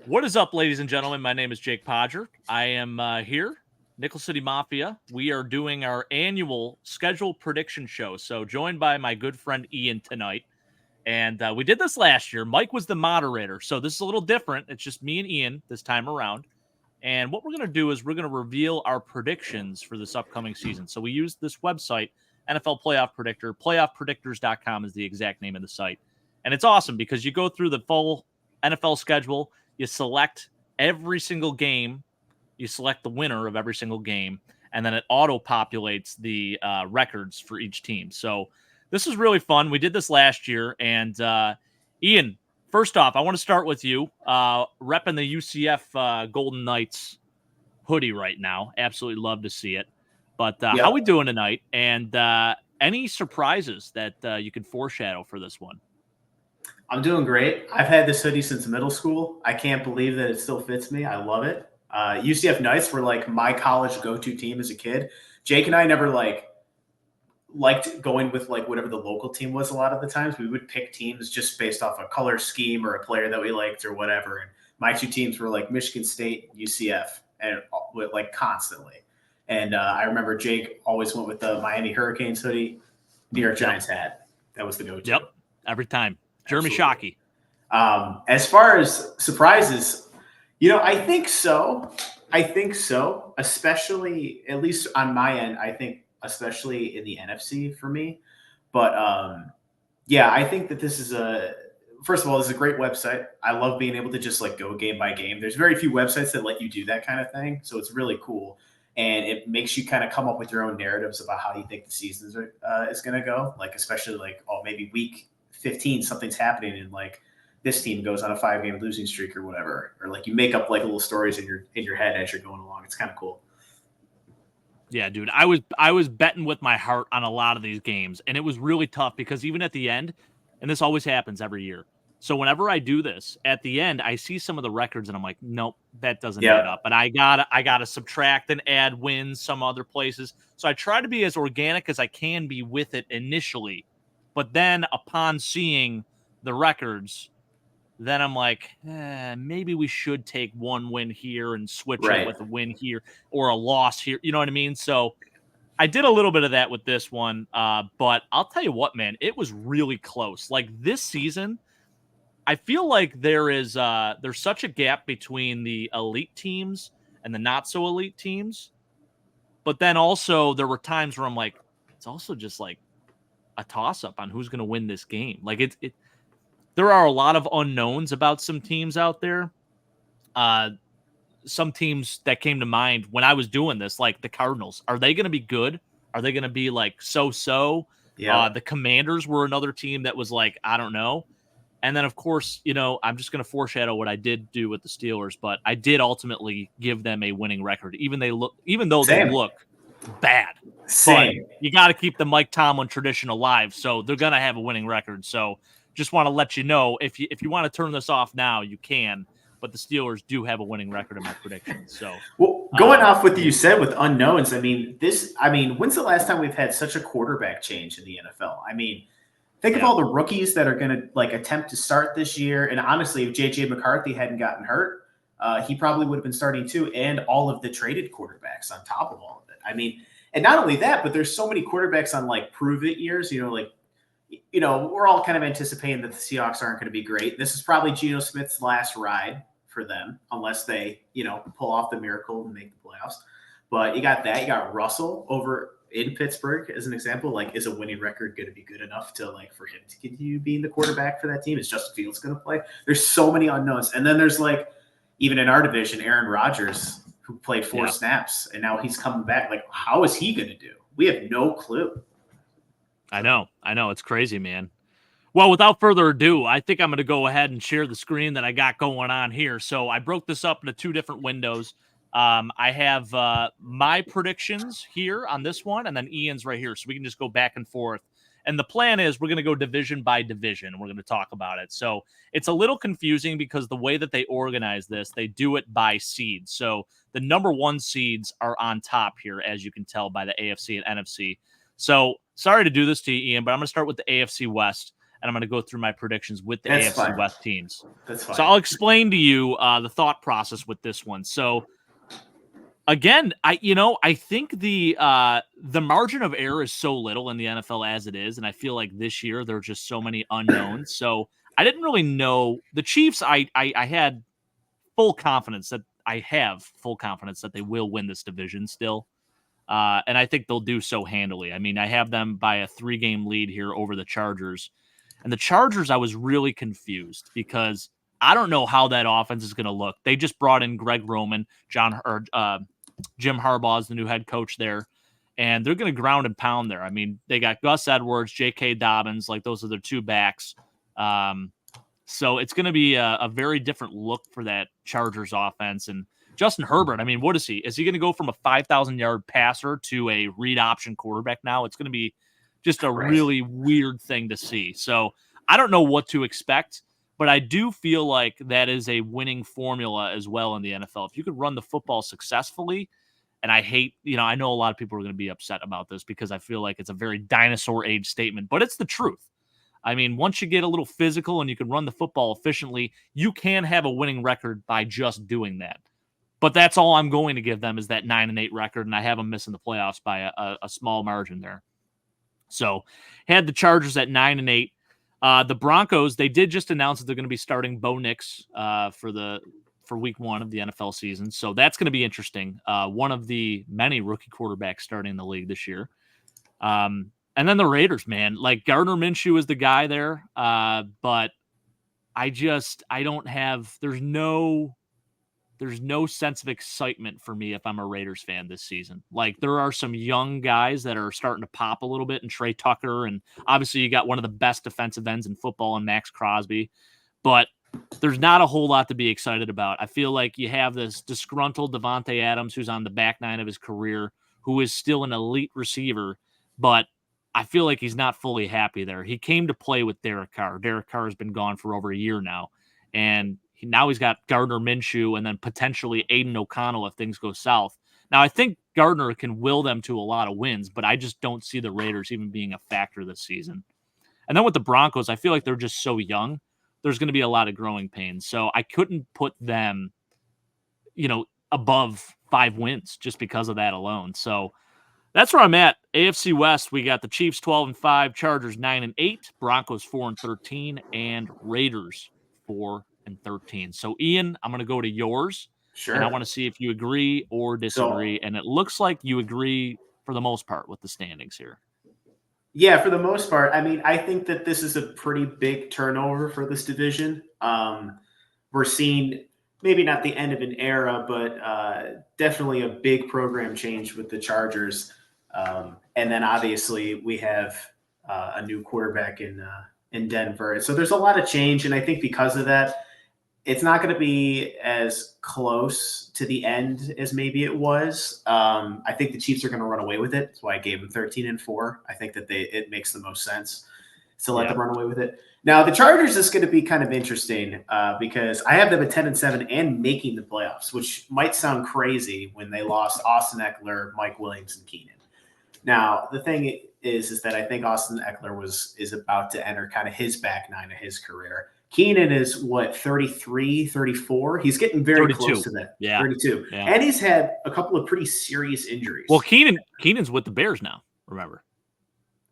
What is up, ladies and gentlemen? My name is Jake Podger. I am here, Nickel City Mafia. We are doing our annual schedule prediction show. So, joined by my good friend Ian tonight. And we did this last year. Mike was the moderator. So, this is a little different. It's just me and Ian this time around. And what we're going to do is we're going to reveal our predictions for this upcoming season. So, we use this website, NFL Playoff Predictor. Playoffpredictors.com is the exact name of the site. And it's awesome because you go through the full NFL schedule. You select every single game, you select the winner of every single game, and then it auto-populates the records for each team. So this is really fun. We did this last year, and Ian, first off, I want to start with you, repping the UCF Golden Knights hoodie right now. Absolutely love to see it. But how we doing tonight? And any surprises that you could foreshadow for this one? I'm doing great. I've had this hoodie since middle school. I can't believe that it still fits me. I love it. UCF Knights were like my college go-to team as a kid. Jake and I never liked going with like whatever the local team was. A lot of the times we would pick teams just based off a color scheme or a player that we liked or whatever. And my two teams were like Michigan State, UCF, and like constantly. And I remember Jake always went with the Miami Hurricanes hoodie, New York Giants hat. That was the go-to. Yep, every time. Jeremy Shockey. As far as surprises, I think so. Especially, at least on my end, I think especially in the NFC for me. But yeah, I think that first of all, this is a great website. I love being able to just like go game by game. There's very few websites that let you do that kind of thing. So it's really cool. And it makes you kind of come up with your own narratives about how you think the season is going to go. Like, especially like, maybe week 15, something's happening and like this team goes on a 5-game losing streak or whatever, or like you make up like little stories in your head as you're going along. It's kind of cool. Yeah, dude, I was betting with my heart on a lot of these games, and it was really tough because even at the end, and this always happens every year. So whenever I do this, at the end, I see some of the records, and I'm like, nope, that doesn't add up. And I gotta subtract and add wins some other places. So I try to be as organic as I can be with it initially, but then upon seeing the records, then I'm like, maybe we should take one win here and switch it with a win here or a loss here. You know what I mean? So I did a little bit of that with this one. But I'll tell you what, man, it was really close. Like this season, I feel like there's such a gap between the elite teams and the not so elite teams. But then also there were times where I'm like, it's also just like a toss up on who's going to win this game. Like there are a lot of unknowns about some teams out there. Some teams that came to mind when I was doing this, like the Cardinals, are they going to be good? Are they going to be like so-so? Yeah. The Commanders were another team that was like, I don't know. And then, of course, I'm just going to foreshadow what I did do with the Steelers, but I did ultimately give them a winning record, even though they look bad. Same. But you got to keep the Mike Tomlin tradition alive, so they're going to have a winning record. So just want to let you know, if you want to turn this off now, you can. But the Steelers do have a winning record in my predictions. So, well, going off what you said with unknowns, when's the last time we've had such a quarterback change in the NFL? I mean, think of all the rookies that are going to like attempt to start this year. And honestly, if JJ McCarthy hadn't gotten hurt, he probably would have been starting too. And all of the traded quarterbacks on top of all of it. I mean, and not only that, but there's so many quarterbacks on like prove it years. We're all kind of anticipating that the Seahawks aren't going to be great. This is probably Geno Smith's last ride for them, unless they, pull off the miracle and make the playoffs. But you got that. You got Russell over in Pittsburgh as an example. Like, is a winning record going to be good enough to like for him to continue being the quarterback for that team? Is Justin Fields going to play? There's so many unknowns. And then there's like, even in our division, Aaron Rodgers, who played 4 snaps, and now he's coming back. Like, how is he going to do? We have no clue. I know. It's crazy, man. Well, without further ado, I think I'm going to go ahead and share the screen that I got going on here. So I broke this up into 2 different windows. I have my predictions here on this one, and then Ian's right here. So we can just go back and forth. And the plan is we're going to go division by division. We're going to talk about it. So it's a little confusing because the way that they organize this, they do it by seeds. So the number 1 seeds are on top here, as you can tell by the AFC and NFC. So sorry to do this to you, Ian, but I'm going to start with the AFC West. and I'm going to go through my predictions with the That's AFC fine. West teams. That's fine. So I'll explain to you the thought process with this one. So again, I think the margin of error is so little in the NFL as it is, and I feel like this year there are just so many unknowns. So I didn't really know the Chiefs. I had full confidence that they will win this division still. And I think they'll do so handily. I mean, I have them by a 3-game lead here over the Chargers. And the Chargers, I was really confused because I don't know how that offense is going to look. They just brought in Greg Roman, Jim Harbaugh is the new head coach there, and they're going to ground and pound there. I mean, they got Gus Edwards, J.K. Dobbins, like those are their two backs. So it's going to be a very different look for that Chargers offense. And Justin Herbert, I mean, what is he? Is he going to go from a 5,000-yard passer to a read option quarterback now? It's going to be just a really weird thing to see. So I don't know what to expect, but I do feel like that is a winning formula as well in the NFL. If you could run the football successfully, and I know a lot of people are going to be upset about this because I feel like it's a very dinosaur age statement, but it's the truth. I mean, once you get a little physical and you can run the football efficiently, you can have a winning record by just doing that. But that's all I'm going to give them is that 9-8 record, and I have them missing the playoffs by a small margin there. So had the Chargers at 9-8. The Broncos, they did just announce that they're going to be starting Bo Nix for week 1 of the NFL season. So that's going to be interesting. One of the many rookie quarterbacks starting in the league this year. And then the Raiders, man, like Gardner Minshew is the guy there. But there's no sense of excitement for me if I'm a Raiders fan this season. Like there are some young guys that are starting to pop a little bit, and Trey Tucker, and obviously you got one of the best defensive ends in football in Max Crosby, but there's not a whole lot to be excited about. I feel like you have this disgruntled Devontae Adams who's on the back nine of his career, who is still an elite receiver, but I feel like he's not fully happy there. He came to play with Derek Carr. Derek Carr has been gone for over a year now, and now he's got Gardner Minshew and then potentially Aiden O'Connell if things go south. Now, I think Gardner can will them to a lot of wins, but I just don't see the Raiders even being a factor this season. And then with the Broncos, I feel like they're just so young. There's going to be a lot of growing pains. So I couldn't put them, above 5 wins just because of that alone. So that's where I'm at. AFC West, we got the Chiefs 12-5, Chargers 9-8, Broncos 4-13, and Raiders 4-13. So, Ian, I'm going to go to yours. Sure. And I want to see if you agree or disagree. And it looks like you agree for the most part with the standings here. Yeah, for the most part. I mean, I think that this is a pretty big turnover for this division. We're seeing maybe not the end of an era, but definitely a big program change with the Chargers. And then obviously we have a new quarterback in Denver. So there's a lot of change. And I think because of that, it's not going to be as close to the end as maybe it was. I think the Chiefs are going to run away with it. That's why I gave them 13-4. I think that it makes the most sense to let them run away with it. Now, the Chargers is going to be kind of interesting because I have them at 10-7 and making the playoffs, which might sound crazy when they lost Austin Eckler, Mike Williams, and Keenan. Now, the thing is that I think Austin Eckler is about to enter kind of his back nine of his career. Keenan is 33, 34. He's getting very 32. Close to that. Yeah. 32. Yeah. And he's had a couple of pretty serious injuries. Well, Keenan's with the Bears now, remember.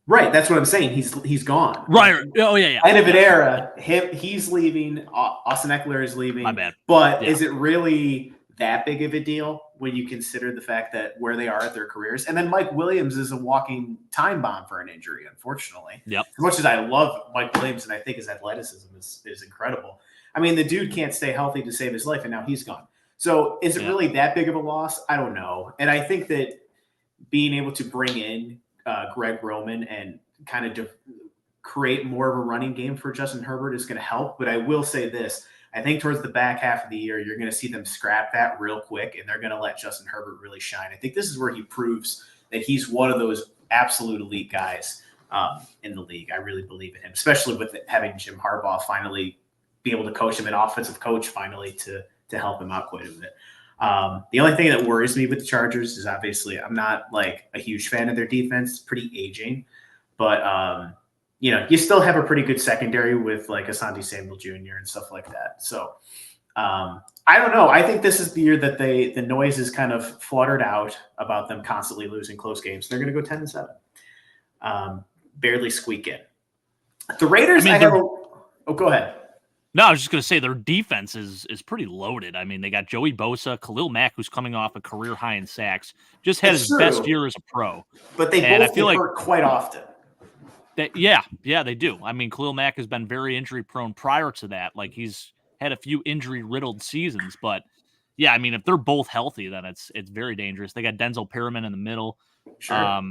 Right. That's what I'm saying. He's gone. Right. Oh, yeah. End of an era. He's leaving. Austin Eckler is leaving. My bad. But is it really that big of a deal when you consider the fact that where they are at their careers? And then Mike Williams is a walking time bomb for an injury, unfortunately. Yep. As much as I love Mike Williams and I think his athleticism is incredible. I mean, the dude can't stay healthy to save his life, and now he's gone. So is it really that big of a loss? I don't know. And I think that being able to bring in Greg Roman and kind of create more of a running game for Justin Herbert is going to help. But I will say this. I think towards the back half of the year, you're going to see them scrap that real quick, and they're going to let Justin Herbert really shine. I think this is where he proves that he's one of those absolute elite guys in the league. I really believe in him, especially with having Jim Harbaugh finally be able to coach him, an offensive coach finally to help him out quite a bit. The only thing that worries me with the Chargers is obviously I'm not like a huge fan of their defense. It's pretty aging, but you still have a pretty good secondary with like Asante Samuel Jr. and stuff like that. So I don't know. I think this is the year that the noise is kind of fluttered out about them constantly losing close games. They're going to go 10-7, barely squeak in. The Raiders, go ahead. No, I was just going to say their defense is pretty loaded. I mean, they got Joey Bosa, Khalil Mack, who's coming off a career high in sacks, just had his best year as a pro. But they both get hurt quite often. Yeah, they do. I mean, Khalil Mack has been very injury prone prior to that. Like he's had a few injury riddled seasons, but yeah, I mean, if they're both healthy, then it's very dangerous. They got Denzel Perriman in the middle. Sure.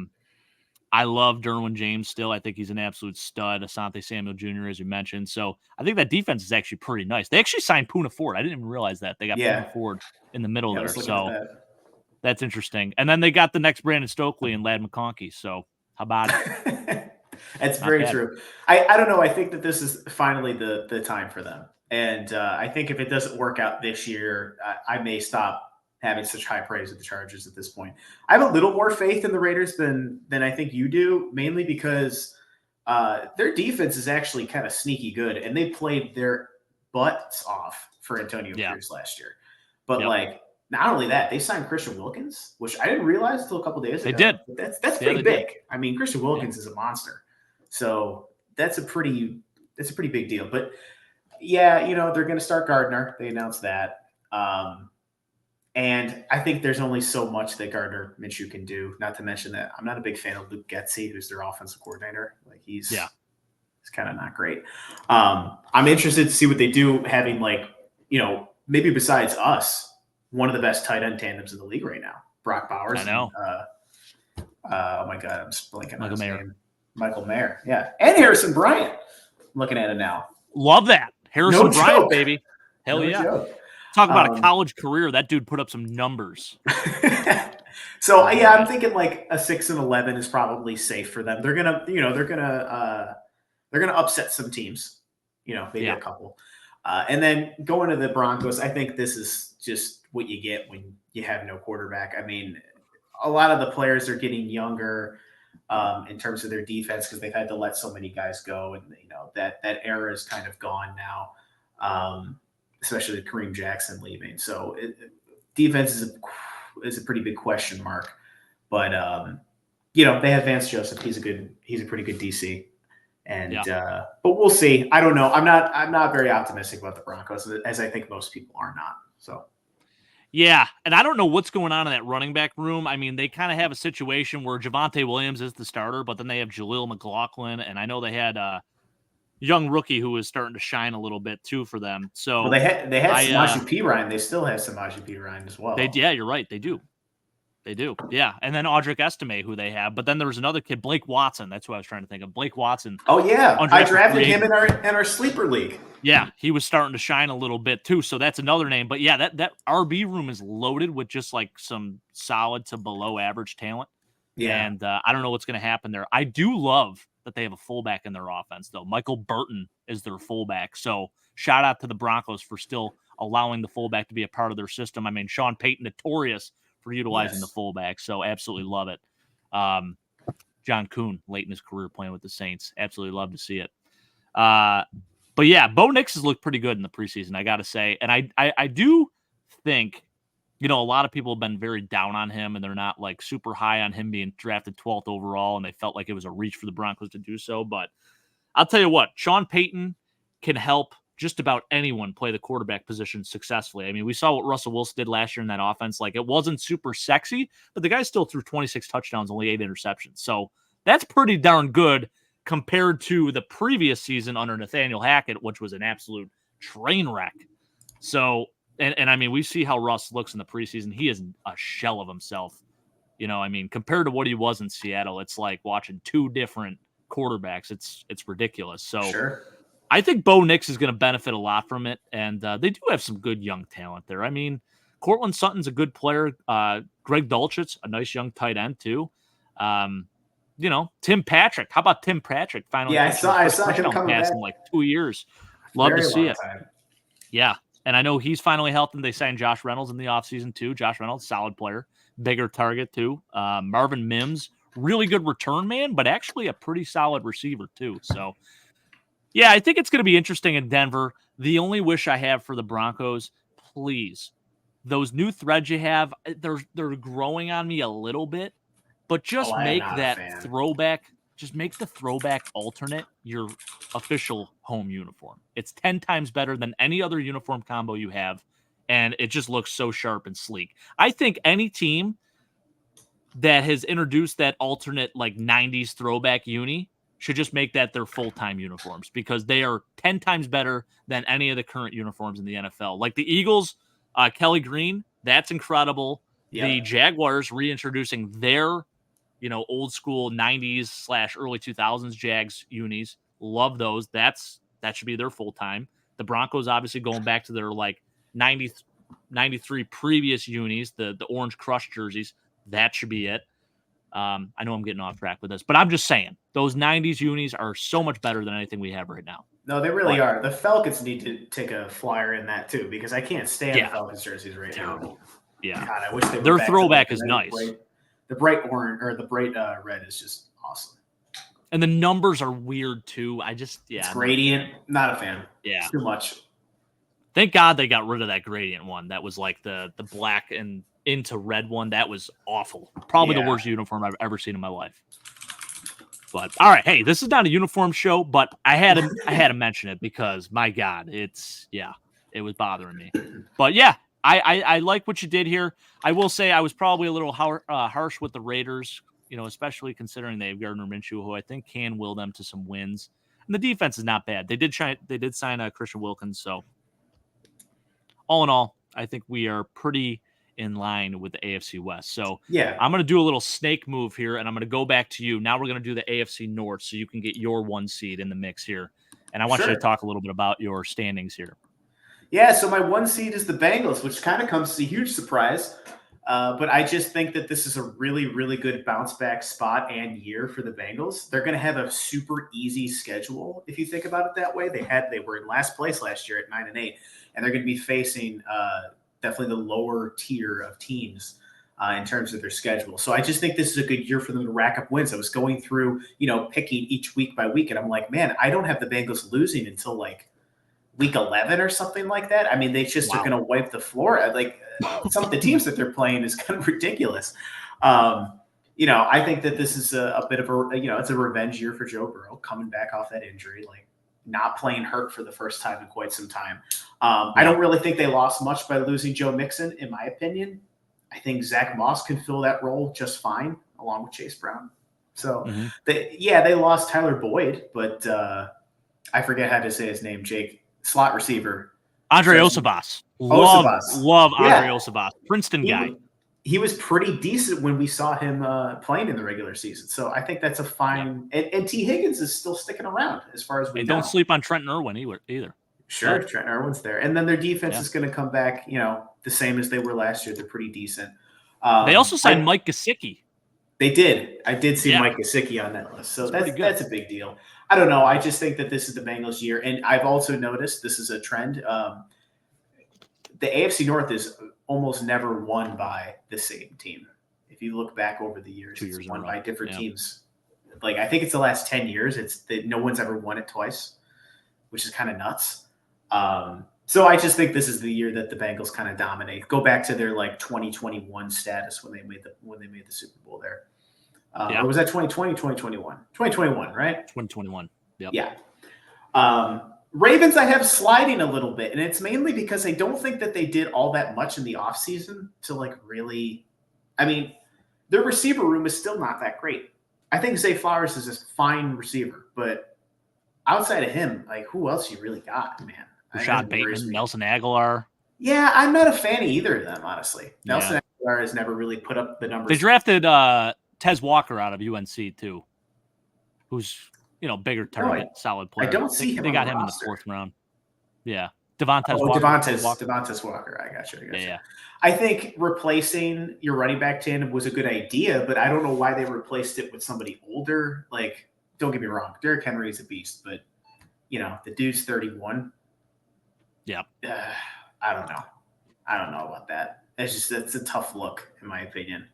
I love Derwin James still. I think he's an absolute stud. Asante Samuel Jr., as you mentioned. So I think that defense is actually pretty nice. They actually signed Poona Ford. I didn't even realize that. They got Poona Ford in the middle there. So that's interesting. And then they got the next Brandon Stokely and Ladd McConkey. So how about it? That's very true. I don't know. I think that this is finally the time for them. And I think if it doesn't work out this year, I may stop having such high praise of the Chargers at this point. I have a little more faith in the Raiders than I think you do, mainly because their defense is actually kind of sneaky good, and they played their butts off for Antonio Cruz last year. But like, not only that, they signed Christian Wilkins, which I didn't realize until a couple days ago. They did. That's pretty big. I mean, Christian Wilkins is a monster, so that's a pretty big deal. But yeah, they're going to start Gardner. They announced that. And I think there's only so much that Gardner Minshew can do. Not to mention that I'm not a big fan of Luke Getsy, who's their offensive coordinator. Like he's kind of not great. I'm interested to see what they do, having maybe besides us, one of the best tight end tandems in the league right now, Brock Bowers. I know. And, oh my God, I'm just blanking on his name. Michael Mayer. Yeah, and Harrison Bryant. I'm looking at it now. Love that. Harrison Bryant, baby. Hell yeah. Joke. Talk about a college career. That dude put up some numbers. So I'm thinking like a 6-11 is probably safe for them. They're gonna upset some teams, maybe a couple. And then going to the Broncos, I think this is just what you get when you have no quarterback. I mean, a lot of the players are getting younger in terms of their defense because they've had to let so many guys go, and that era is kind of gone now. Especially with Kareem Jackson leaving. So defense is a pretty big question mark. But they have Vance Joseph. He's a pretty good DC. And but we'll see. I don't know. I'm not very optimistic about the Broncos, as I think most people are not. So yeah, and I don't know what's going on in that running back room. I mean, they kind of have a situation where Javonte Williams is the starter, but then they have Jaleel McLaughlin, and I know they had young rookie who was starting to shine a little bit too for them. So they had Samaje Perine. They still have Samaje Perine as well. You're right. They do. Yeah. And then Audric Estime, who they have. But then there was another kid, Blake Watson. That's what I was trying to think of. Blake Watson. Oh yeah. I drafted him in our sleeper league. Yeah, he was starting to shine a little bit too. So that's another name. But yeah, that RB room is loaded with just like some solid to below average talent. Yeah. And I don't know what's going to happen there. I do love that they have a fullback in their offense, though. Michael Burton is their fullback. So shout out to the Broncos for still allowing the fullback to be a part of their system. I mean, Sean Payton, notorious for utilizing the fullback. So absolutely love it. John Kuhn, late in his career playing with the Saints. Absolutely love to see it. But yeah, Bo Nix has looked pretty good in the preseason, I got to say. And I do think, a lot of people have been very down on him, and they're not like super high on him being drafted 12th overall, and they felt like it was a reach for the Broncos to do so. But I'll tell you what, Sean Payton can help just about anyone play the quarterback position successfully. I mean, we saw what Russell Wilson did last year in that offense. Like, it wasn't super sexy, but the guy still threw 26 touchdowns, only 8 interceptions. So that's pretty darn good compared to the previous season under Nathaniel Hackett, which was an absolute train wreck. So, and I mean, we see how Russ looks in the preseason. He is a shell of himself. I mean, compared to what he was in Seattle, it's like watching two different quarterbacks. It's ridiculous. So sure. I think Bo Nix is going to benefit a lot from it. And they do have some good young talent there. I mean, Cortland Sutton's a good player. Greg Dulcich, a nice young tight end too. Tim Patrick. How about Tim Patrick? Finally, I saw him coming back in like 2 years. Love to see it. Yeah. And I know he's finally healthy. And they signed Josh Reynolds in the offseason too. Josh Reynolds, solid player, bigger target too. Marvin Mims, really good return man, but actually a pretty solid receiver too. So, yeah, I think it's going to be interesting in Denver. The only wish I have for the Broncos, please, those new threads you have, they're growing on me a little bit, but Oh, just I am make not a that fan. throwback, just make the throwback alternate your official home uniform. It's 10 times better than any other uniform combo you have, and it just looks so sharp and sleek. I think any team that has introduced that alternate like 90s throwback uni should just make that their full-time uniforms because they are 10 times better than any of the current uniforms in the NFL. Like the Eagles, Kelly Green, that's incredible. The Yep. Jaguars reintroducing their, old school 90s slash early 2000s Jags unis. Love those. That should be their full-time. The Broncos obviously going back to their like 90, 93 previous unis, the orange crush jerseys. That should be it. I know I'm getting off track with this, but I'm just saying those 90s unis are so much better than anything we have right now. No, they really But are. The Falcons need to take a flyer in that too, because I can't stand the yeah, Falcons jerseys right dude, now. yeah, God, I wish they went their back to like throwback the is really nice, bright orange or the bright red is just awesome. and the numbers are weird too. It's I'm not a fan. gradient. Not a fan. Yeah, It's too much. thank God they got rid of that gradient one. That was like the black and into red one. That was awful. Probably the Yeah. worst uniform I've ever seen in my life. But all right, hey, this is not a uniform show, but I had to mention it because my God, it was bothering me. But yeah, I like what you did here. I will say I was probably a little harsh with the Raiders, especially considering they have Gardner Minshew, who I think can will them to some wins. And the defense is not bad. They did sign Christian Wilkins, so all in all, I think we are pretty in line with the AFC West. So Yeah. I'm going to do a little snake move here, and I'm going to go back to you. Now we're going to do the AFC North so you can get your one seed in the mix here. And I want you to Sure. talk a little bit about your standings here. Yeah, so my one seed is the Bengals, which kind of comes as a huge surprise. But I just think that this is a really, really good bounce back spot and year for the Bengals. They're going to have a super easy schedule if you think about it that way. They were in last place last year at 9-8, and they're going to be facing definitely the lower tier of teams in terms of their schedule. So I just think this is a good year for them to rack up wins. I was going through, picking each week by week, and I'm like, man, I don't have the Bengals losing until like week 11 or something like that. I mean, they just are going to wipe the floor. Like some of the teams that they're playing is kind of ridiculous. I think that this is a bit of a, it's a revenge year for Joe Burrow coming back off that injury, like not playing hurt for the first time in quite some time. I don't really think they lost much by losing Joe Mixon, in my opinion. I think Zach Moss can fill that role just fine along with Chase Brown. So they lost Tyler Boyd, but I forget how to say his name, Jake. Slot receiver. Andre Osabas. Love Andre Osabas. Princeton guy. He was pretty decent when we saw him playing in the regular season. So I think that's a fine and T. Higgins is still sticking around as far as we know. Don't sleep on Trenton Irwin either. Sure, Trenton Irwin's there. And then their defense is going to come back, the same as they were last year. They're pretty decent. They also signed Mike Gesicki. They did. I did see Mike Gesicki on that list. So that's a big deal. I don't know. I just think that this is the Bengals' year. And I've also noticed this is a trend. The AFC North is almost never won by the same team. If you look back over the years, it's won by different teams. Like I think it's the last 10 years. It's that no one's ever won it twice, which is kind of nuts. So I just think this is the year that the Bengals kind of dominate. Go back to their like 2021 status when they made the Super Bowl there. Or was that 2020, 2021? 2021, right? 2021. Yep. Yeah. Ravens, I have sliding a little bit, and it's mainly because I don't think that they did all that much in the offseason to like really – I mean, their receiver room is still not that great. I think Zay Flowers is a fine receiver, but outside of him, like who else you really got, man? Rashad Bateman, Nelson Aguilar. Yeah, I'm not a fan of either of them, honestly. Nelson Aguilar has never really put up the numbers. They drafted Tez Walker out of UNC too, who's bigger target, solid player. I don't see him. They got him in the 4th round. Yeah, Devontae Walker. Devontae Walker. I got you. Yeah. I think replacing your running back tandem was a good idea, but I don't know why they replaced it with somebody older. Like, don't get me wrong, Derrick Henry is a beast, but the dude's 31. Yeah. I don't know about that. It's a tough look, in my opinion.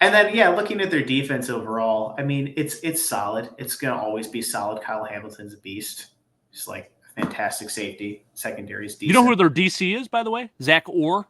And then, yeah, looking at their defense overall, I mean, it's solid. It's going to always be solid. Kyle Hamilton's a beast. Just like a fantastic safety. Secondary is You know who decent. their DC is, by the way? Zach Orr,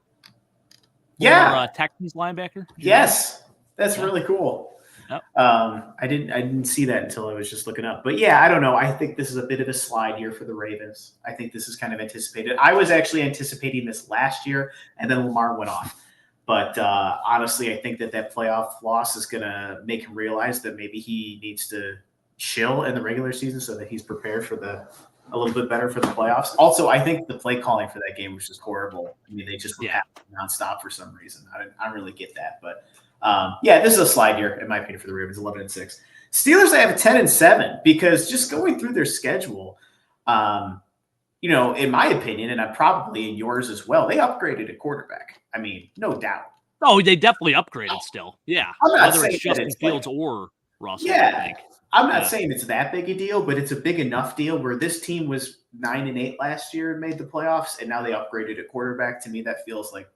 Yeah. Texans linebacker. Did you know that? Yes. That's really cool. Yep. I didn't see that until I was just looking up. But yeah, I don't know. I think this is a bit of a slide year for the Ravens. I think this is kind of anticipated. I was actually anticipating this last year, and then Lamar went off. But honestly, I think that playoff loss is going to make him realize that maybe he needs to chill in the regular season so that he's prepared for a little bit better for the playoffs. Also, I think the play calling for that game was just horrible. I mean, they just were nonstop for some reason. I don't really get that, but yeah, this is a slide year in my opinion for the Ravens, 11-6. Steelers, I have a 10-7 because just going through their schedule, in my opinion, and probably in yours as well, they upgraded a quarterback. I mean, no doubt. Oh, they definitely upgraded still. Yeah. Whether it's Justin Fields or Russell, yeah, I think. I'm not saying it's that big a deal, but it's a big enough deal where this team was 9-8 last year and made the playoffs, and now they upgraded a quarterback. To me, that feels like,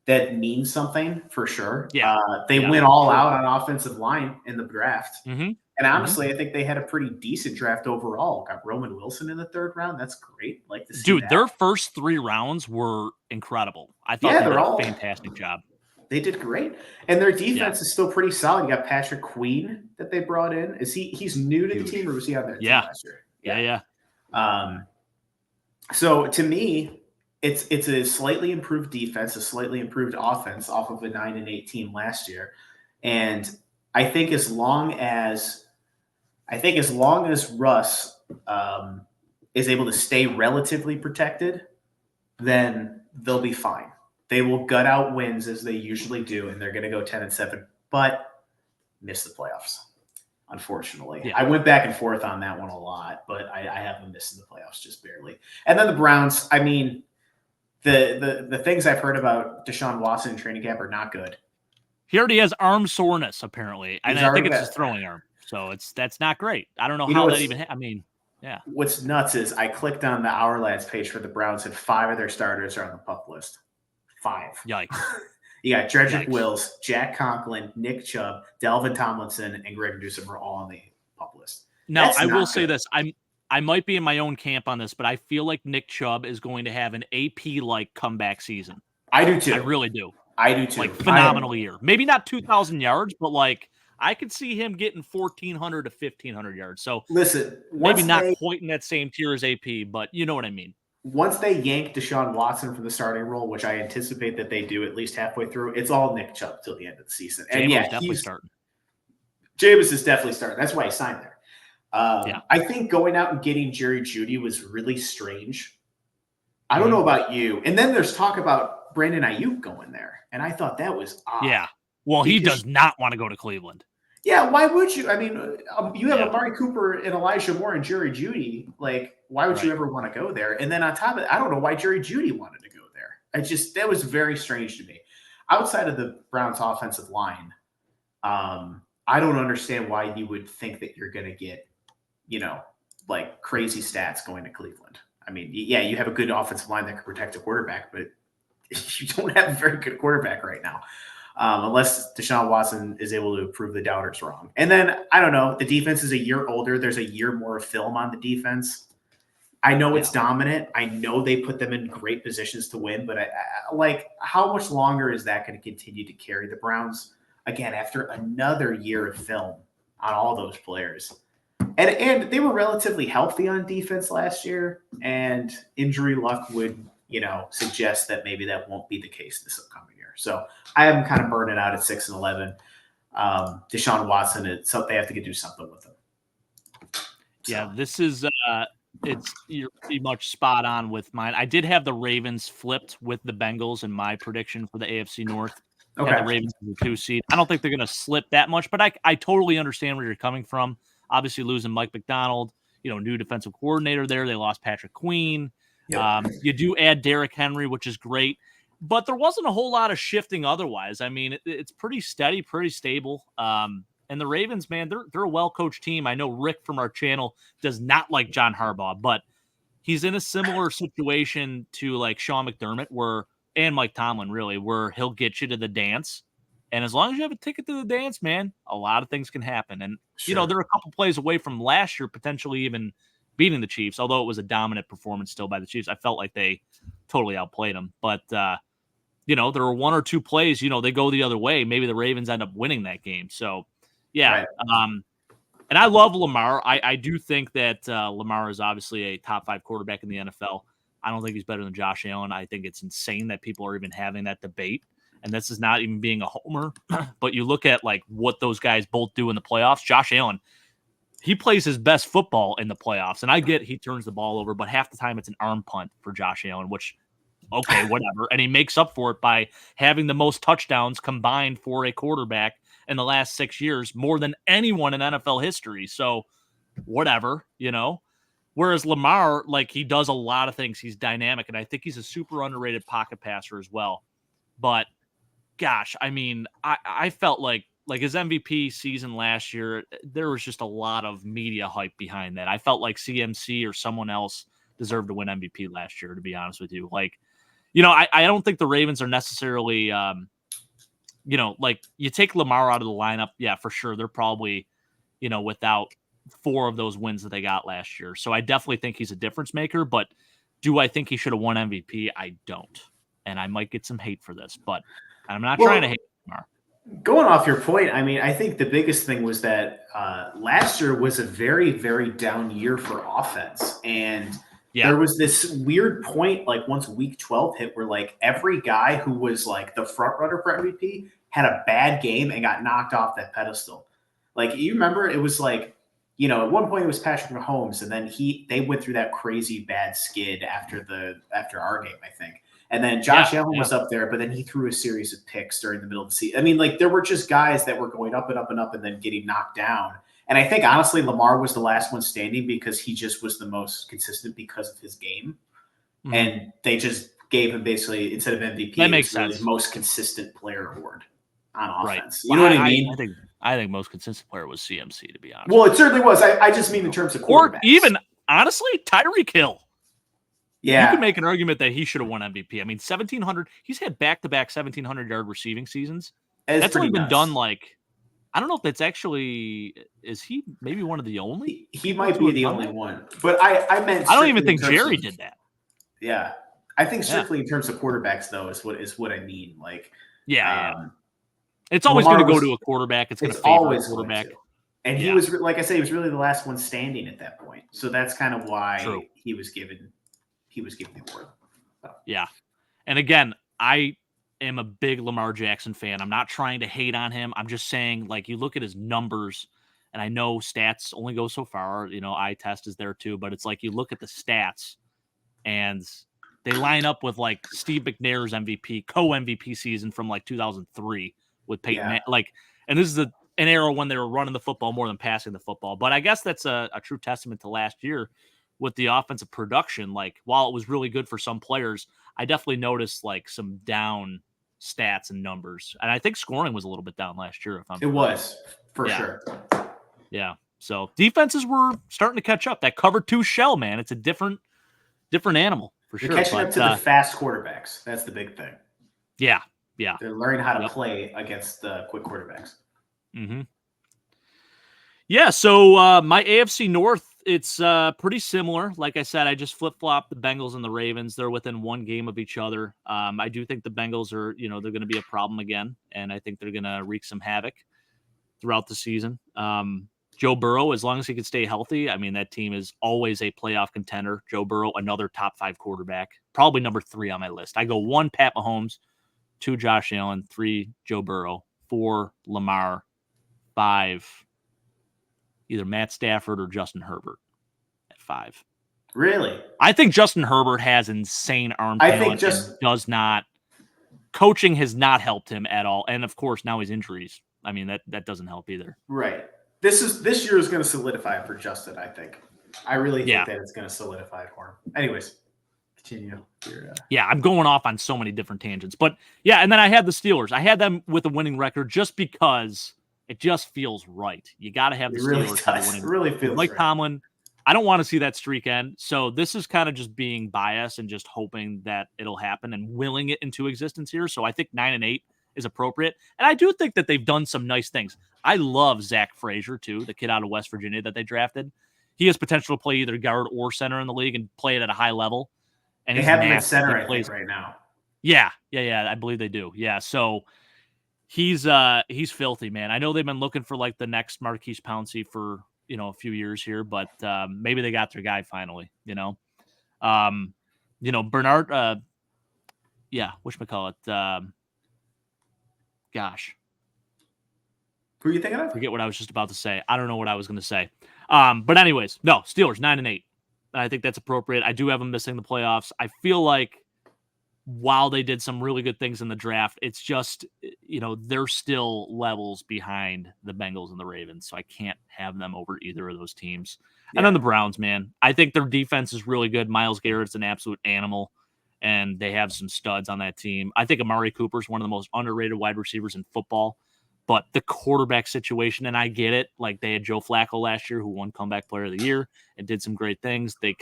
that means something for sure. Yeah. They went all out on offensive line in the draft. Mm-hmm. And honestly, I think they had a pretty decent draft overall. Got Roman Wilson in the 3rd round. That's great. Like to see that. Their first 3 rounds were incredible. I thought they did a fantastic job. They did great. And their defense is still pretty solid. You got Patrick Queen that they brought in. He's new to the team, or was he on their team last year? Yeah. So to me, it's a slightly improved defense, a slightly improved offense off of a 9-8 team last year. And I think as long as Russ is able to stay relatively protected, then they'll be fine. They will gut out wins as they usually do, and they're going to go 10-7, but miss the playoffs, unfortunately. Yeah. I went back and forth on that one a lot, but I have them missing the playoffs just barely. And then the Browns, I mean, the things I've heard about Deshaun Watson in training camp are not good. He already has arm soreness, apparently. And I think it's his throwing arm. So that's not great. I don't know how that even – I mean, yeah. What's nuts is I clicked on the Our Lads page for the Browns, and 5 of their starters are on the PUP list. 5. Yikes. You got Dredrick Wills, Jack Conklin, Nick Chubb, Delvin Tomlinson, and Greg Newsome are all on the PUP list. Now, I will say this. I might be in my own camp on this, but I feel like Nick Chubb is going to have an AP-like comeback season. I do too. I really do. I do too. Like, phenomenal year. Maybe not 2,000 yards, but like I could see him getting 1,400 to 1,500 yards. So listen, maybe not quite in that same tier as AP, but you know what I mean. Once they yank Deshaun Watson from the starting role, which I anticipate that they do at least halfway through, it's all Nick Chubb till the end of the season. And Jameis definitely starting. Jameis is definitely starting. That's why he signed there. I think going out and getting Jerry Jeudy was really strange. I don't know about you. And then there's talk about Brandon Ayuk going there, and I thought that was odd. Yeah. Well, he does not want to go to Cleveland. Yeah, why would you? I mean, you have Amari Cooper and Elijah Moore and Jerry Jeudy. Like, why would you ever want to go there? And then on top of it, I don't know why Jerry Jeudy wanted to go there. That was very strange to me. Outside of the Browns' offensive line, I don't understand why you would think that you're going to get, like crazy stats going to Cleveland. I mean, yeah, you have a good offensive line that can protect a quarterback, but you don't have a very good quarterback right now. Unless Deshaun Watson is able to prove the doubters wrong. And then, I don't know, the defense is a year older. There's a year more film on the defense. I know it's dominant. I know they put them in great positions to win, but how much longer is that going to continue to carry the Browns, again, after another year of film on all those players? And they were relatively healthy on defense last year, and injury luck would, suggest that maybe that won't be the case this upcoming year. So I am kind of burning out at 6-11. Deshaun Watson, they have to do something with him. So. Yeah, this is you're pretty much spot on with mine. I did have the Ravens flipped with the Bengals in my prediction for the AFC North. Okay. The Ravens in the 2 seed. I don't think they're going to slip that much, but I totally understand where you're coming from. Obviously losing Mike McDonald, new defensive coordinator there. They lost Patrick Queen. Yep. You do add Derrick Henry, which is great, but there wasn't a whole lot of shifting otherwise. I mean, it's pretty steady, pretty stable. And the Ravens, man, they're a well-coached team. I know Rick from our channel does not like John Harbaugh, but he's in a similar situation to like Sean McDermott and Mike Tomlin, really, where he'll get you to the dance, And as long as you have a ticket to the dance, man, a lot of things can happen. And, Sure. they're a couple plays away from last year potentially even beating the Chiefs, although it was a dominant performance still by the Chiefs. I felt like they totally outplayed them. But, there were one or two plays, they go the other way. Maybe the Ravens end up winning that game. So, yeah. Right. And I love Lamar. I do think that Lamar is obviously a top 5 quarterback in the NFL. I don't think he's better than Josh Allen. I think it's insane that people are even having that debate. And this is not even being a homer, but you look at like what those guys both do in the playoffs. Josh Allen, he plays his best football in the playoffs. And I get he turns the ball over, but half the time it's an arm punt for Josh Allen, which, okay, whatever. And he makes up for it by having the most touchdowns combined for a quarterback in the last 6 years, more than anyone in NFL history. So whatever, Whereas Lamar, like, he does a lot of things. He's dynamic, and I think he's a super underrated pocket passer as well. But gosh, I mean, I felt like his MVP season last year, there was just a lot of media hype behind that. I felt like CMC or someone else deserved to win MVP last year, to be honest with you. Like, I don't think the Ravens are necessarily, like, you take Lamar out of the lineup, yeah, for sure. They're probably, without 4 of those wins that they got last year. So I definitely think he's a difference maker, but do I think he should have won MVP? I don't. And I might get some hate for this, but I'm not trying to hate Lamar. Going off your point, I mean, I think the biggest thing was that last year was a very, very down year for offense. And there was this weird point, like once week 12 hit, where like every guy who was like the front runner for MVP had a bad game and got knocked off that pedestal. Like, you remember, it was like, at one point it was Patrick Mahomes, and then they went through that crazy bad skid after our game, I think. And then Josh Allen was up there, but then he threw a series of picks during the middle of the season. I mean, like, there were just guys that were going up and up and up and then getting knocked down. And I think, honestly, Lamar was the last one standing because he just was the most consistent because of his game. Mm-hmm. And they just gave him basically, instead of MVP, that makes sense. Really most consistent player award on offense. Right. You know what I mean? I think most consistent player was CMC, to be honest. Well, it certainly was. I just mean in terms of quarterbacks. Or even, honestly, Tyreek Hill. Yeah. You can make an argument that he should have won MVP. I mean, 1,700. He's had back-to-back 1,700-yard receiving seasons. That's only been done like, I don't know if that's actually, is he maybe one of the only? He might be the only one. But I meant, I don't even think Jerry did that. Yeah. I think strictly in terms of quarterbacks, though, is what I mean. Like, it's always going to go to a quarterback. It's going to favor a quarterback. And he was, like I say, he was really the last one standing at that point. So that's kind of why he was given the award. So. Yeah. And again, I am a big Lamar Jackson fan. I'm not trying to hate on him. I'm just saying, like, you look at his numbers, and I know stats only go so far. Eye test is there too, but it's like you look at the stats, and they line up with like Steve McNair's co-MVP season from like 2003 with Peyton. And this is an era when they were running the football more than passing the football. But I guess that's a true testament to last year with the offensive production. Like, while it was really good for some players, I definitely noticed like some down stats and numbers. And I think scoring was a little bit down last year. It was, for sure. Yeah. So defenses were starting to catch up. That cover 2 shell, man, it's a different animal for sure. They're catching up to the fast quarterbacks. That's the big thing. Yeah. They're learning how to play against the quick quarterbacks. Mm-hmm. Yeah, so my AFC North, it's pretty similar. Like I said, I just flip-flopped the Bengals and the Ravens. They're within 1 game of each other. I do think the Bengals are, they're going to be a problem again, and I think they're going to wreak some havoc throughout the season. Joe Burrow, as long as he can stay healthy, I mean, that team is always a playoff contender. Joe Burrow, another top 5 quarterback, probably number 3 on my list. I go 1, Pat Mahomes, 2, Josh Allen, 3, Joe Burrow, 4, Lamar, 5, either Matt Stafford or Justin Herbert at 5. Really? I think Justin Herbert has insane arm talent. Coaching has not helped him at all. And of course, now his injuries. I mean, that doesn't help either. Right. This year is going to solidify for Justin, I think. I really think that it's going to solidify for him. Anyways, continue. Yeah, I'm going off on so many different tangents. But yeah, and then I had the Steelers. I had them with a winning record just because it just feels right. You got to have the Steelers have a winning record. It really feels like right. Tomlin, I don't want to see that streak end. So this is kind of just being biased and just hoping that it'll happen and willing it into existence here. So I think 9-8 is appropriate. And I do think that they've done some nice things. I love Zach Frazier, too, the kid out of West Virginia that they drafted. He has potential to play either guard or center in the league and play it at a high level. And they he's have him at massive. center, I think, right now. Yeah, I believe they do. Yeah, so he's filthy, man. I know they've been looking for like the next Marquise Pouncey for a few years here, but maybe they got their guy finally. Bernard. Whatchamacallit? Gosh, who are you thinking of? Forget what I was just about to say. I don't know what I was going to say. But anyways, no, Steelers 9-8. I think that's appropriate. I do have them missing the playoffs. I feel like while they did some really good things in the draft, it's just, they're still levels behind the Bengals and the Ravens. So I can't have them over either of those teams. Yeah. And then the Browns, man, I think their defense is really good. Myles Garrett's an absolute animal, and they have some studs on that team. I think Amari Cooper's one of the most underrated wide receivers in football, but the quarterback situation, and I get it. Like they had Joe Flacco last year who won comeback player of the year and did some great things. The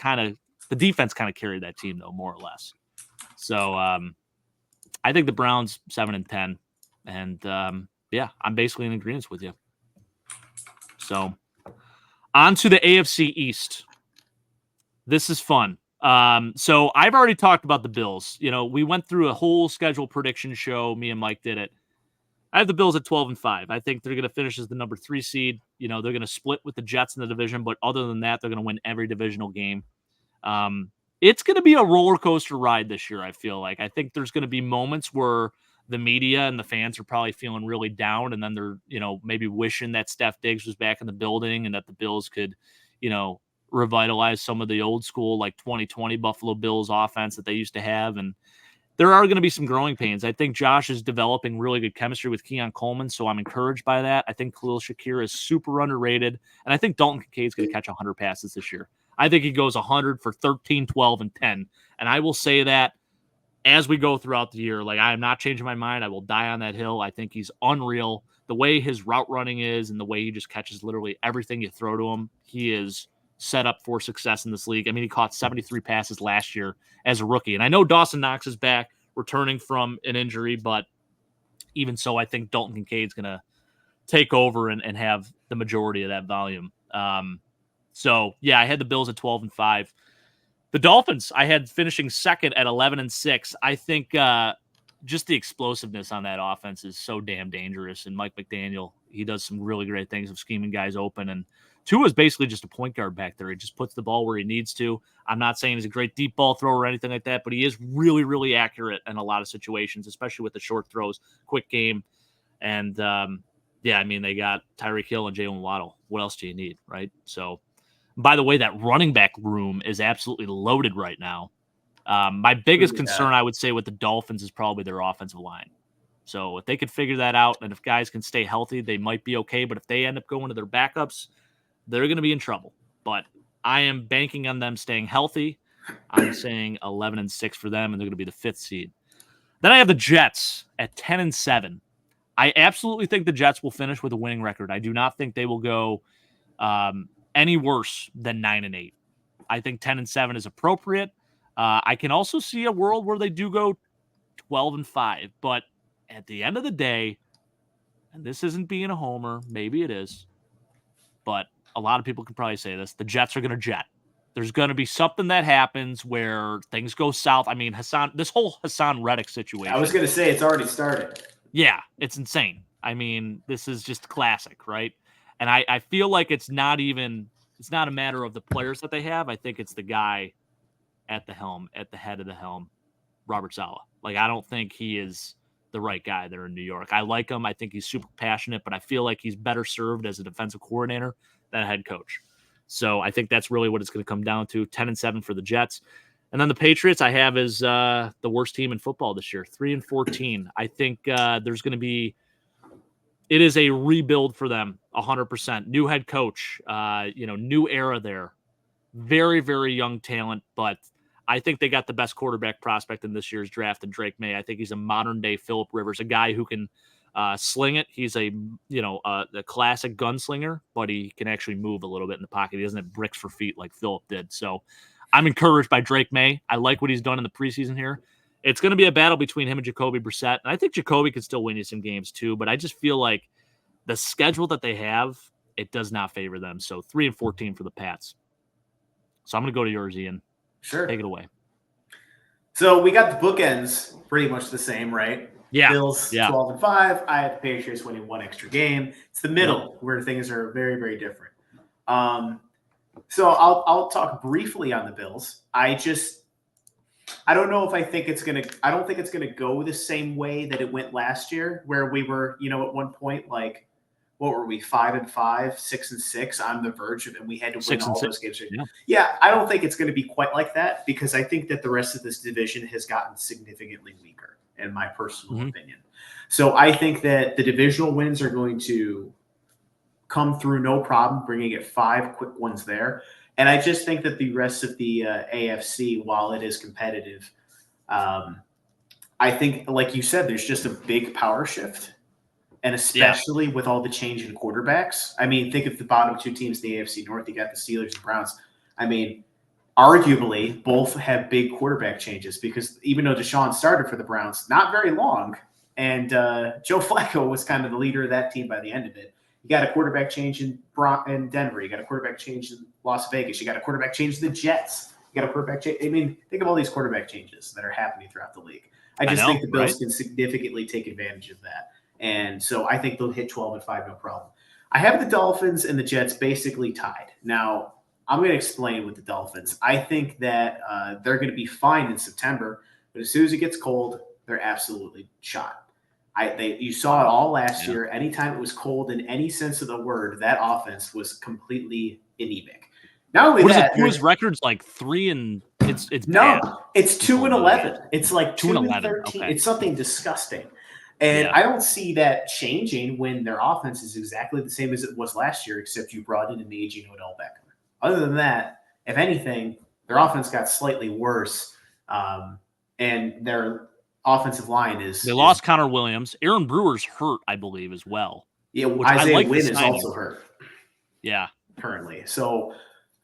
defense kind of carried that team though, more or less. So I think the Browns 7-10, and I'm basically in agreement with you. So on to the AFC East. This is fun. So I've already talked about the Bills. We went through a whole schedule prediction show. Me and Mike did it. I have the Bills at 12-5. I think they're going to finish as the number 3 seed. They're going to split with the Jets in the division, but other than that, they're going to win every divisional game. It's going to be a roller coaster ride this year, I feel like. I think there's going to be moments where the media and the fans are probably feeling really down, and then they're, maybe wishing that Steph Diggs was back in the building and that the Bills could, revitalize some of the old school, like 2020 Buffalo Bills offense that they used to have. And there are going to be some growing pains. I think Josh is developing really good chemistry with Keon Coleman, so I'm encouraged by that. I think Khalil Shakir is super underrated, and I think Dalton Kincaid's going to catch 100 passes this year. I think he goes 100 for 13, 12, and 10. And I will say that as we go throughout the year. Like, I am not changing my mind. I will die on that hill. I think he's unreal. The way his route running is and the way he just catches literally everything you throw to him, he is set up for success in this league. I mean, he caught 73 passes last year as a rookie. And I know Dawson Knox is back, returning from an injury, but even so, I think Dalton Kincaid's going to take over and have the majority of that volume. So, yeah, I had the Bills at 12-5. The Dolphins, I had finishing second at 11-6. I think just the explosiveness on that offense is so damn dangerous. And Mike McDaniel, he does some really great things of scheming guys open. And Tua is basically just a point guard back there. He just puts the ball where he needs to. I'm not saying he's a great deep ball thrower or anything like that, but he is really, really accurate in a lot of situations, especially with the short throws, quick game. And, I mean, they got Tyreek Hill and Jalen Waddle. What else do you need, right? So, by the way, that running back room is absolutely loaded right now. My biggest concern, I would say, with the Dolphins is probably their offensive line. So if they could figure that out and if guys can stay healthy, they might be okay. But if they end up going to their backups, they're going to be in trouble. But I am banking on them staying healthy. I'm saying 11-6 for them, and they're going to be the 5th seed. Then I have the Jets at 10-7. I absolutely think the Jets will finish with a winning record. I do not think they will go any worse than 9-8. I think 10-7 is appropriate. I can also see a world where they do go 12-5, but at the end of the day, and this isn't being a homer, maybe it is, but a lot of people can probably say this, the Jets are going to jet. There's going to be something that happens where things go south. I mean, this whole Hassan Reddick situation. I was going to say it's already started. Yeah, it's insane. I mean, this is just classic, right? And I feel like it's not a matter of the players that they have. I think it's the guy at the head of the helm, Robert Saleh. Like, I don't think he is the right guy there in New York. I like him. I think he's super passionate, but I feel like he's better served as a defensive coordinator than a head coach. So I think that's really what it's going to come down to. 10-7 for the Jets. And then the Patriots I have is the worst team in football this year, 3-14. I think there's going to be it is a rebuild for them, 100%. New head coach, new era there. Very, very young talent, but I think they got the best quarterback prospect in this year's draft in Drake May. I think he's a modern-day Phillip Rivers, a guy who can sling it. He's a classic gunslinger, but he can actually move a little bit in the pocket. He doesn't have bricks for feet like Phillip did. So I'm encouraged by Drake May. I like what he's done in the preseason here. It's going to be a battle between him and Jacoby Brissett. And I think Jacoby can still win you some games too, but I just feel like the schedule that they have, it does not favor them. So 3-14 for the Pats. So I'm going to go to yours, Ian. Sure. Take it away. So we got the bookends pretty much the same, right? Yeah. Bills 12-5. I had the Patriots winning one extra game. It's the middle where things are very, very different. So I'll talk briefly on the Bills. I don't know if I don't think it's gonna go the same way that it went last year, where we were, at one point, like, what were we, 5-5, 6-6 on the verge of, and we had to win all those games. Yeah, I don't think it's going to be quite like that, because I think that the rest of this division has gotten significantly weaker, in my personal opinion. So I think that the divisional wins are going to come through no problem, bringing it 5 quick ones there. And I just think that the rest of the AFC, while it is competitive, I think, like you said, there's just a big power shift. And especially with all the change in quarterbacks. I mean, think of the bottom 2 teams in the AFC North. You got the Steelers and Browns. I mean, arguably, both have big quarterback changes, because even though Deshaun started for the Browns, not very long, and Joe Flacco was kind of the leader of that team by the end of it. You got a quarterback change in Denver. You got a quarterback change in Las Vegas. You got a quarterback change in the Jets. You got a quarterback change. I mean, think of all these quarterback changes that are happening throughout the league. I think the Bills can significantly take advantage of that. And so I think they'll hit 12-5, no problem. I have the Dolphins and the Jets basically tied. Now, I'm going to explain with the Dolphins. I think that they're going to be fine in September, but as soon as it gets cold, they're absolutely shot. You saw it all last year. Anytime it was cold in any sense of the word, that offense was completely anemic. Not only his record's like 3 and it's no, bad. it's 2-11. It's like 2-13. Okay. It's something disgusting. And I don't see that changing when their offense is exactly the same as it was last year, except you brought in an aging Odell Beckham. Other than that, if anything, their offense got slightly worse, and their offensive line is. They lost Connor Williams. Aaron Brewer's hurt, I believe, as well. Yeah, Isaiah Wynn is also hurt. Yeah, currently. So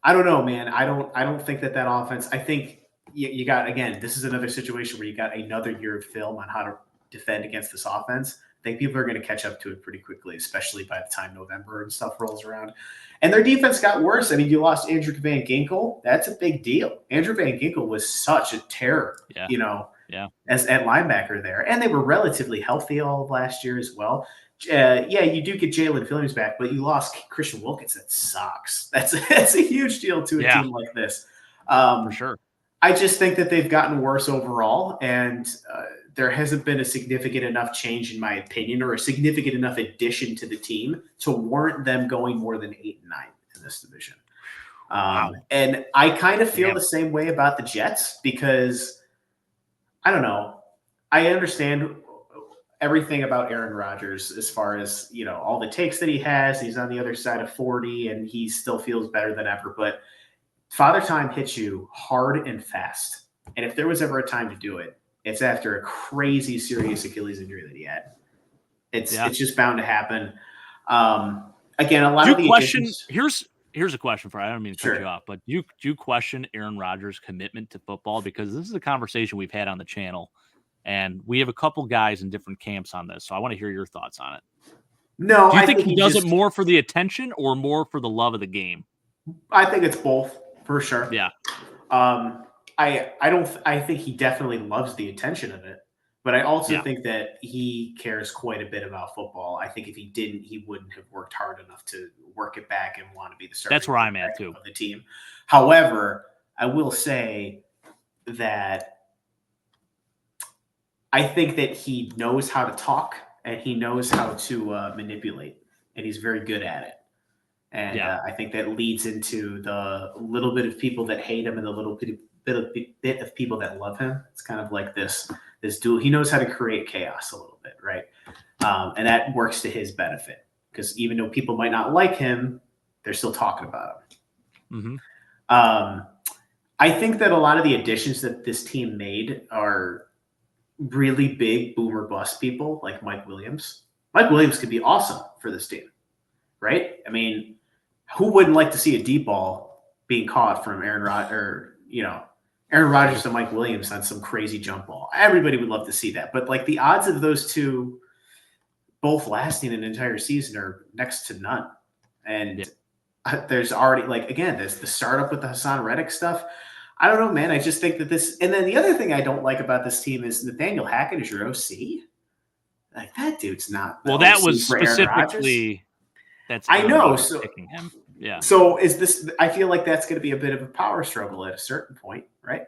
I don't know, man. I don't think that offense. I think you got, again. This is another situation where you got another year of film on how to defend against this offense. I think people are going to catch up to it pretty quickly, especially by the time November and stuff rolls around. And their defense got worse. I mean, you lost Andrew Van Ginkel. That's a big deal. Andrew Van Ginkel was such a terror, as at linebacker there. And they were relatively healthy all of last year as well. You do get Jalen Phillips back, but you lost Christian Wilkins. That sucks. That's a huge deal to a team like this. For sure. I just think that they've gotten worse overall, and there hasn't been a significant enough change, in my opinion, or a significant enough addition to the team to warrant them going more than 8-9 in this division. And I kind of feel the same way about the Jets, because I don't know. I understand everything about Aaron Rodgers as far as, all the takes that he has. He's on the other side of 40 and he still feels better than ever. But Father Time hits you hard and fast. And if there was ever a time to do it, it's after a crazy serious Achilles injury that he had. It's just bound to happen. Again, a lot of the questions. Here's a question for you. I don't mean to cut you off, but do you question Aaron Rodgers' commitment to football? Because this is a conversation we've had on the channel, and we have a couple guys in different camps on this. So I want to hear your thoughts on it. No, do you think he does it more for the attention or more for the love of the game? I think it's both, for sure. Yeah. I think he definitely loves the attention of it, but I also think that he cares quite a bit about football. I think if he didn't, he wouldn't have worked hard enough to work it back and want to be the starter. That's where I'm at too. Of the team. However, I will say that I think that he knows how to talk and he knows how to manipulate, and he's very good at it. And I think that leads into the little bit of people that hate him and the little bit of people that love him. It's kind of like this duel. He knows how to create chaos a little bit, right? And that works to his benefit, because even though people might not like him, they're still talking about him. Mm-hmm. I think that a lot of the additions that this team made are really big boomer bust people, like Mike Williams. Mike Williams could be awesome for this team, right? I mean, who wouldn't like to see a deep ball being caught from Aaron Aaron Rodgers and Mike Williams on some crazy jump ball. Everybody would love to see that. But like the odds of those two both lasting an entire season are next to none. And there's already like, again, there's the startup with the Hassan Reddick stuff. I don't know, man. I just think that this, and then the other thing I don't like about this team is Nathaniel Hackett is your OC. Like that dude's not. Well, that was specifically. That's I know. So picking him. Yeah. So is this? I feel like that's going to be a bit of a power struggle at a certain point, right?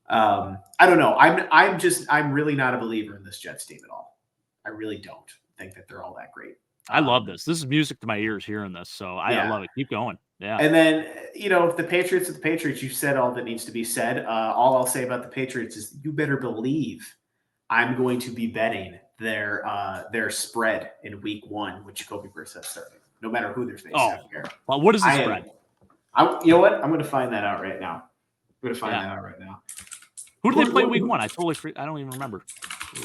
I don't know. I'm really not a believer in this Jets team at all. I really don't think that they're all that great. I love this. This is music to my ears hearing this. So I love it. Keep going. Yeah. And then, if the Patriots are the Patriots, you've said all that needs to be said. All I'll say about the Patriots is you better believe I'm going to be betting their spread in week 1 with Jacoby Brissett starting, no matter who they're facing. Well, what is the spread? You know what? I'm going to find that out right now. I'm going to find that out right now. Who do they play week 1? I don't even remember.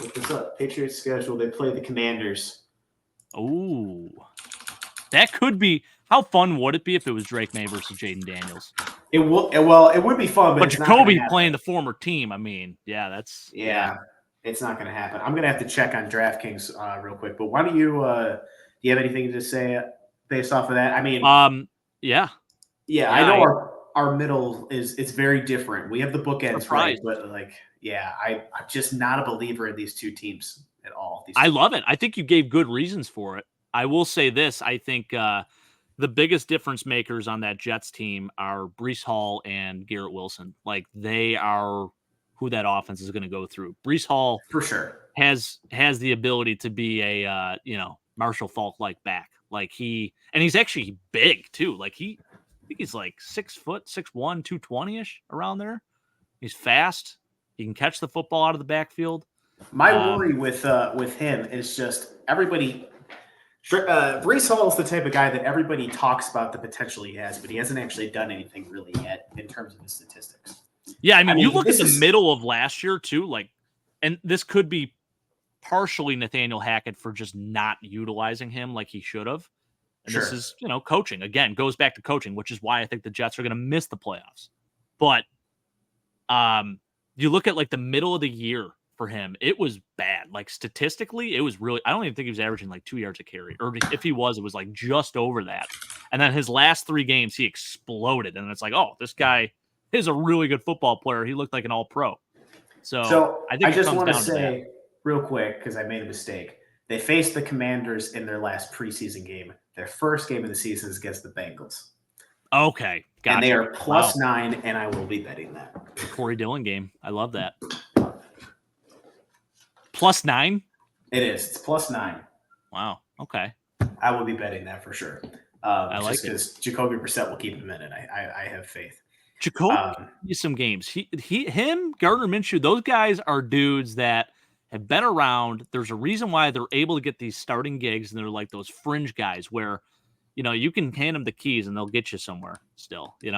Look this up. Patriots schedule. They play the Commanders. Oh, that could be. How fun would it be if it was Drake May versus Jaden Daniels? It would be fun, but Jacoby playing the former team. I mean, that's it's not going to happen. I'm going to have to check on DraftKings real quick. But why don't you? Do you have anything to say based off of that? I mean, yeah. I know our middle it's very different. We have the bookends, right? But I'm just not a believer in these two teams at all. I love it. I think you gave good reasons for it. I will say this. I think the biggest difference makers on that Jets team are Breece Hall and Garrett Wilson. Like they are who that offense is going to go through. Breece Hall for sure has the ability to be a Marshall Faulk-like back. Like he's actually big too. Like I think he's like 6 foot, 6'1", 220-ish around there. He's fast. He can catch the football out of the backfield. My worry with him is just everybody. Breece Hall is the type of guy that everybody talks about the potential he has, but he hasn't actually done anything really yet in terms of his statistics. Yeah, I mean you look at the middle of last year too, and this could be partially Nathaniel Hackett for just not utilizing him like he should have. And this is, coaching. Again, goes back to coaching, which is why I think the Jets are going to miss the playoffs. But you look at the middle of the year for him, it was bad. Like statistically, it was really, I don't even think he was averaging 2 yards a carry. Or if he was, it was just over that. And then his last 3 games, he exploded. And it's this guy is a really good football player. He looked like an all-pro. So I think I just want to say real quick, because I made a mistake. They faced the Commanders in their last preseason game. Their first game of the season is against the Bengals. Okay. Gotcha. And they are +9, and I will be betting that. Corey Dillon game. I love that. +9? It is. It's +9. Wow. Okay. I will be betting that for sure. I like it. Because Jacoby Brissett will keep him in it. I have faith. Jacoby some games. Him, Gardner Minshew, those guys are dudes that have been around. There's a reason why they're able to get these starting gigs, and they're like those fringe guys where, you can hand them the keys and they'll get you somewhere still. We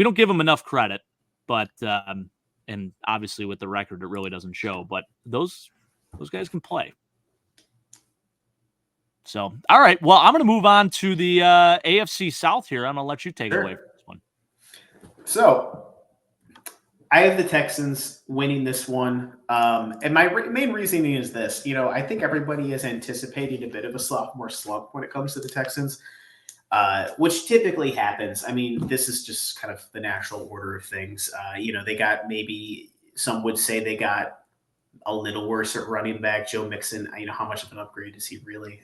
don't give them enough credit, but and obviously with the record, it really doesn't show. But those guys can play. So, all right. Well, I'm going to move on to the AFC South here. I'm going to let you take it away from this one. So, I have the Texans winning this one. And my main reasoning is this. I think everybody is anticipating a bit of a sophomore slump when it comes to the Texans, which typically happens. I mean, this is just kind of the natural order of things. They got some would say they got a little worse at running back. Joe Mixon, how much of an upgrade is he really?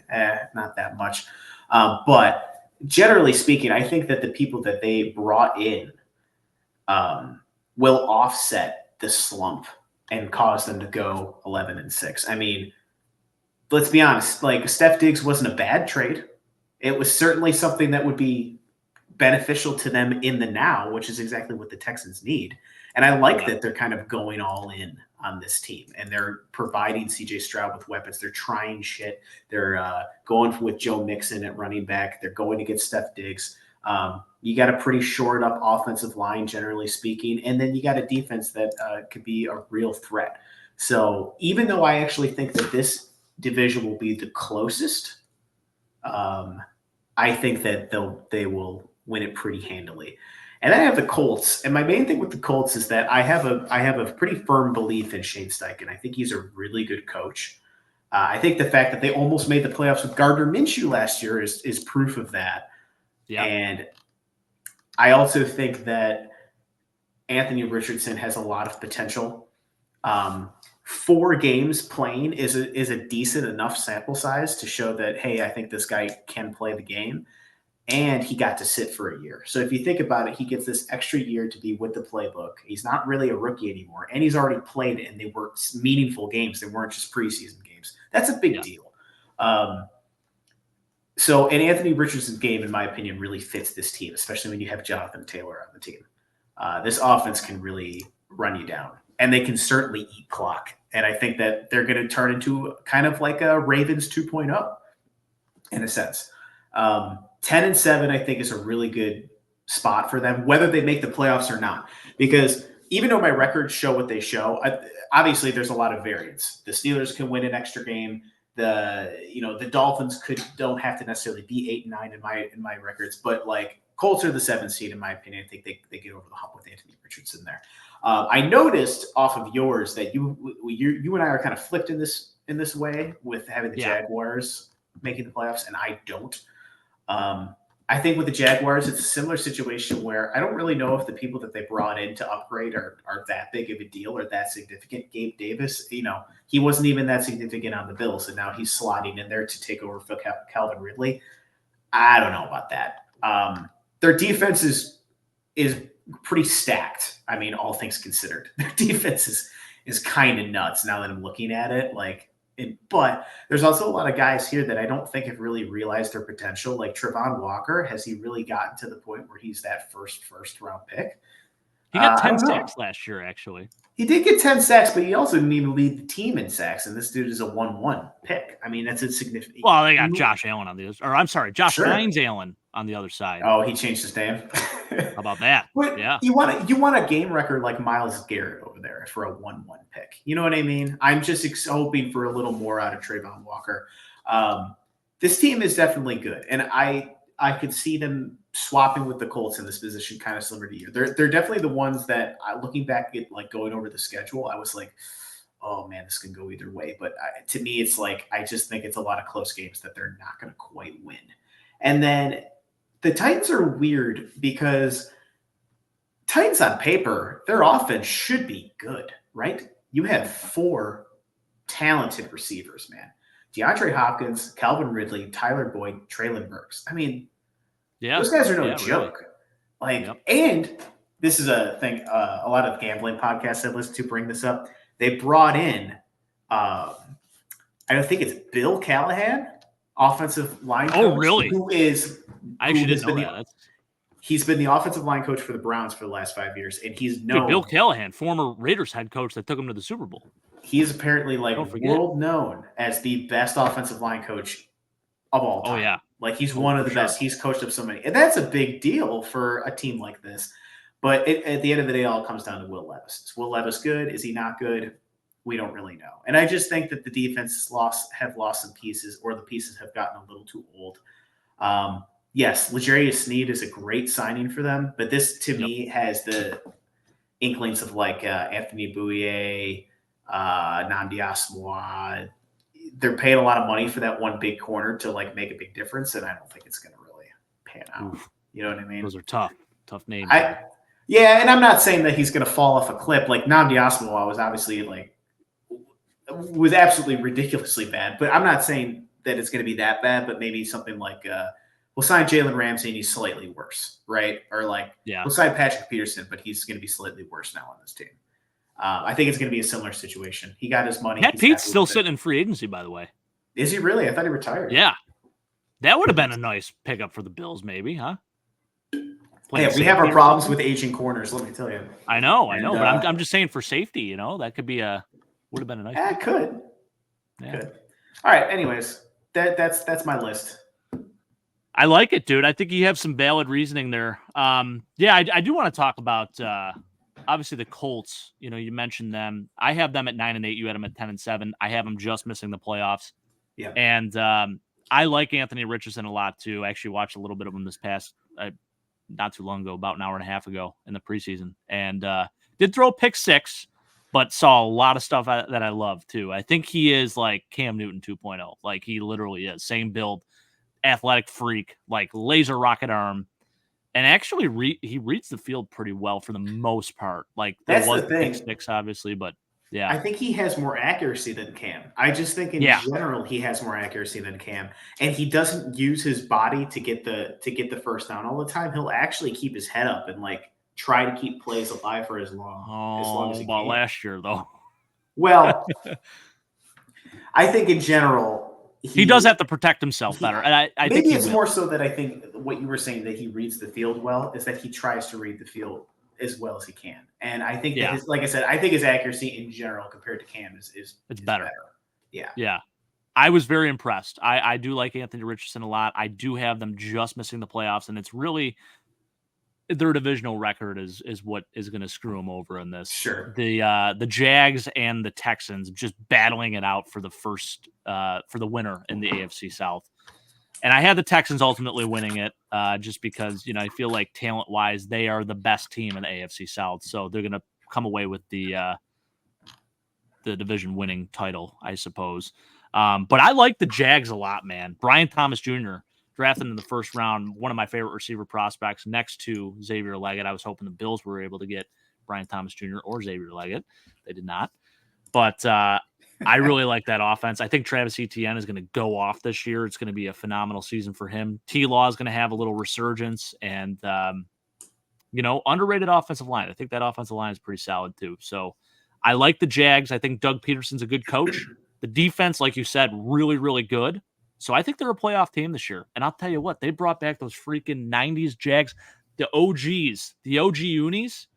Not that much. But generally speaking, I think that the people that they brought in will offset the slump and cause them to go 11-6. I mean, let's be honest. Steph Diggs wasn't a bad trade. It was certainly something that would be beneficial to them in the now, which is exactly what the Texans need. And I like that they're kind of going all in on this team, and they're providing CJ Stroud with weapons. They're trying shit. They're going with Joe Mixon at running back. They're going to get Steph Diggs. You got a pretty shored up offensive line, generally speaking, and then you got a defense that could be a real threat. So even though I actually think that this division will be the closest, I think that they will win it pretty handily. And then I have the Colts. And my main thing with the Colts is that I have a pretty firm belief in Shane Steichen. I think he's a really good coach. I think the fact that they almost made the playoffs with Gardner Minshew last year is proof of that. Yeah. And I also think that Anthony Richardson has a lot of potential. 4 games playing is a decent enough sample size to show that, hey, I think this guy can play the game. And he got to sit for a year. So if you think about it, he gets this extra year to be with the playbook. He's not really a rookie anymore, and he's already played it, and they were meaningful games. They weren't just preseason games. That's a big deal. So, and Anthony Richardson's game, in my opinion, really fits this team, especially when you have Jonathan Taylor on the team. This offense can really run you down, and they can certainly eat clock. And I think that they're going to turn into kind of like a Ravens 2.0 in a sense. 10-7, I think, is a really good spot for them, whether they make the playoffs or not. Because even though my records show what they show, obviously there's a lot of variance. The Steelers can win an extra game. The Dolphins don't have to necessarily be 8-9 in my records, but like Colts are the 7th seed in my opinion. I think they get over the hump with Anthony Richardson there. I noticed off of yours that you and I are kind of flipped in this way with having the Jaguars making the playoffs, and I don't. I think with the Jaguars, it's a similar situation where I don't really know if the people that they brought in to upgrade are that big of a deal or that significant. Gabe Davis, he wasn't even that significant on the Bills, and now he's slotting in there to take over for Calvin Ridley. I don't know about that. Their defense is pretty stacked. I mean, all things considered, their defense is kind of nuts now that I'm looking at it. But there's also a lot of guys here that I don't think have really realized their potential. Like Trevon Walker, has he really gotten to the point where he's that first round pick? He got 10 sacks last year, actually. He did get 10 sacks, but he also didn't even lead the team in sacks. And this dude is a 1-1 pick. I mean, that's a significant. Well, they got Josh Allen on the other, or I'm sorry, Josh Hines Allen on the other side. Oh, he changed his name. How about that? But yeah. You want a game record like Myles Garrett over there for a 1-1 pick. You know what I mean? I'm just hoping for a little more out of Trayvon Walker. This team is definitely good, and I could see them swapping with the Colts in this position, kind of similar to you. They're definitely the ones that, looking back at like going over the schedule, I was like, oh man, this can go either way. But to me, it's like I just think it's a lot of close games that they're not going to quite win. And then the Titans are weird because Titans on paper, their offense should be good, right? You have 4 talented receivers, man. DeAndre Hopkins, Calvin Ridley, Tyler Boyd, Treylon Burks. I mean, those guys are no joke. Really. And this is a thing, a lot of gambling podcasts I listen to bring this up. They brought in, I don't think it's Bill Callahan, offensive line coach. Oh, really? I actually didn't know that. He's been the offensive line coach for the Browns for the last 5 years, and he's known. Bill Callahan, former Raiders head coach that took him to the Super Bowl. He is apparently world known as the best offensive line coach of all time. Oh, yeah. Like he's one of the best. He's coached up so many. And that's a big deal for a team like this. But at the end of the day, all comes down to Will Levis. Is Will Levis good? Is he not good? We don't really know. And I just think that the defense have lost some pieces, or the pieces have gotten a little too old. Yes, L'Jarius Sneed is a great signing for them, but this to me has the inklings of like Anthony Bouye, Nnamdi Asomugha. They're paying a lot of money for that one big corner to like make a big difference, and I don't think it's going to really pan out. Oof. You know what I mean? Those are tough names. Yeah, and I'm not saying that he's going to fall off a cliff. Like Nnamdi Asomugha was absolutely ridiculously bad, but I'm not saying that it's going to be that bad. But maybe something like we'll sign Jalen Ramsey and he's slightly worse, right? Or we'll sign Patrick Peterson, but he's going to be slightly worse now on this team. I think it's going to be a similar situation. He got his money. Pat Pete's still sitting in free agency, by the way. Is he really? I thought he retired. Yeah. That would have been a nice pickup for the Bills, maybe, huh? Yeah, we have our problems with aging corners, let me tell you. I know, but I'm just saying for safety, that could be would have been a nice. Yeah, it could. Yeah. Could. All right. Anyways, that's my list. I like it, dude. I think you have some valid reasoning there. I do want to talk about obviously the Colts. You mentioned them. I have them at 9-8. You had them at 10-7. I have them just missing the playoffs. Yeah. And I like Anthony Richardson a lot too. I actually watched a little bit of him this past not too long ago, about an hour and a half ago in the preseason, and did throw a pick 6, but saw a lot of stuff that I love too. I think he is like Cam Newton 2.0. Like he literally is. Same build, athletic freak, like laser rocket arm. And actually, he reads the field pretty well for the most part. Like there That's was the the pick thing. 6, obviously, but yeah, I think he has more accuracy than Cam. I just think in general he has more accuracy than Cam, and he doesn't use his body to get the first down all the time. He'll actually keep his head up and like try to keep plays alive for as long as he about can. last year though. Well, I think in general he does have to protect himself better, and I think maybe it's more so that I think what you were saying, that he reads the field well, is that he tries to read the field as well as he can. And I think that like I said, I think his accuracy in general compared to Cam is better. Yeah. Yeah. I was very impressed. I do like Anthony Richardson a lot. I do have them just missing the playoffs, and it's really their divisional record is what is going to screw them over in this. Sure. The Jags and the Texans just battling it out for the first for the winner in the AFC South. And I had the Texans ultimately winning it just because, I feel like talent-wise, they are the best team in the AFC South. So they're going to come away with the division-winning title, I suppose. But I like the Jags a lot, man. Brian Thomas Jr., drafted in the first round, one of my favorite receiver prospects next to Xavier Leggett. I was hoping the Bills were able to get Brian Thomas Jr. or Xavier Leggett. They did not. But I really like that offense. I think Travis Etienne is going to go off this year. It's going to be a phenomenal season for him. T-Law is going to have a little resurgence, and underrated offensive line. I think that offensive line is pretty solid too. So I like the Jags. I think Doug Peterson's a good coach. The defense, like you said, really, really good. So I think they're a playoff team this year. And I'll tell you what, they brought back those freaking 90s Jags, the OGs, the OG unis.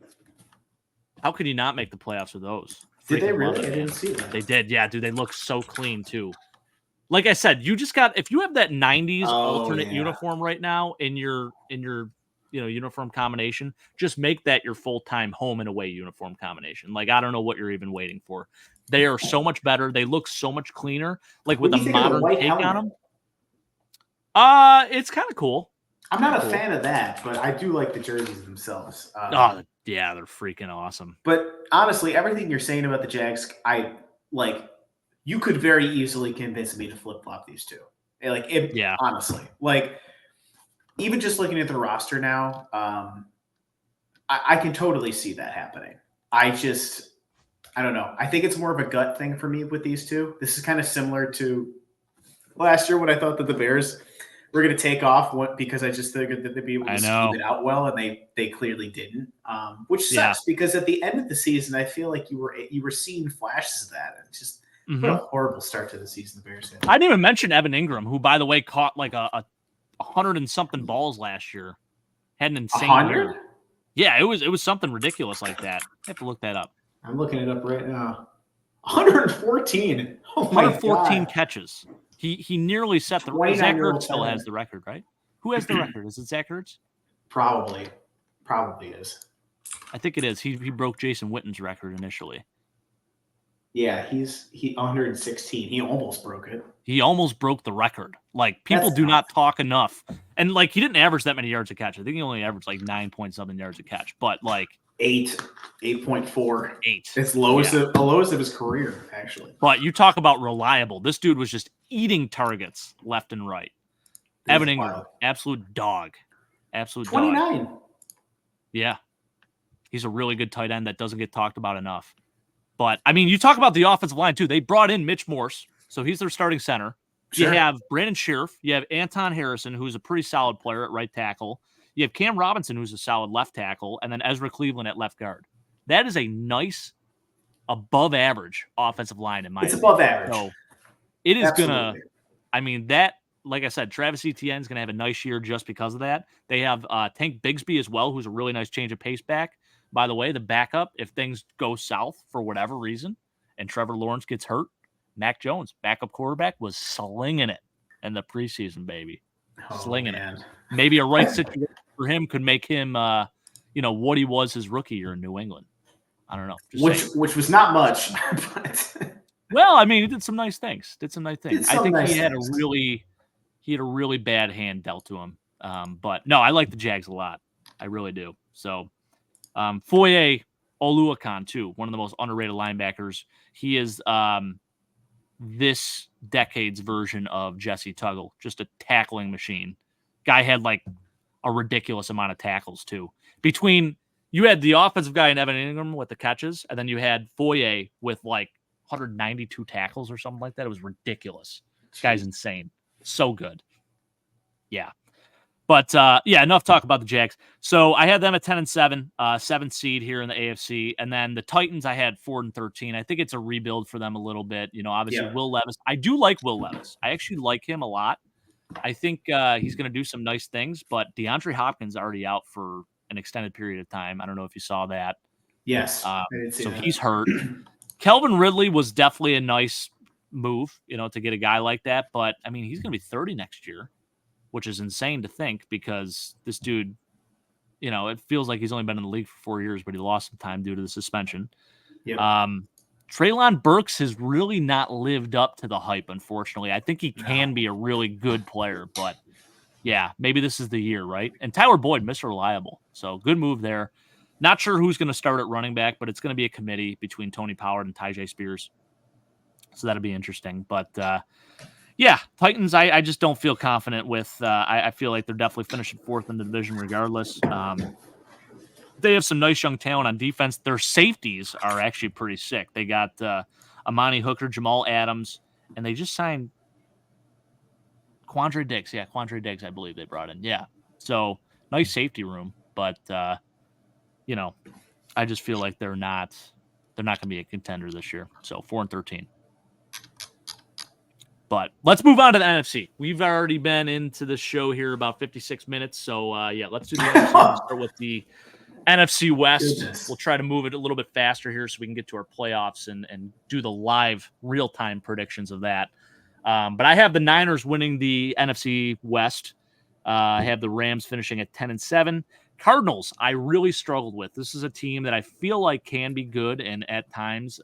How could you not make the playoffs with those? Did they really? I didn't see that. They did, yeah, dude. They look so clean too. Like I said, you just got, if you have that 90s alternate uniform right now in your uniform combination, just make that your full-time home and away uniform combination. Like, I don't know what you're even waiting for. They are so much better. They look so much cleaner, like with a modern take on them. It's kind of cool. I'm not a fan of that, but I do like the jerseys themselves. Yeah, they're freaking awesome. But honestly, everything you're saying about the Jags, I like. You could very easily convince me to flip-flop these two. Honestly, like even just looking at the roster now, I can totally see that happening. I don't know. I think it's more of a gut thing for me with these two. This is kind of similar to last year when I thought that the Bears were going to take off because I just figured that they'd be able to scheme it out well, and they clearly didn't, which sucks because at the end of the season, I feel like you were seeing flashes of that. It's just what a horrible start to the season the Bears had. I didn't even mention Evan Ingram, who, by the way, caught like a 100 and something balls last year. Had an insane 100? year. Yeah, it was something ridiculous like that. I have to look that up. I'm looking it up right now. 114. Oh my 114 God. catches. He nearly set the record. Zach Ertz still has the record, right? Who has the record? Is it Zach Ertz? Probably is. I think it is. He broke Jason Witten's record initially. Yeah, he 116. He almost broke it. He almost broke the record. Like, people do not talk enough. And like, he didn't average that many yards a catch. I think he only averaged like 9-point-something yards a catch. But like 8.4. 8. It's the lowest of his career, actually. But you talk about reliable. This dude was just eating targets left and right. Evan Ingram, absolute dog. Absolute 29. Dog. Yeah. He's a really good tight end that doesn't get talked about enough. But, I mean, you talk about the offensive line, too. They brought in Mitch Morse, so he's their starting center. Sure. You have Brandon Scherf. You have Anton Harrison, who's a pretty solid player at right tackle. You have Cam Robinson, who's a solid left tackle, and then Ezra Cleveland at left guard. That is a nice, above-average offensive line, in my opinion. It's above average. So it is going to – I mean, that – like I said, Travis Etienne is going to have a nice year just because of that. They have Tank Bigsby as well, who's a really nice change of pace back. By the way, the backup, if things go south for whatever reason and Trevor Lawrence gets hurt, Mac Jones, backup quarterback, was slinging it in the preseason, baby. Slinging it. Maybe a right situation for him could make him, what he was his rookie year in New England. I don't know. Which was not much. But... Well, I mean, he did some nice things. I think he had a really bad hand dealt to him. But no, I like the Jags a lot. I really do. So, Foye Oluwakan, too, one of the most underrated linebackers. He is this decade's version of Jesse Tuggle, just a tackling machine. Guy had like a ridiculous amount of tackles, too. Between you had the offensive guy in Evan Ingram with the catches, and then you had Foye with like 192 tackles or something like that. It was ridiculous. This guy's insane. So good. Yeah. But yeah, enough talk about the Jags. So I had them at 10-7, 7th seed here in the AFC, and then the Titans I had 4-13. I think it's a rebuild for them a little bit. You know, obviously Will Levis. I do like Will Levis. I actually like him a lot. I think he's going to do some nice things, but DeAndre Hopkins already out for an extended period of time. I don't know if you saw that. Yes, so he's hurt. Kelvin Ridley was definitely a nice move, you know, to get a guy like that. But I mean, he's going to be 30 next year, which is insane to think because this dude, you know, it feels like he's only been in the league for 4 years, but he lost some time due to the suspension. Yep. Treylon Burks has really not lived up to the hype, unfortunately. I think he can be a really good player, but yeah, maybe this is the year, right? And Tyler Boyd, Mr. Reliable. So good move there. Not sure who's going to start at running back, but it's going to be a committee between Tony Pollard and Tyjae Spears. So that'll be interesting. But yeah, Titans, I just don't feel confident with. I feel like they're definitely finishing 4th in the division regardless. They have some nice young talent on defense. Their safeties are actually pretty sick. They got Amani Hooker, Jamal Adams, and they just signed Quandre Diggs. Yeah, Quandre Diggs, I believe they brought in. Yeah. So nice safety room. But, you know, I just feel like they're not going to be a contender this year. So 4-13. But let's move on to the NFC. We've already been into the show here about 56 minutes. So, yeah, let's do the NFC. We'll start with the NFC West. Goodness. We'll try to move it a little bit faster here so we can get to our playoffs and do the live real-time predictions of that. But I have the Niners winning the NFC West. I have the Rams finishing at 10-7. Cardinals, I really struggled with. This is a team that I feel like can be good and at times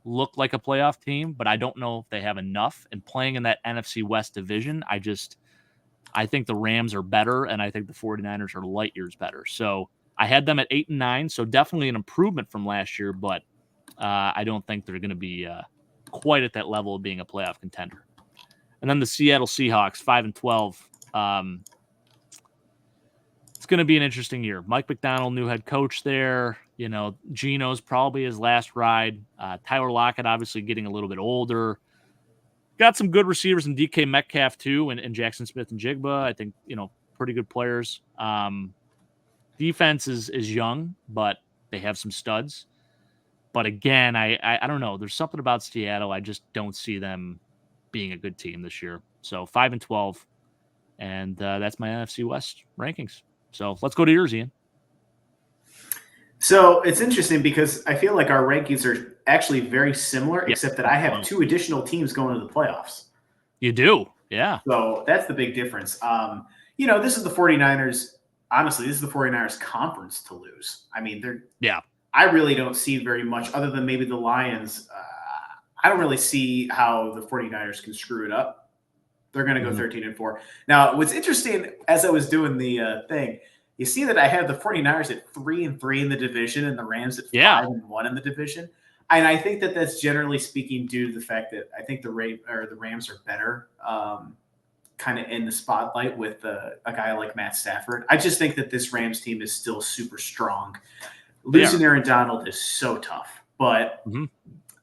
look like a playoff team, but I don't know if they have enough. And playing in that NFC West division, I think the Rams are better, and I think the 49ers are light years better. So I had them at 8-9, so definitely an improvement from last year, but I don't think they're going to be quite at that level of being a playoff contender. And then the Seattle Seahawks, 5-12. It's going to be an interesting year. Mike McDonald, new head coach there. You know, Geno's probably his last ride. Tyler Lockett obviously getting a little bit older. Got some good receivers in DK Metcalf too, and Jackson Smith and Jigba. I think, you know, pretty good players. Defense is young, but they have some studs. But again, I don't know. There's something about Seattle. I just don't see them being a good team this year. So 5-12, and that's my NFC West rankings. So let's go to yours, Ian. So it's interesting because I feel like our rankings are actually very similar, except that I have 2 additional teams going to the playoffs. You do, yeah. So that's the big difference. You know, this is the 49ers. Honestly, this is the 49ers conference to lose. I mean, I really don't see very much other than maybe the Lions. I don't really see how the 49ers can screw it up. They're going to go 13-4. Now, what's interesting, as I was doing the thing, you see that I have the 49ers at 3-3 in the division and the Rams at 5-1 in the division. And I think that that's generally speaking due to the fact that I think the Rams are better kind of in the spotlight with a guy like Matt Stafford. I just think that this Rams team is still super strong. Losing Aaron Donald is so tough. But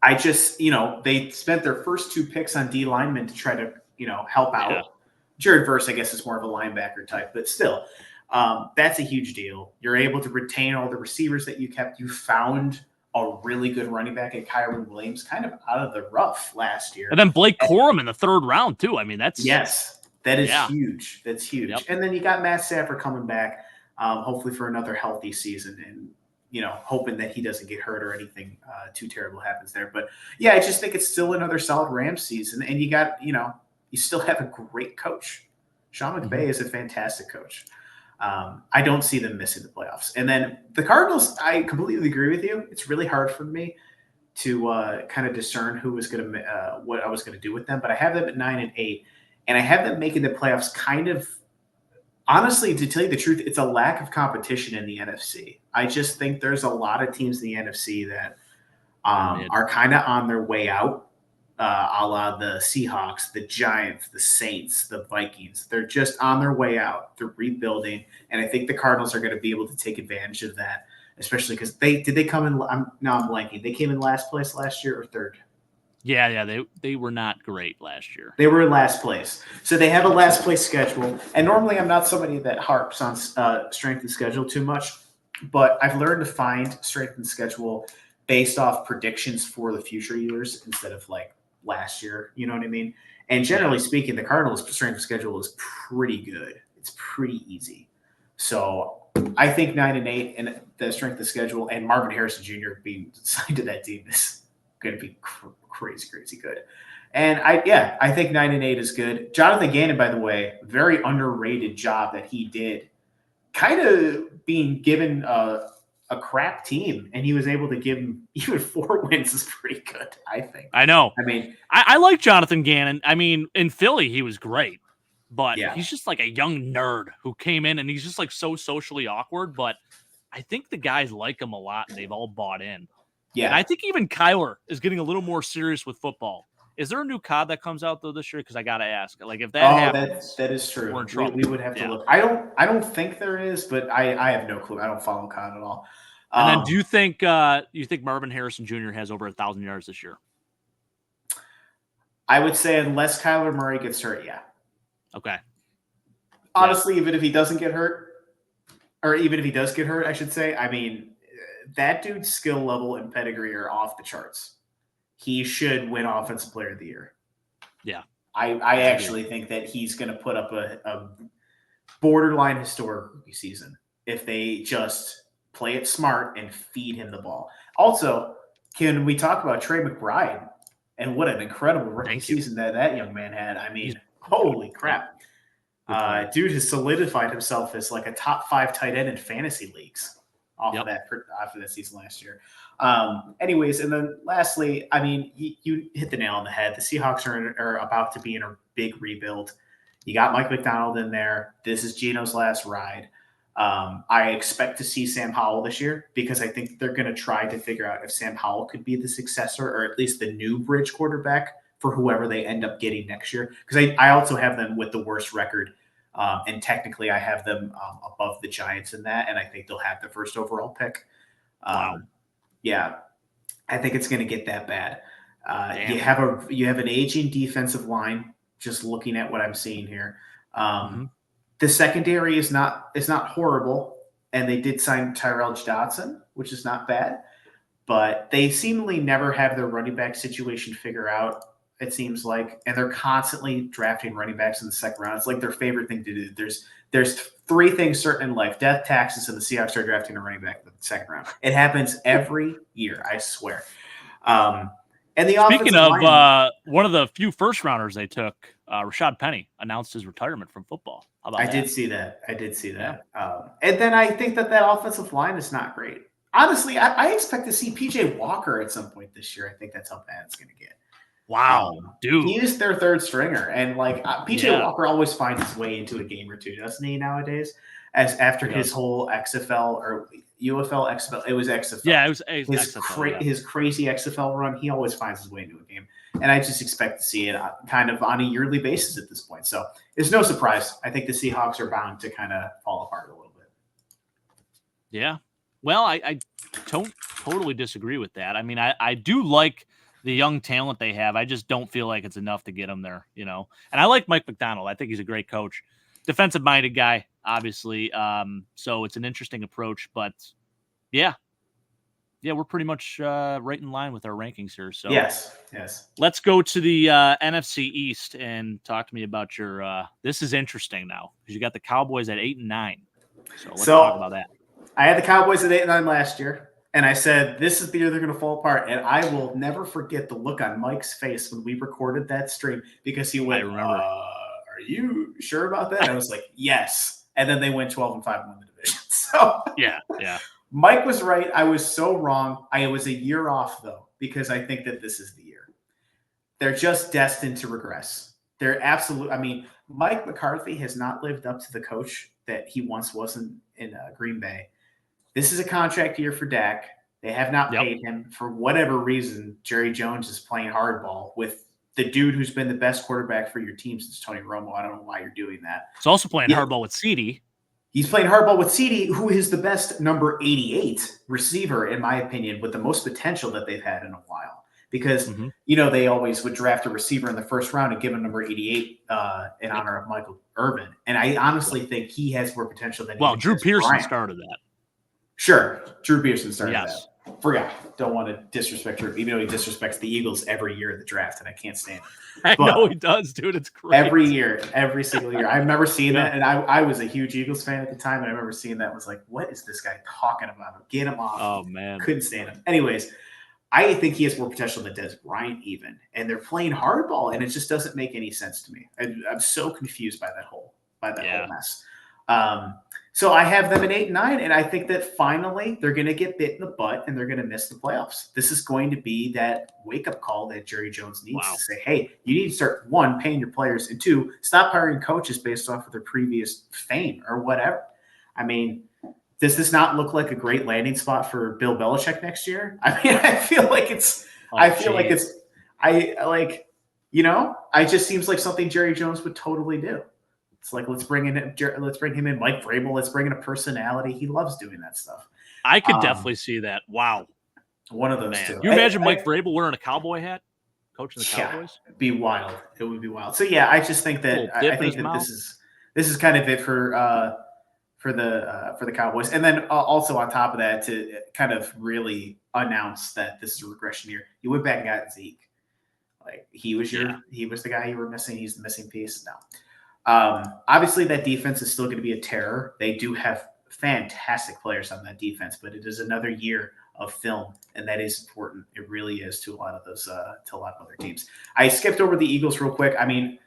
I just, you know, they spent their first 2 picks on D linemen to try to, you know, help out. Jared Verse, I guess, is more of a linebacker type, but still, that's a huge deal. You're able to retain all the receivers that you kept. You found a really good running back in Kyron Williams, kind of out of the rough last year. And then Blake Corum in the 3rd round, too. I mean, that's... Yes, that is huge. That's huge. Yep. And then you got Matt Stafford coming back, hopefully for another healthy season, and, you know, hoping that he doesn't get hurt or anything too terrible happens there. But, yeah, I just think it's still another solid Rams season. And you got, you know, you still have a great coach. Sean McVay is a fantastic coach. I don't see them missing the playoffs. And then the Cardinals, I completely agree with you. It's really hard for me to kind of discern who was going to what I was going to do with them. But I have them at 9-8, and I have them making the playoffs kind of Honestly, to tell you the truth, it's a lack of competition in the NFC. I just think there's a lot of teams in the NFC that are kind of on their way out, a la the Seahawks, the Giants, the Saints, the Vikings. They're just on their way out. They're rebuilding, and I think the Cardinals are going to be able to take advantage of that, especially because they come in. I'm blanking. They came in last place last year or third. Yeah, they were not great last year. They were in last place. So they have a last place schedule. And normally I'm not somebody that harps on strength and schedule too much, but I've learned to find strength and schedule based off predictions for the future years instead of like last year. You know what I mean? And generally speaking, the Cardinals' strength and schedule is pretty good. It's pretty easy. So I think 9-8 and the strength of schedule and Marvin Harrison Jr. being signed to that team is going to be crazy good. And I think 9-8 is good. Jonathan Gannon, by the way, very underrated job that he did, kind of being given a crap team, and he was able to give him even 4 wins is pretty good, I think. I know. I mean, I like Jonathan Gannon. I mean, in Philly, he was great, but yeah. he's just like a young nerd who came in and he's just like so socially awkward. But I think the guys like him a lot and they've all bought in. Yeah. And I think even Kyler is getting a little more serious with football. Is there a new COD that comes out though this year? Because I gotta ask. Like if that happens, that is true. we're in trouble. We would have to look. I don't think there is, but I have no clue. I don't follow COD at all. And then do you think Marvin Harrison Jr. has over 1,000 yards this year? I would say unless Kyler Murray gets hurt, yeah. Okay. Honestly, even if he doesn't get hurt, or even if he does get hurt, I should say, I mean, that dude's skill level and pedigree are off the charts. He should win Offensive Player of the Year. Yeah. I actually think that he's going to put up a borderline historic season if they just play it smart and feed him the ball. Also, can we talk about Trey McBride and what an incredible rookie season that young man had? I mean, holy crap. Dude has solidified himself as like a top 5 tight end in fantasy leagues off of that season last year. Anyways, and then lastly, I mean, you hit the nail on the head. The Seahawks are about to be in a big rebuild. You got Mike McDonald in there. This is Gino's last ride. I expect to see Sam Howell this year because I think they're going to try to figure out if Sam Howell could be the successor or at least the new bridge quarterback for whoever they end up getting next year. Because I also have them with the worst record. And technically I have them above the Giants in that, and I think they'll have the first overall pick. Wow. Yeah, I think it's going to get that bad. You have an aging defensive line. Just looking at what I'm seeing here, the secondary is not horrible, and they did sign Tyrell Dodson, which is not bad. But they seemingly never have their running back situation figured out. It seems like, and they're constantly drafting running backs in the second round. It's like their favorite thing to do. There's 3 things certain in life: death, taxes, and the Seahawks are drafting a running back in the second round. It happens every year, I swear. And the speaking of one of the few first rounders they took, Rashad Penny announced his retirement from football. How about I did see that. And then I think that offensive line is not great. Honestly, I expect to see PJ Walker at some point this year. I think that's how bad it's going to get. Wow, dude. He is their third stringer. And like PJ Walker always finds his way into a game or two, doesn't he, nowadays? After his whole XFL or UFL XFL, it was XFL. Yeah, it was XFL. His crazy XFL run, he always finds his way into a game. And I just expect to see it kind of on a yearly basis at this point. So it's no surprise. I think the Seahawks are bound to kind of fall apart a little bit. Yeah. Well, I don't totally disagree with that. I mean, I do like the young talent they have. I just don't feel like it's enough to get them there, you know. And I like Mike McDonald. I think he's a great coach. Defensive-minded guy, obviously. So it's an interesting approach. But, yeah, we're pretty much right in line with our rankings here. So yes. Let's go to the NFC East and talk to me about your this is interesting now because you got the Cowboys at 8-9. So let's talk about that. I had the Cowboys at 8-9 last year, and I said, this is the year they're going to fall apart. And I will never forget the look on Mike's face when we recorded that stream because he went, are you sure about that? And I was like, yes. And then they went 12-5 and won the division. So yeah. Mike was right. I was so wrong. I was a year off, though, because I think that this is the year. They're just destined to regress. They're absolute. I mean, Mike McCarthy has not lived up to the coach that he once was in Green Bay. This is a contract year for Dak. They have not Yep. paid him for whatever reason. Jerry Jones is playing hardball with the dude who's been the best quarterback for your team since Tony Romo. I don't know why you're doing that. He's also playing Yeah. hardball with CD. He's playing hardball with CD, who is the best number 88 receiver, in my opinion, with the most potential that they've had in a while. Because, they always would draft a receiver in the first round and give him number 88 in honor of Michael Irvin. And I honestly think he has more potential than Drew Pearson started that. Sure. Drew Pearson started that. Forgot. Don't want to disrespect Drew, even though he disrespects the Eagles every year in the draft, and I can't stand it. I know he does, dude. It's great. Every year, every single year. I remember seeing that, and I was a huge Eagles fan at the time, and I remember seeing that and was like, what is this guy talking about? Get him off. Oh, man. Couldn't stand him. Anyways, I think he has more potential than Des Bryant even, and they're playing hardball, and it just doesn't make any sense to me. I'm so confused by that whole mess. So I have them at 8-9, and I think that finally they're going to get bit in the butt and they're going to miss the playoffs. This is going to be that wake-up call that Jerry Jones needs to say, hey, you need to start, 1, paying your players, and 2, stop hiring coaches based off of their previous fame or whatever. I mean, does this not look like a great landing spot for Bill Belichick next year? I mean, I feel like it's it just seems like something Jerry Jones would totally do. It's like, let's bring him in, Mike Vrabel. Let's bring in a personality. He loves doing that stuff. I could definitely see that. Wow. One of those two. You imagine Mike Vrabel wearing a cowboy hat, coaching the Cowboys? It'd be wild. It would be wild. So yeah, I just think that this is kind of it for the Cowboys. And then also on top of that, to kind of really announce that this is a regression year, you went back and got Zeke. Like he was the guy you were missing. He's the missing piece now. Obviously, that defense is still going to be a terror. They do have fantastic players on that defense, but it is another year of film, and that is important. It really is to a lot of other teams. I skipped over the Eagles real quick. I mean,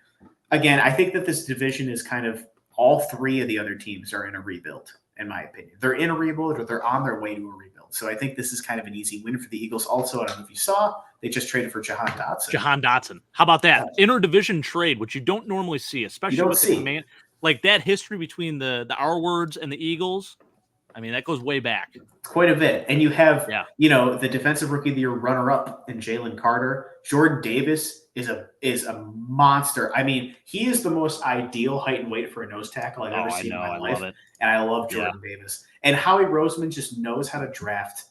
again, I think that this division is kind of all 3 of the other teams are in a rebuild, in my opinion. They're in a rebuild or they're on their way to a rebuild. So I think this is kind of an easy win for the Eagles. Also, I don't know if you saw, they just traded for Jahan Dotson. How about that? Interdivision trade, which you don't normally see, especially with the command. Like that history between the R words and the Eagles. I mean, that goes way back. Quite a bit. And you have, the defensive rookie of the year runner-up in Jalen Carter. Jordan Davis is a monster. I mean, he is the most ideal height and weight for a nose tackle I've ever seen in my life. Love it. And I love Jordan Davis. And Howie Roseman just knows how to draft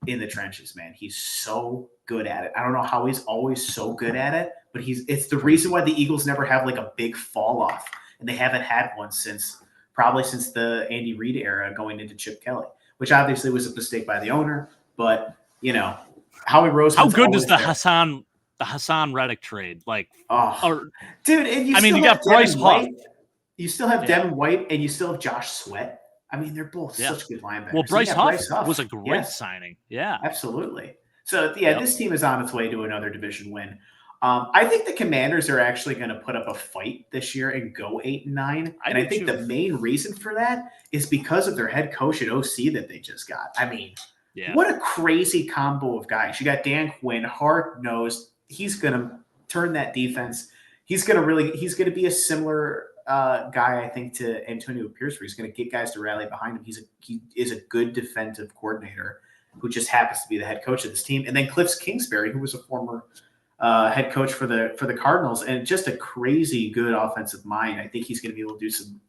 in the trenches, man. He's so good at it. I don't know how he's always so good at it, but it's the reason why the Eagles never have like a big fall off. And they haven't had one since the Andy Reid era going into Chip Kelly, which obviously was a mistake by the owner. But, Howie Roseman. How good is the Hassan Reddick trade? Dude, and you got Bryce Huff. You still have Devin White and you still have Josh Sweat. I mean, they're both such good linebackers. Well, Bryce Huff was a great signing. Yeah. Absolutely. So, this team is on its way to another division win. I think the Commanders are actually going to put up a fight this year and go 8-9. And I think the main reason for that is because of their head coach at OC that they just got. I mean, what a crazy combo of guys. You got Dan Quinn, hard-nosed. He's going to turn that defense. He's going to be a similar guy, I think, to Antonio Pierce, where he's going to get guys to rally behind him. He is a good defensive coordinator who just happens to be the head coach of this team. And then Cliff Kingsbury, who was a former head coach for the Cardinals, and just a crazy good offensive mind. I think he's going to be able to do some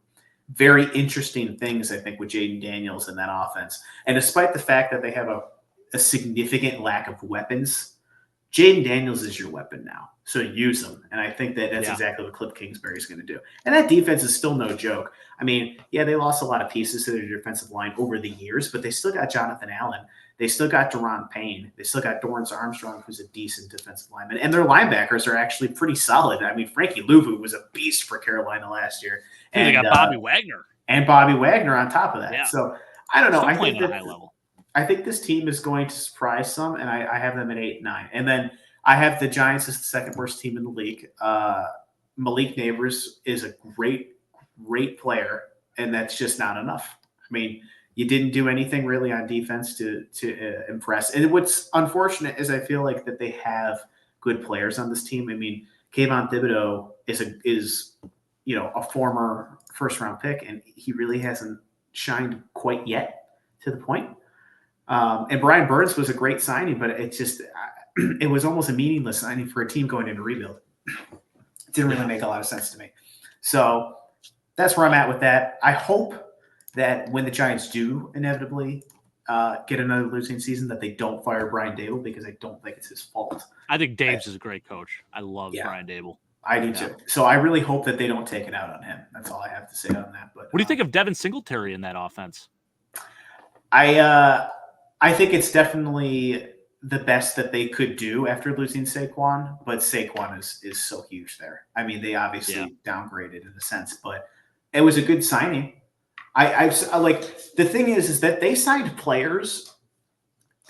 very interesting things, I think, with Jaden Daniels in that offense. And despite the fact that they have a significant lack of weapons, Jaden Daniels is your weapon now. So use them. And I think that's exactly what Cliff Kingsbury is going to do. And that defense is still no joke. I mean, they lost a lot of pieces to their defensive line over the years, but they still got Jonathan Allen. They still got Deron Payne. They still got Dorrance Armstrong, who's a decent defensive lineman. And their linebackers are actually pretty solid. I mean, Frankie Louvu was a beast for Carolina last year. And they got Bobby Wagner. And Bobby Wagner on top of that. Yeah. So, I don't know. Still playing at a high level. I think this team is going to surprise some, and I have them at 8-9. And then I have the Giants as the second worst team in the league. Malik Neighbors is a great, great player, and that's just not enough. I mean, you didn't do anything really on defense to impress. And what's unfortunate is I feel like that they have good players on this team. I mean, Kayvon Thibodeau is a former first-round pick, and he really hasn't shined quite yet to the point. And Brian Burns was a great signing, but it was almost a meaningless signing for a team going into rebuild. It didn't really make a lot of sense to me. So that's where I'm at with that. I hope that when the Giants do inevitably get another losing season, that they don't fire Brian Dable, because I don't think it's his fault. I think Dave's is a great coach. I love Brian Dable. I do too. So I really hope that they don't take it out on him. That's all I have to say on that. But what do you think of Devin Singletary in that offense? I think it's definitely the best that they could do after losing Saquon, but Saquon is so huge there. I mean, they obviously downgraded in a sense, but it was a good signing. I like, the thing is that they signed players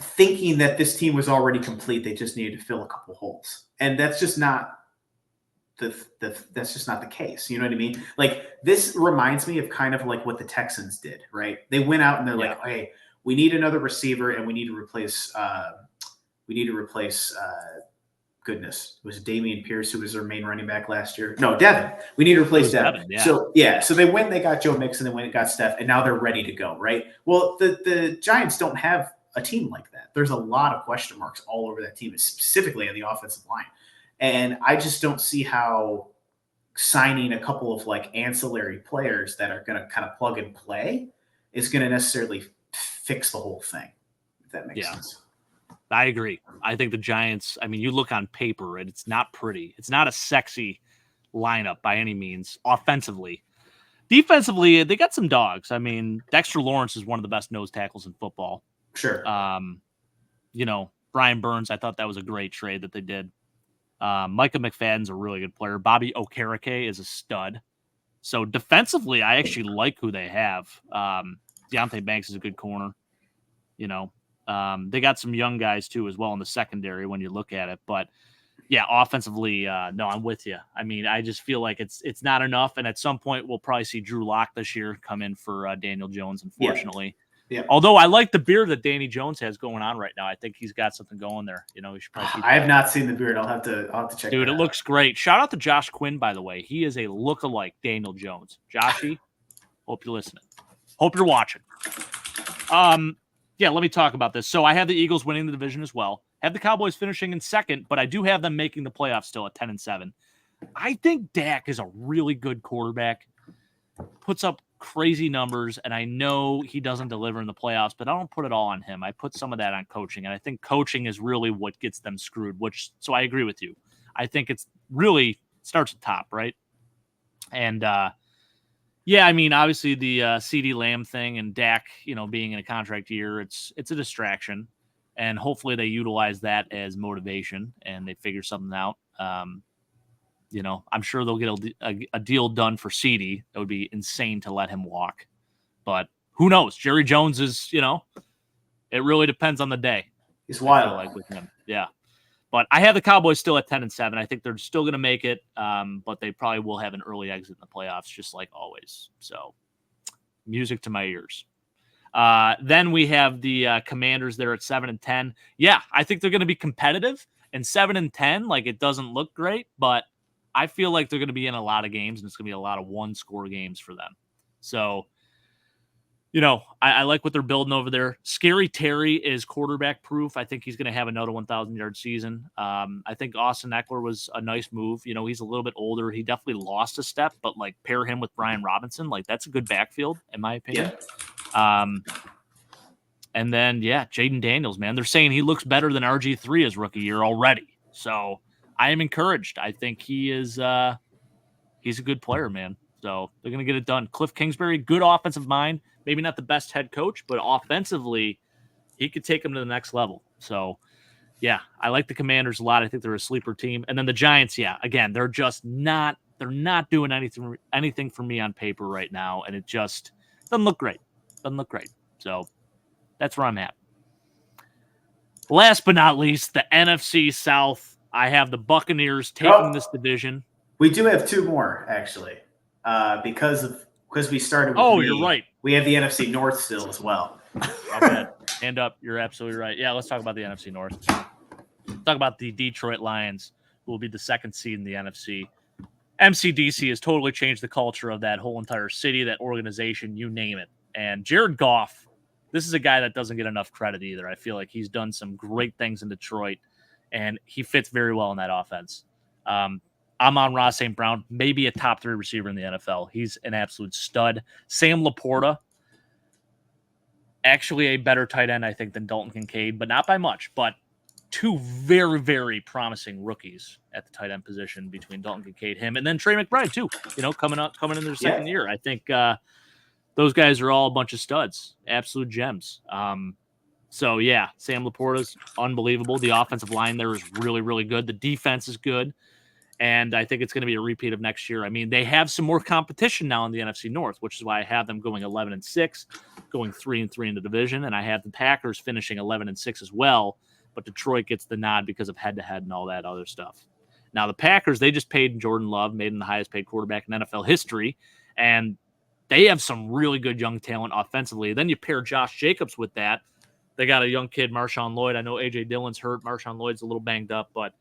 thinking that this team was already complete. They just needed to fill a couple holes, and that's just not that's just not the case. You know what I mean? Like, this reminds me of kind of like what the Texans did, right? They went out and they're like, hey, we need another receiver, and we need to replace goodness, it was Damian Pierce who was their main running back last year. No, Devin. We need to replace Devin. So they got Joe Mixon, they went and got Steph, and now they're ready to go, right? Well, the Giants don't have a team like that. There's a lot of question marks all over that team, specifically on the offensive line. And I just don't see how signing a couple of like ancillary players that are going to kind of plug and play is going to necessarily fix the whole thing, if that makes sense. I agree. I think the Giants, I mean, you look on paper and it's not pretty. It's not a sexy lineup by any means offensively. Defensively, they got some dogs. I mean, Dexter Lawrence is one of the best nose tackles in football. Sure. Brian Burns, I thought that was a great trade that they did. Micah McFadden's a really good player. Bobby Okereke is a stud. So defensively, I actually like who they have. Deontay Banks is a good corner. They got some young guys too as well in the secondary when you look at it. But yeah, offensively, no, I'm with you. I mean, I just feel like it's not enough. And at some point, we'll probably see Drew Lock this year come in for Daniel Jones, unfortunately. Yeah. Although I like the beard that Danny Jones has going on right now. I think he's got something going there. We should probably keep I have not seen the beard. I'll have to check. Dude, it looks great. Shout out to Josh Quinn, by the way. He is a lookalike Daniel Jones. Joshy, hope you're listening. Hope you're watching. Yeah, let me talk about this. So I have the Eagles winning the division as well. Have the Cowboys finishing in second, but I do have them making the playoffs still at 10-7. I think Dak is a really good quarterback. Puts up crazy numbers, and I know he doesn't deliver in the playoffs, but I don't put it all on him. I put some of that on coaching, and I think coaching is really what gets them screwed, so I agree with you. I think it's really starts at top, right? And yeah, I mean, obviously the CeeDee Lamb thing and Dak, being in a contract year, it's a distraction, and hopefully they utilize that as motivation and they figure something out. I'm sure they'll get a deal done for CeeDee. It would be insane to let him walk, but who knows? Jerry Jones is, it really depends on the day. He's wild, like with him, yeah. But I have the Cowboys still at 10-7. I think they're still going to make it, but they probably will have an early exit in the playoffs, just like always. So, music to my ears. Then we have the Commanders there at 7-10. Yeah, I think they're going to be competitive. And 7-10, like, it doesn't look great, but I feel like they're going to be in a lot of games, and it's going to be a lot of one-score games for them. So, I like what they're building over there. Scary Terry is quarterback proof. I think he's going to have another 1,000-yard season. I think Austin Eckler was a nice move. He's a little bit older. He definitely lost a step, but like pair him with Brian Robinson, like that's a good backfield in my opinion. Yeah. And then Jaden Daniels, man, they're saying he looks better than RG3 his rookie year already. So I am encouraged. I think he is he's a good player, man. So they're going to get it done. Cliff Kingsbury, good offensive mind. Maybe not the best head coach, but offensively, he could take them to the next level. So, yeah, I like the Commanders a lot. I think they're a sleeper team. And then the Giants, again, they're just not doing anything for me on paper right now. And it just doesn't look great. So that's where I'm at. Last but not least, the NFC South. I have the Buccaneers taking this division. We do have two more, actually, because we started with you're right. We have the NFC North still as well. Okay. Hand up. You're absolutely right. Yeah, let's talk about the NFC North. Talk about the Detroit Lions, who will be the second seed in the NFC. MCDC has totally changed the culture of that whole entire city, that organization, you name it. And Jared Goff, this is a guy that doesn't get enough credit either. I feel like he's done some great things in Detroit, and he fits very well in that offense. I'm on Ross St. Brown, maybe a top 3 receiver in the NFL. He's an absolute stud. Sam Laporta, actually a better tight end, I think, than Dalton Kincaid, but not by much. But 2 very, very promising rookies at the tight end position between Dalton Kincaid, him, and then Trey McBride too. Coming in their second year. I think those guys are all a bunch of studs, absolute gems. So yeah, Sam Laporta's unbelievable. The offensive line there is really, really good. The defense is good. And I think it's going to be a repeat of next year. I mean, they have some more competition now in the NFC North, which is why I have them going 11-6, going 3-3 in the division, and I have the Packers finishing 11-6 as well. But Detroit gets the nod because of head-to-head and all that other stuff. Now, the Packers, they just paid Jordan Love, made him the highest-paid quarterback in NFL history, and they have some really good young talent offensively. Then you pair Josh Jacobs with that. They got a young kid, Marshawn Lloyd. I know A.J. Dillon's hurt. Marshawn Lloyd's a little banged up, but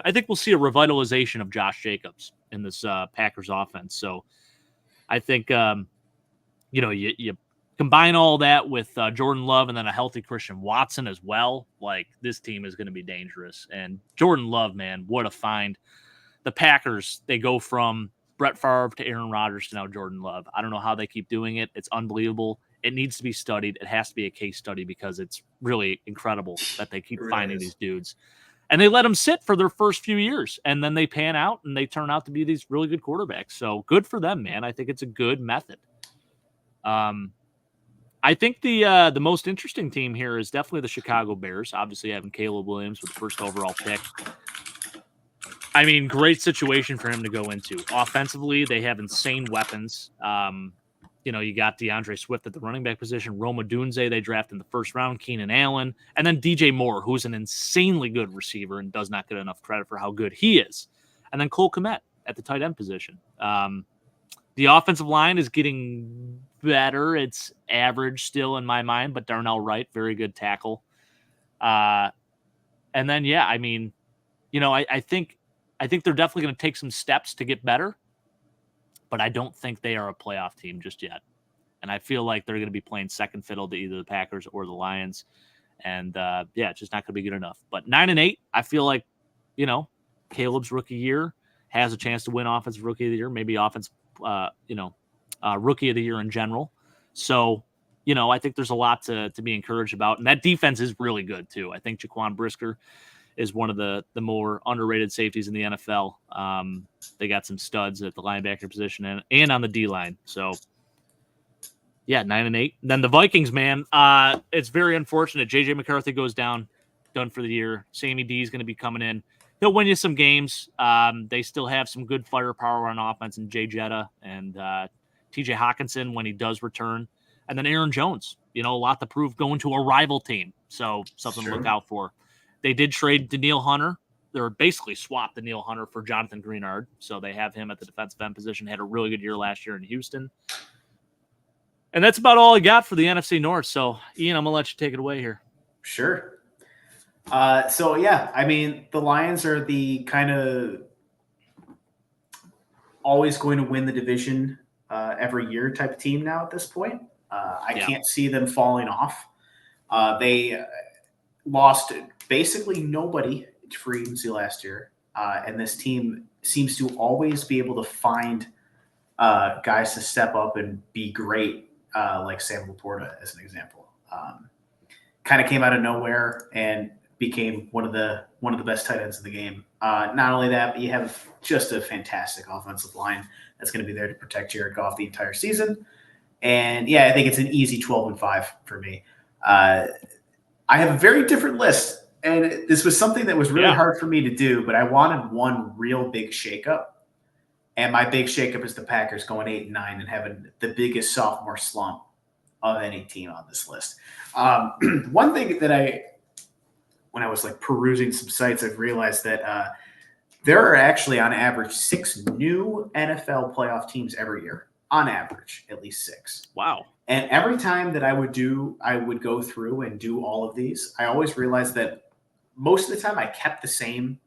I think we'll see a revitalization of Josh Jacobs in this Packers offense. So I think, you combine all that with Jordan Love and then a healthy Christian Watson as well. Like, this team is going to be dangerous. And Jordan Love, man, what a find. The Packers, they go from Brett Favre to Aaron Rodgers to now Jordan Love. I don't know how they keep doing it. It's unbelievable. It needs to be studied. It has to be a case study because it's really incredible that they keep finding these dudes. And they let them sit for their first few years, and then they pan out, and they turn out to be these really good quarterbacks. So good for them, man. I think it's a good method. I think the most interesting team here is definitely the Chicago Bears, obviously having Caleb Williams with the first overall pick. I mean, great situation for him to go into. Offensively, they have insane weapons. You got DeAndre Swift at the running back position, Roma Dunze, they drafted in the first round, Keenan Allen, and then DJ Moore, who's an insanely good receiver and does not get enough credit for how good he is. And then Cole Kmet at the tight end position. The offensive line is getting better. It's average still in my mind, but Darnell Wright, very good tackle. And then, I mean, I think they're definitely going to take some steps to get better, but I don't think they are a playoff team just yet. And I feel like they're going to be playing second fiddle to either the Packers or the Lions. And it's just not going to be good enough. But 9-8, I feel like, Caleb's rookie year has a chance to win offensive rookie of the year, maybe offensive, rookie of the year in general. So, I think there's a lot to be encouraged about. And that defense is really good too. I think Jaquan Brisker is one of the more underrated safeties in the NFL. They got some studs at the linebacker position and on the D-line. So, 9-8. Then the Vikings, man, it's very unfortunate. J.J. McCarthy goes down, done for the year. Sammy D is going to be coming in. He'll win you some games. They still have some good firepower on offense in Jay Jetta and T.J. Hawkinson when he does return. And then Aaron Jones, a lot to prove going to a rival team. So something to look out for. They did trade Danielle Hunter. They're basically swapped Danielle Hunter for Jonathan Greenard. So they have him at the defensive end position. Had a really good year last year in Houston. And that's about all I got for the NFC North. So, Ian, I'm going to let you take it away here. Sure. I mean, the Lions are the kind of always going to win the division every year type of team now at this point. I can't see them falling off. They lost basically nobody to free agency last year. And this team seems to always be able to find guys to step up and be great, like Sam Laporta as an example. Kind of came out of nowhere and became one of the best tight ends in the game. Not only that, but you have just a fantastic offensive line that's going to be there to protect Jared Goff the entire season. And I think it's an easy 12-5 for me. I have a very different list, and this was something that was really hard for me to do, but I wanted one real big shakeup. And my big shakeup is the Packers going 8-9 and having the biggest sophomore slump of any team on this list. One thing that when I was perusing some sites, I've realized that there are actually on average 6 new NFL playoff teams every year. On average, at least 6. Wow. And every time that I would go through and do all of these, I always realized that most of the time I kept the same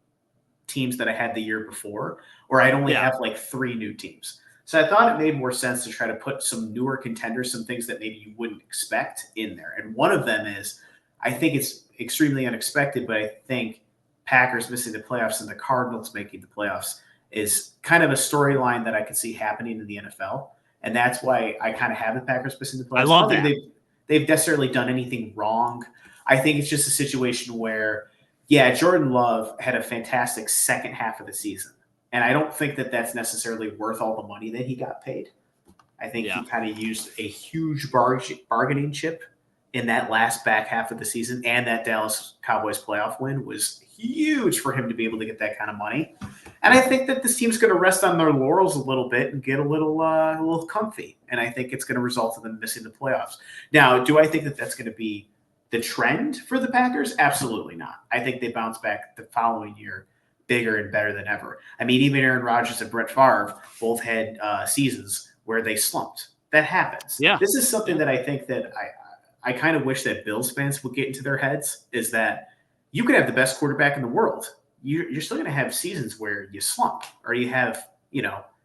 teams that I had the year before, or I'd only have like 3 new teams. So I thought it made more sense to try to put some newer contenders, some things that maybe you wouldn't expect in there. And one of them is, I think it's extremely unexpected, but I think Packers missing the playoffs and the Cardinals making the playoffs is kind of a storyline that I could see happening in the NFL. And that's why I kind of have the Packers missing the playoffs. I love that. They've necessarily done anything wrong. I think it's just a situation where, yeah, Jordan Love had a fantastic second half of the season. And I don't think that that's necessarily worth all the money that he got paid. I think he kind of used a huge bargaining chip in that last back half of the season, and that Dallas Cowboys playoff win was huge for him to be able to get that kind of money. And I think that this team's going to rest on their laurels a little bit and get a little comfy. And I think it's going to result in them missing the playoffs. Now, do I think that that's going to be the trend for the Packers? Absolutely not. I think they bounce back the following year bigger and better than ever. I mean, even Aaron Rodgers and Brett Favre both had seasons where they slumped. That happens. Yeah. This is something that I think that I kind of wish that Bills fans would get into their heads, is that you could have the best quarterback in the world. You're still going to have seasons where you slump, or you have,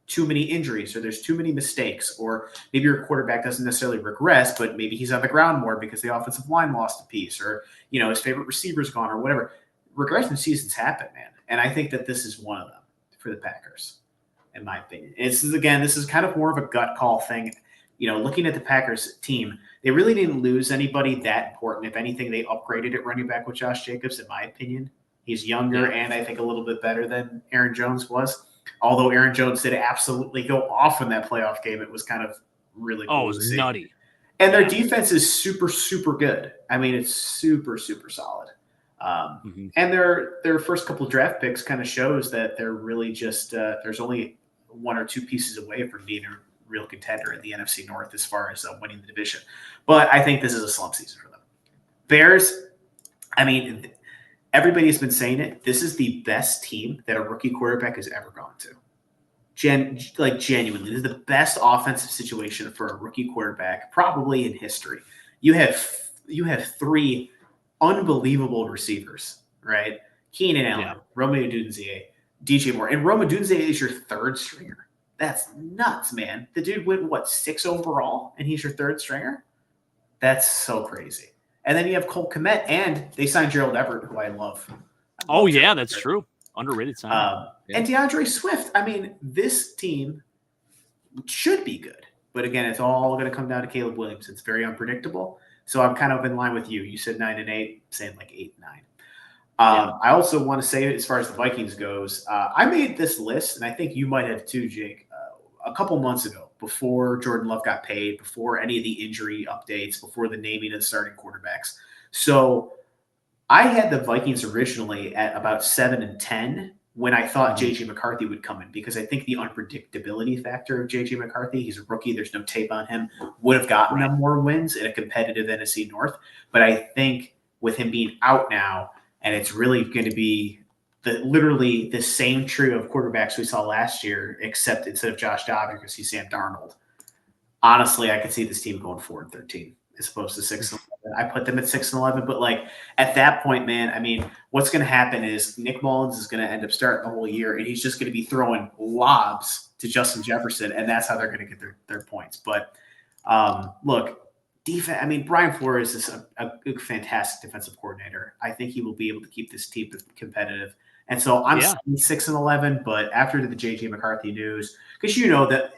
too many injuries, or there's too many mistakes, or maybe your quarterback doesn't necessarily regress, but maybe he's on the ground more because the offensive line lost a piece, or, his favorite receiver's gone, or whatever. Regression seasons happen, man. And I think that this is one of them for the Packers, in my opinion. This is kind of more of a gut call thing. Looking at the Packers team, they really didn't lose anybody that important. If anything, they upgraded at running back with Josh Jacobs, in my opinion. He's younger and I think a little bit better than Aaron Jones was. Although Aaron Jones did absolutely go off in that playoff game. It was kind of really cool. Oh, it was nutty. And their defense is super, super good. I mean, it's super, super solid. And their first couple of draft picks kind of shows that they're really just there's only 1 or 2 pieces away from being a real contender in the NFC North as far as winning the division. But I think this is a slump season for them. Bears, I mean, everybody's been saying it. This is the best team that a rookie quarterback has ever gone to. Genuinely, this is the best offensive situation for a rookie quarterback probably in history. You have 3 unbelievable receivers, right? Keenan Allen, Romeo Odunze, DJ Moore. And Romeo Odunze is your 3rd stringer. That's nuts, man. The dude went 6 overall, and he's your 3rd stringer? That's so crazy. And then you have Cole Kmet, and they signed Gerald Everett, who I love. Oh, yeah, that's true. Underrated sign. And DeAndre Swift. I mean, this team should be good. But again, it's all going to come down to Caleb Williams. It's very unpredictable. So I'm kind of in line with you. You said 9-8, saying like 8-9. I also want to say, as far as the Vikings goes, I made this list, and I think you might have too, Jake, a couple months ago, before Jordan Love got paid, before any of the injury updates, before the naming of the starting quarterbacks. So I had the Vikings originally at about 7-10 when I thought J.J. McCarthy would come in, because I think the unpredictability factor of J.J. McCarthy, he's a rookie, there's no tape on him, would have gotten them more wins in a competitive NFC North. But I think with him being out now, and it's really going to be literally the same trio of quarterbacks we saw last year, except instead of Josh Dobbs, you see Sam Darnold. Honestly, I could see this team going 4-13 as opposed to 6-11. I put them at 6-11, but at that point, man, I mean, what's going to happen is Nick Mullins is going to end up starting the whole year, and he's just going to be throwing lobs to Justin Jefferson, and that's how they're going to get their points. But look, defense. I mean, Brian Flores is a fantastic defensive coordinator. I think he will be able to keep this team competitive. And so I'm 6-11, but after the J.J. McCarthy news, because that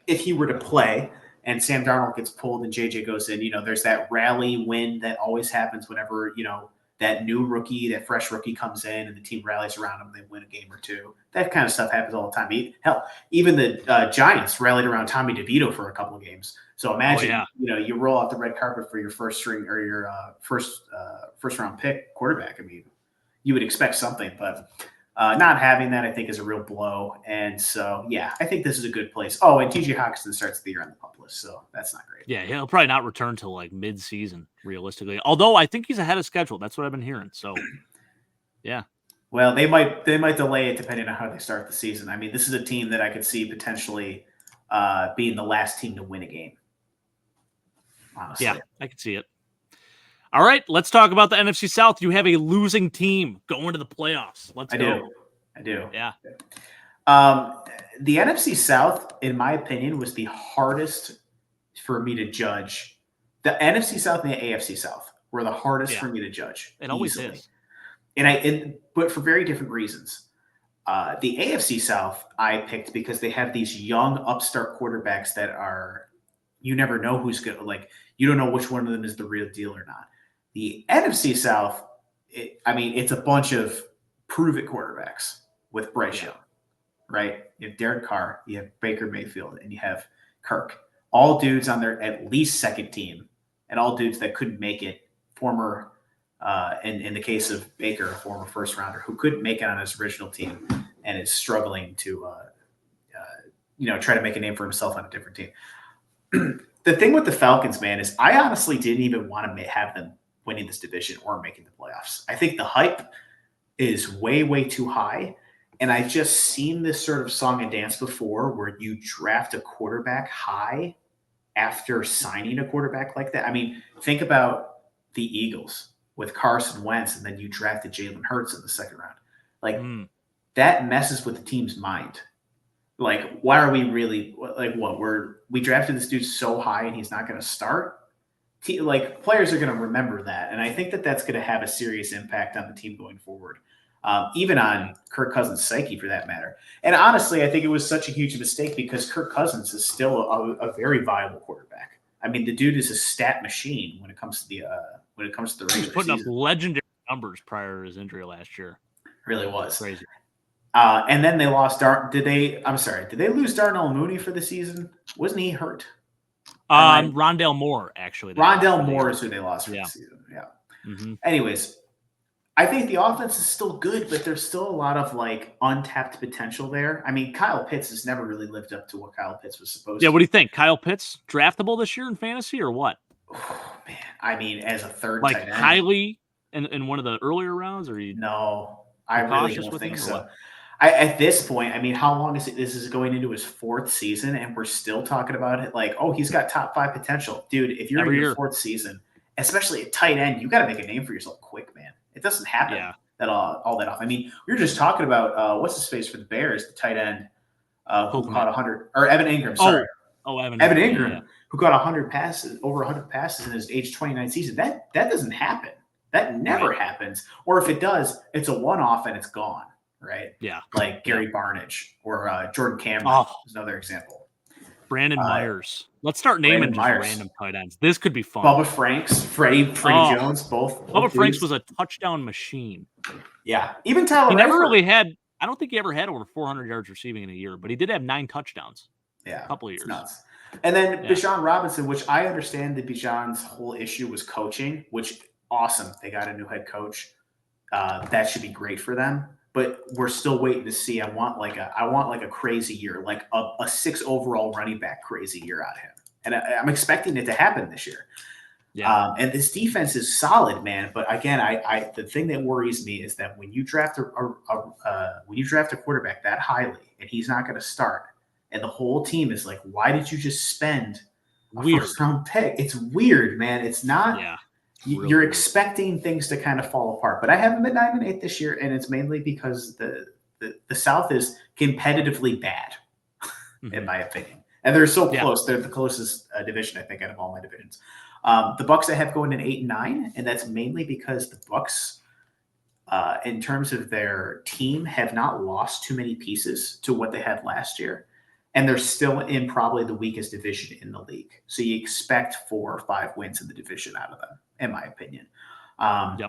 if he were to play and Sam Darnold gets pulled and J.J. goes in, there's that rally win that always happens whenever, that new rookie, that fresh rookie comes in and the team rallies around him, they win a game or two. That kind of stuff happens all the time. Hell, even the Giants rallied around Tommy DeVito for a couple of games. So imagine, you roll out the red carpet for your first string or your first round pick quarterback. I mean, you would expect something, but not having that, I think, is a real blow. And so, I think this is a good place. Oh, and TJ Hawkinson starts the year on the pup list, so that's not great. Yeah, he'll probably not return till mid-season, realistically. Although I think he's ahead of schedule. That's what I've been hearing. So, yeah. Well, they might delay it depending on how they start the season. I mean, this is a team that I could see potentially being the last team to win a game. Honestly. Yeah, I can see it. All right, let's talk about the NFC South. You have a losing team going to the playoffs. Let's go. I do. Yeah. The NFC South, in my opinion, was the hardest for me to judge. The NFC South and the AFC South were the hardest for me to judge It always easily, is. but for very different reasons. The AFC South I picked because they have these young upstart quarterbacks that are you never know who's good. Like you don't know which one of them is the real deal or not. The NFC South, it's a bunch of prove it quarterbacks with Bryce Young, right? You have Derek Carr, you have Baker Mayfield, and you have Kirk. All dudes on their at least second team, and all dudes that couldn't make it. Former, in the case of Baker, a former first rounder who couldn't make it on his original team and is struggling to, try to make a name for himself on a different team. The thing with the Falcons, man, is I honestly didn't even want to have them winning this division or making the playoffs. I think the hype is way, way too high. And I've just seen this sort of song and dance before where you draft a quarterback high after signing a quarterback like that. I mean, think about the Eagles with Carson Wentz, and then you drafted Jalen Hurts in the second round. Like, that messes with the team's mind. Like, why are we really like what we drafted this dude so high and he's not going to start? Like, players are going to remember that, and I think that that's going to have a serious impact on the team going forward, even on Kirk Cousins' psyche for that matter. And honestly, I think it was such a huge mistake because Kirk Cousins is still a very viable quarterback. I mean, the dude is a stat machine when it comes to the regular season. He's putting up legendary numbers prior to his injury last year. Really was crazy. And then they lost Did they lose Darnell Mooney for the season? Wasn't he hurt? Rondale Moore, actually. Rondale Moore is who they lost for the season. Yeah. Mm-hmm. Anyways, I think the offense is still good, but there's still a lot of like untapped potential there. I mean, Kyle Pitts has never really lived up to what Kyle Pitts was supposed to. Yeah, what do you think? Kyle Pitts draftable this year in fantasy or what? Oh, man. I mean, as a third like tight end. highly in one of the earlier rounds, or you? No, I really don't think so. What? At this point, I mean, how long is it? This is going into his fourth season, and we're still talking about it like, oh, he's got top 5 potential. Dude, if you're in your fourth season, especially at tight end, you got to make a name for yourself quick, man. It doesn't happen all that often. I mean, we were just talking about what's his face for the Bears, the tight end who caught 100, or Evan Ingram, sorry. Evan Ingram, who caught 100 passes, over 100 passes in his age 29 season. That doesn't happen. That never happens. Or if it does, it's a one-off and it's gone. Right? Yeah. Like Gary Barnage or Jordan Cameron is another example. Brandon Myers. Let's start naming just random tight ends. This could be fun. Bubba Franks, Freddie Jones, both Bubba Franks was a touchdown machine. Yeah. Even Tyler He never really had – I don't think he ever had over 400 yards receiving in a year, but he did have 9 touchdowns. Yeah. A couple of years. Nuts. And then Bijan Robinson, which I understand that Bijan's whole issue was coaching, which awesome. They got a new head coach. That should be great for them. But we're still waiting to see. I want like a crazy year, like a 6 overall running back crazy year out of him. And I'm expecting it to happen this year. Yeah. And this defense is solid, man. But again, the thing that worries me is that when you draft a quarterback that highly and he's not going to start, and the whole team is like, why did you just spend a first round pick? It's weird, man. It's not. Yeah. You're expecting things to kind of fall apart, but I have them at 9-8 this year, and it's mainly because the South is competitively bad, in my opinion, and they're so close. They're the closest division, I think, out of all my divisions. The Bucs I have going in 8-9, and that's mainly because the Bucs, in terms of their team, have not lost too many pieces to what they had last year. And they're still in probably the weakest division in the league. So you expect 4 or 5 wins in the division out of them, in my opinion.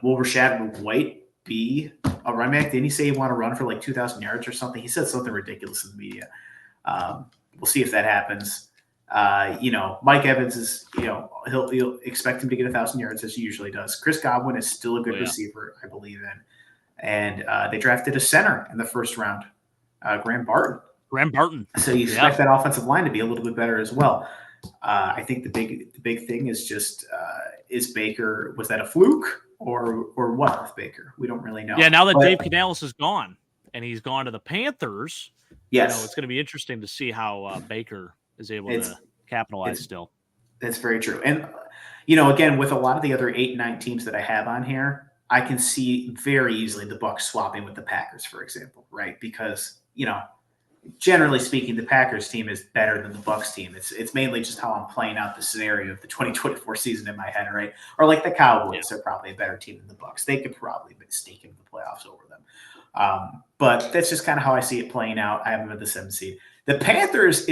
Will Rashad White be a running back? Didn't he say he want to run for like 2,000 yards or something? He said something ridiculous in the media. We'll see if that happens. Mike Evans is, he'll expect him to get 1,000 yards as he usually does. Chris Godwin is still a good receiver, I believe in. And they drafted a center in the first round, Graham Barton. So you expect that offensive line to be a little bit better as well. I think the big thing is just is Baker, was that a fluke or what with Baker? We don't really know. Yeah, now that Dave Canales is gone and he's gone to the Panthers, it's going to be interesting to see how Baker is able to capitalize still. That's very true. And again, with a lot of the other 8 and 9 teams that I have on here, I can see very easily the Bucs swapping with the Packers, for example, right? Because, generally speaking, the Packers team is better than the Bucs team. It's mainly just how I'm playing out the scenario of the 2024 season in my head, right? Or like the Cowboys, they're probably a better team than the Bucs. They could probably sneak into the playoffs over them. But that's just kind of how I see it playing out. I have them at the 7th seed. The Panthers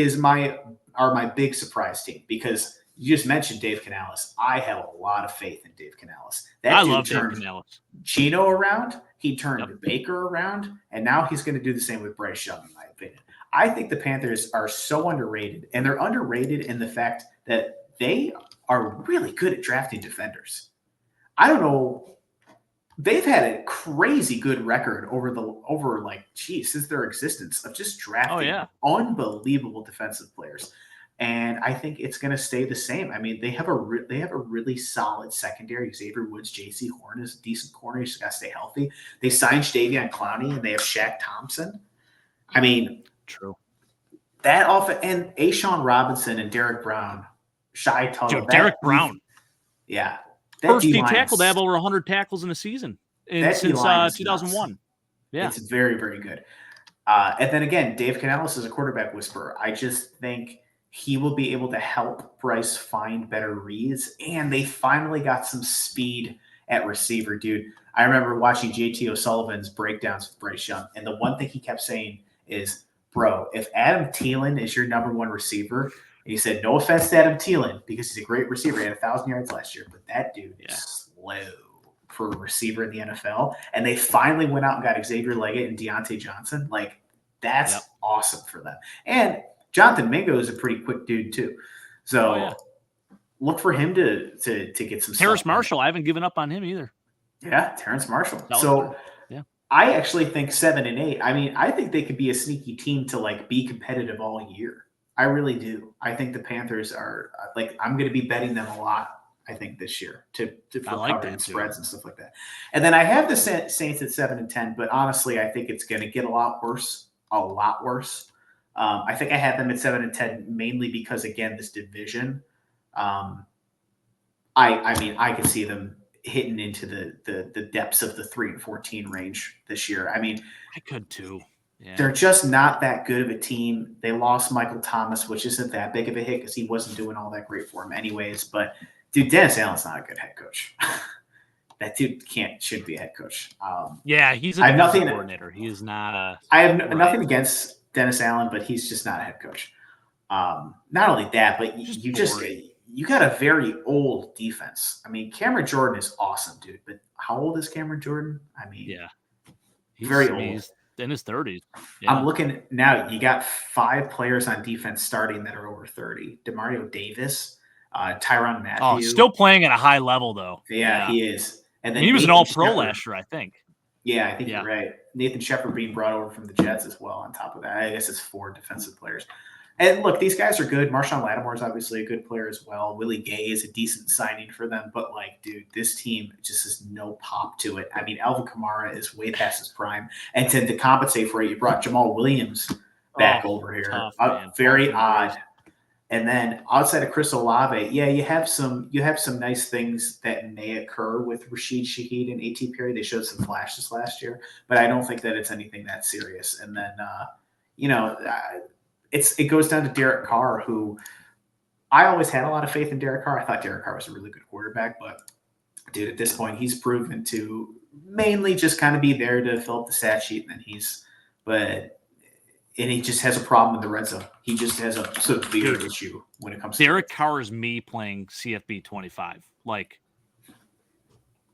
are my big surprise team because you just mentioned Dave Canales. I have a lot of faith in Dave Canales. I love Dave Canales. Gino around, he turned Baker around, and now he's going to do the same with Bryce Young, in my opinion. I think the Panthers are so underrated, and they're underrated in the fact that they are really good at drafting defenders. I don't know. They've had a crazy good record since their existence of just drafting unbelievable defensive players. And I think it's going to stay the same. I mean, they have a really solid secondary. Xavier Woods, J.C. Horn is a decent corner. He's got to stay healthy. They signed Jadeveon Clowney, and they have Shaq Thompson. I mean, true. That offense and Ashawn Robinson and Derek Brown, Shai Tuttle. Dude, Derek Brown. Yeah. First D tackle to have over 100 tackles in a season since 2001. Yeah. It's very, very good. And then again, Dave Canales is a quarterback whisperer. I just think he will be able to help Bryce find better reads. And they finally got some speed at receiver, dude. I remember watching JT O'Sullivan's breakdowns with Bryce Young. And the one thing he kept saying is, bro, if Adam Thielen is your number one receiver, and he said, no offense to Adam Thielen, because he's a great receiver. He had 1,000 yards last year, but that dude is slow for a receiver in the NFL. And they finally went out and got Xavier Leggett and Deontay Johnson. Like, that's awesome for them. And Jonathan Mingo is a pretty quick dude, too. So look for him to get some Terrace Marshall, I haven't given up on him either. Yeah, Terrace Marshall. So I actually think 7 and 8. I mean, I think they could be a sneaky team to be competitive all year. I really do. I think the Panthers are I'm going to be betting them a lot. I think this year to covering spreads and stuff like that. And then I have the Saints at 7 and 10, but honestly, I think it's going to get a lot worse. I think I had them at 7 and 10 mainly because again, this division. I mean, I could see them hitting into the depths of the 3 and 14 range this year. I mean, I could too. Yeah. They're just not that good of a team. They lost Michael Thomas, which isn't that big of a hit because he wasn't doing all that great for him anyways. But dude, Dennis Allen's not a good head coach. That dude shouldn't be a head coach. He's a coordinator. He is not. I have nothing against Dennis Allen, but he's just not a head coach. Not only that, but you got a very old defense. I mean, Cameron Jordan is awesome, dude. But how old is Cameron Jordan? I mean, he's very old. He's in his 30s. Yeah. I'm looking now. You got 5 players on defense starting that are over 30. Demario Davis, Tyrann Mathieu. Oh, still playing at a high level though. Yeah, he is. And then he was an All-Pro last year, I think. Yeah, I think you're right. Nathan Shepard being brought over from the Jets as well. On top of that, I guess it's 4 defensive players. And look, these guys are good. Marshawn Lattimore is obviously a good player as well. Willie Gay is a decent signing for them. But, dude, this team just has no pop to it. I mean, Alvin Kamara is way past his prime. And to compensate for it, you brought Jamal Williams back over here. Tough, very odd. And then outside of Chris Olave, you have some nice things that may occur with Rashid Shaheed and A.T. Perry. They showed some flashes last year. But I don't think that it's anything that serious. And then, it goes down to Derek Carr, who I always had a lot of faith in Derek Carr. I thought Derek Carr was a really good quarterback, but dude, at this point, he's proven to mainly just kind of be there to fill up the stat sheet. And he just has a problem in the red zone. He just has a severe issue when it comes to Derek Carr is me playing CFB 25.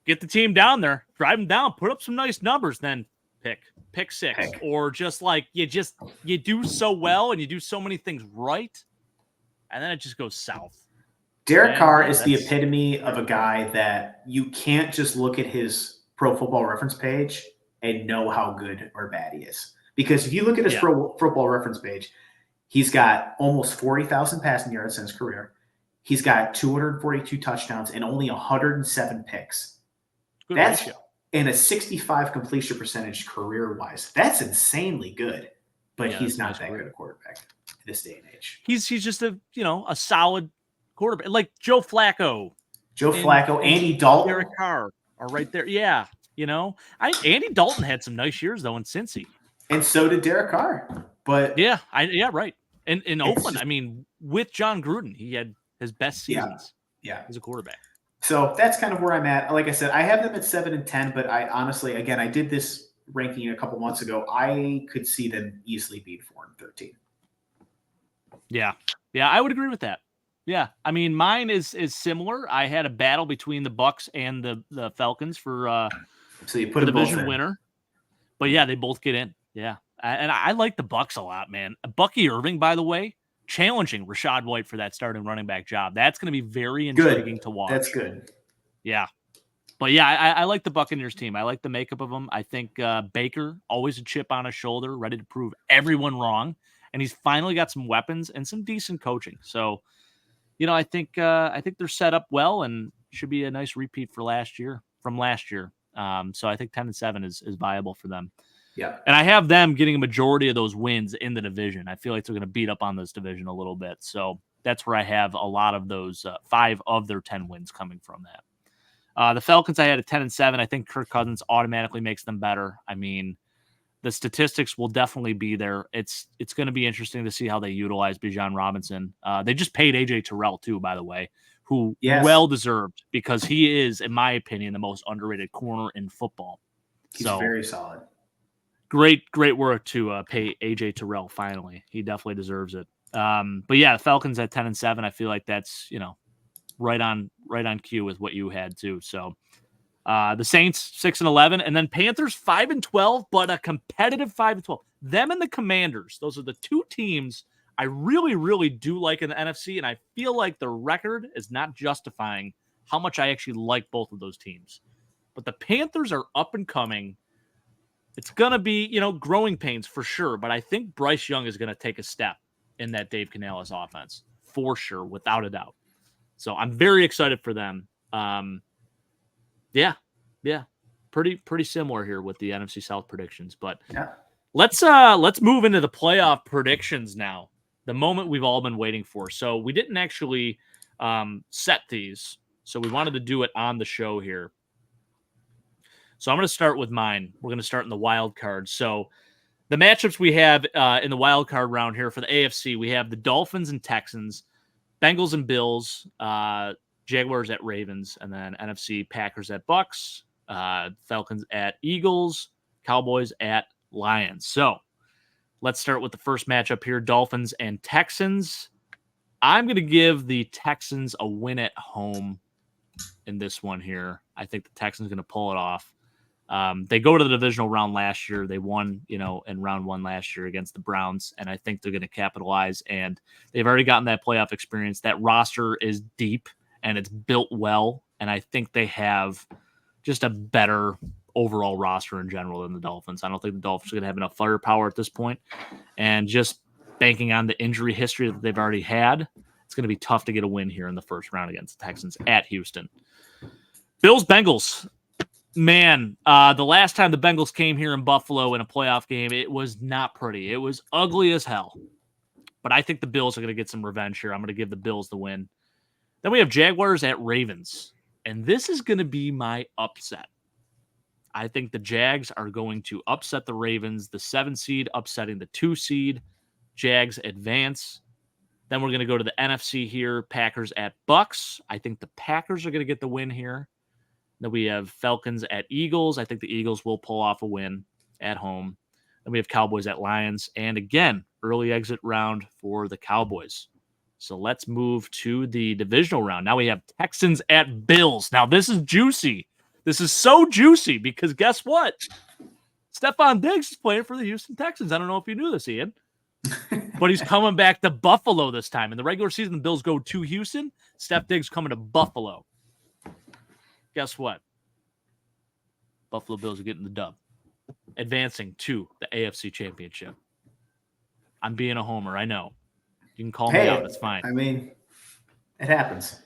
Get the team down there, drive them down, put up some nice numbers, then pick 6, or just you do so well and you do so many things right, and then it just goes south. Derek Carr is the epitome of a guy that you can't just look at his Pro Football Reference page and know how good or bad he is. Because if you look at his Pro Football Reference page, he's got almost 40,000 passing yards in his career. He's got 242 touchdowns and only 107 picks. That's ratio. And a 65 completion percentage career-wise. That's insanely good, but he's not that good a quarterback in this day and age. He's just a solid quarterback, like Joe Flacco. Andy Dalton. Derek Carr. are right there. Yeah, Andy Dalton had some nice years though in Cincy. And so did Derek Carr. But yeah, right. And in Oakland, just, I mean, with John Gruden, he had his best seasons as a quarterback. So that's kind of where I'm at. Like I said, I have them at 7 and 10, but I honestly, again, I did this ranking a couple months ago. I could see them easily being 4 and 13. Yeah, I would agree with that. Yeah, I mean, mine is similar. I had a battle between the Bucks and the Falcons for so you put the them both division in. winner. But yeah, they both get in. Yeah, and I like the Bucks a lot, man. Bucky Irving, by the way, challenging Rachaad White for that starting running back job. That's going to be very intriguing to watch. That's good. Yeah. But yeah, I like the Buccaneers team. I like the makeup of them. I think Baker, always a chip on his shoulder, ready to prove everyone wrong. And he's finally got some weapons and some decent coaching. So, I think they're set up well and should be a nice repeat from last year. So I think 10 and 7 is viable for them. Yeah. And I have them getting a majority of those wins in the division. I feel like they're going to beat up on this division a little bit. So that's where I have a lot of those 5 of their 10 wins coming from that. The Falcons, I had a 10 and 7. I think Kirk Cousins automatically makes them better. I mean, the statistics will definitely be there. It's going to be interesting to see how they utilize Bijan Robinson. They just paid AJ Terrell too, by the way, who well deserved because he is, in my opinion, the most underrated corner in football. He's very solid. Great work to pay AJ Terrell. Finally, he definitely deserves it. But yeah, the Falcons at 10 and 7. I feel like that's right on cue with what you had too. So the Saints 6 and 11, and then Panthers 5 and 12, but a competitive 5 and 12. Them and the Commanders, those are the two teams I really, really do like in the NFC, and I feel like the record is not justifying how much I actually like both of those teams. But the Panthers are up and coming. It's going to be, growing pains for sure, but I think Bryce Young is going to take a step in that Dave Canales offense for sure, without a doubt. So I'm very excited for them. Yeah, pretty similar here with the NFC South predictions. But let's move into the playoff predictions now. The moment we've all been waiting for. So we didn't actually set these, so we wanted to do it on the show here. So I'm going to start with mine. We're going to start in the wild card. So the matchups we have in the wild card round here for the AFC, we have the Dolphins and Texans, Bengals and Bills, Jaguars at Ravens, and then NFC Packers at Bucks, Falcons at Eagles, Cowboys at Lions. So let's start with the first matchup here, Dolphins and Texans. I'm going to give the Texans a win at home in this one here. I think the Texans are going to pull it off. They go to the divisional round last year. They won, in round 1 last year against the Browns, and I think they're going to capitalize, and they've already gotten that playoff experience. That roster is deep, and it's built well, and I think they have just a better overall roster in general than the Dolphins. I don't think the Dolphins are going to have enough firepower at this point, and just banking on the injury history that they've already had, it's going to be tough to get a win here in the first round against the Texans at Houston. Bills-Bengals. Man, the last time the Bengals came here in Buffalo in a playoff game, it was not pretty. It was ugly as hell. But I think the Bills are going to get some revenge here. I'm going to give the Bills the win. Then we have Jaguars at Ravens. And this is going to be my upset. I think the Jags are going to upset the Ravens, the 7 seed upsetting the 2 seed. Jags advance. Then we're going to go to the NFC here, Packers at Bucks. I think the Packers are going to get the win here. Then we have Falcons at Eagles. I think the Eagles will pull off a win at home. Then we have Cowboys at Lions. And again, early exit round for the Cowboys. So let's move to the divisional round. Now we have Texans at Bills. Now this is juicy. This is so juicy because guess what? Stephon Diggs is playing for the Houston Texans. I don't know if you knew this, Ian. But he's coming back to Buffalo this time. In the regular season, the Bills go to Houston. Steph Diggs coming to Buffalo. Guess what? Buffalo Bills are getting the dub. Advancing to the AFC Championship. I'm being a homer, I know. You can call me out. It's fine. I mean, it happens.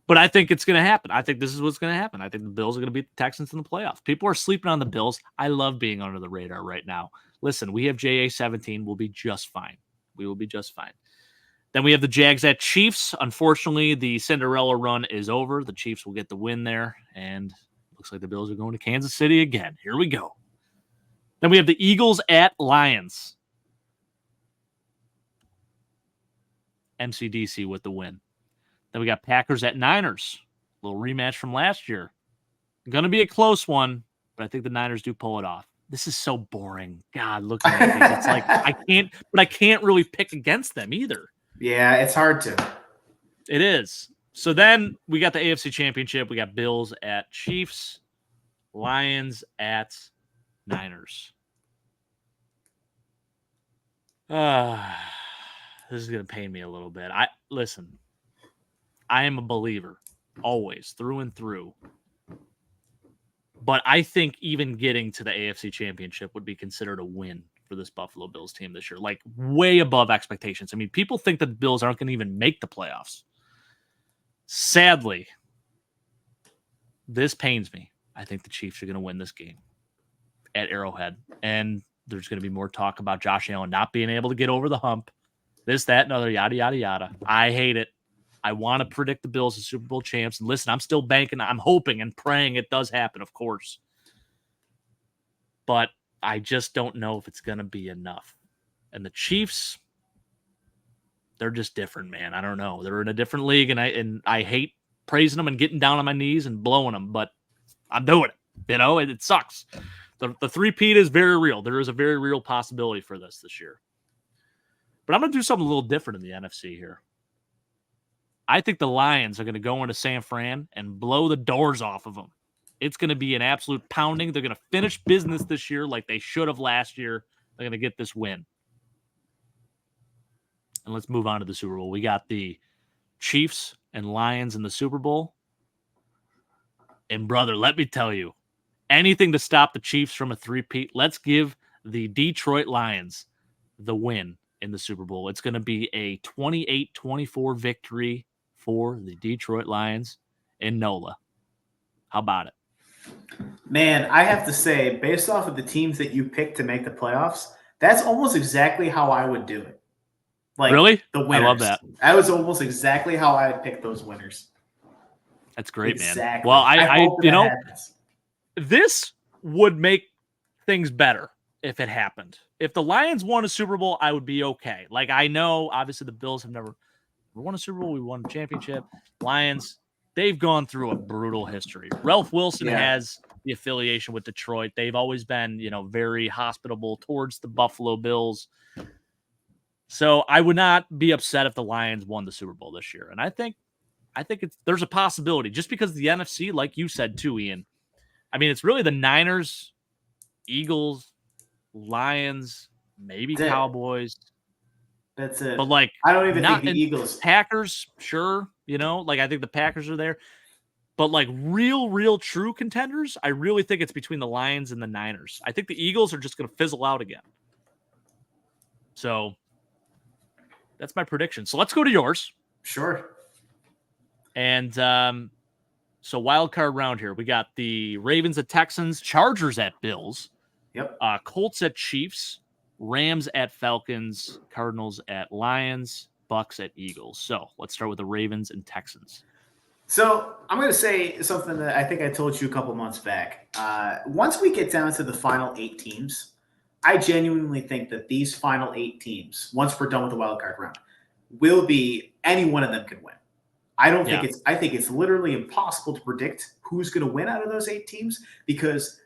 But I think it's going to happen. I think this is what's going to happen. I think the Bills are going to beat the Texans in the playoffs. People are sleeping on the Bills. I love being under the radar right now. Listen, we have JA17. We'll be just fine. We will be just fine. Then we have the Jags at Chiefs. Unfortunately, the Cinderella run is over. The Chiefs will get the win there, and Looks like the Bills are going to Kansas City again. Here we go. Then we have the Eagles at Lions. MCDC with the win. Then we got Packers at Niners. A little rematch from last year. Going to be a close one, but I think the Niners do pull it off. This is so boring. God, looking at these, it's like I can't really pick against them either. Yeah, it's hard to. It is. So then we got the AFC Championship. We got Bills at Chiefs, Lions at Niners. This is going to pain me a little bit. Listen, I am a believer, always, through and through. But I think even getting to the AFC Championship would be considered a win for this Buffalo Bills team this year. Like, way above expectations. I mean, people think that the Bills aren't going to even make the playoffs. Sadly, this pains me. I think the Chiefs are going to win this game at Arrowhead. And there's going to be more talk about Josh Allen not being able to get over the hump. This, that, and other, yada, yada, yada. I hate it. I want to predict the Bills as Super Bowl champs. And listen, I'm still banking. I'm hoping and praying it does happen, of course. But I just don't know if it's going to be enough. And the Chiefs, they're just different, man. I don't know. They're in a different league, and I hate praising them and getting down on my knees and blowing them, but I'm doing it. You know, it sucks. The three-peat is very real. There is a very real possibility for this year. But I'm going to do something a little different in the NFC here. I think the Lions are going to go into San Fran and blow the doors off of them. It's going to be an absolute pounding. They're going to finish business this year like they should have last year. They're going to get this win. And let's move on to the Super Bowl. We got the Chiefs and Lions in the Super Bowl. And, brother, let me tell you, anything to stop the Chiefs from a three-peat. Let's give the Detroit Lions the win in the Super Bowl. It's going to be a 28-24 victory for the Detroit Lions in NOLA. How about it? Man, I have to say, based off of the teams that you picked to make the playoffs, that's almost exactly how I would do it. Like, really? The winners. I love that. That was almost exactly how I would pick those winners. That's great, exactly. Man. Well, I you know, happens. This would make things better if it happened. If the Lions won a Super Bowl, I would be okay. Like, I know, obviously, the Bills have never won a Super Bowl. We won a championship. Lions, they've gone through a brutal history. Ralph Wilson has the affiliation with Detroit. They've always been, you know, very hospitable towards the Buffalo Bills. So I would not be upset if the Lions won the Super Bowl this year. And I think there's a possibility just because the NFC, like you said too, Ian. I mean, it's really the Niners, Eagles, Lions, maybe Cowboys. That's it. But like, I don't even think the Eagles. Packers, sure. You know, like I think the Packers are there. But like real true contenders, I really think it's between the Lions and the Niners. I think the Eagles are just going to fizzle out again. So that's my prediction. So let's go to yours. Sure. And so wild card round here. We got the Ravens at Texans, Chargers at Bills. Yep. Colts at Chiefs, Rams at Falcons, Cardinals at Lions, Bucks at Eagles. So let's start with the Ravens and Texans. So I'm going to say something that I think I told you a couple months back. Once we get down to the final 8 teams, I genuinely think that these final 8 teams, once we're done with the wild card round, will be any one of them can win. I think it's literally impossible to predict who's going to win out of those 8 teams because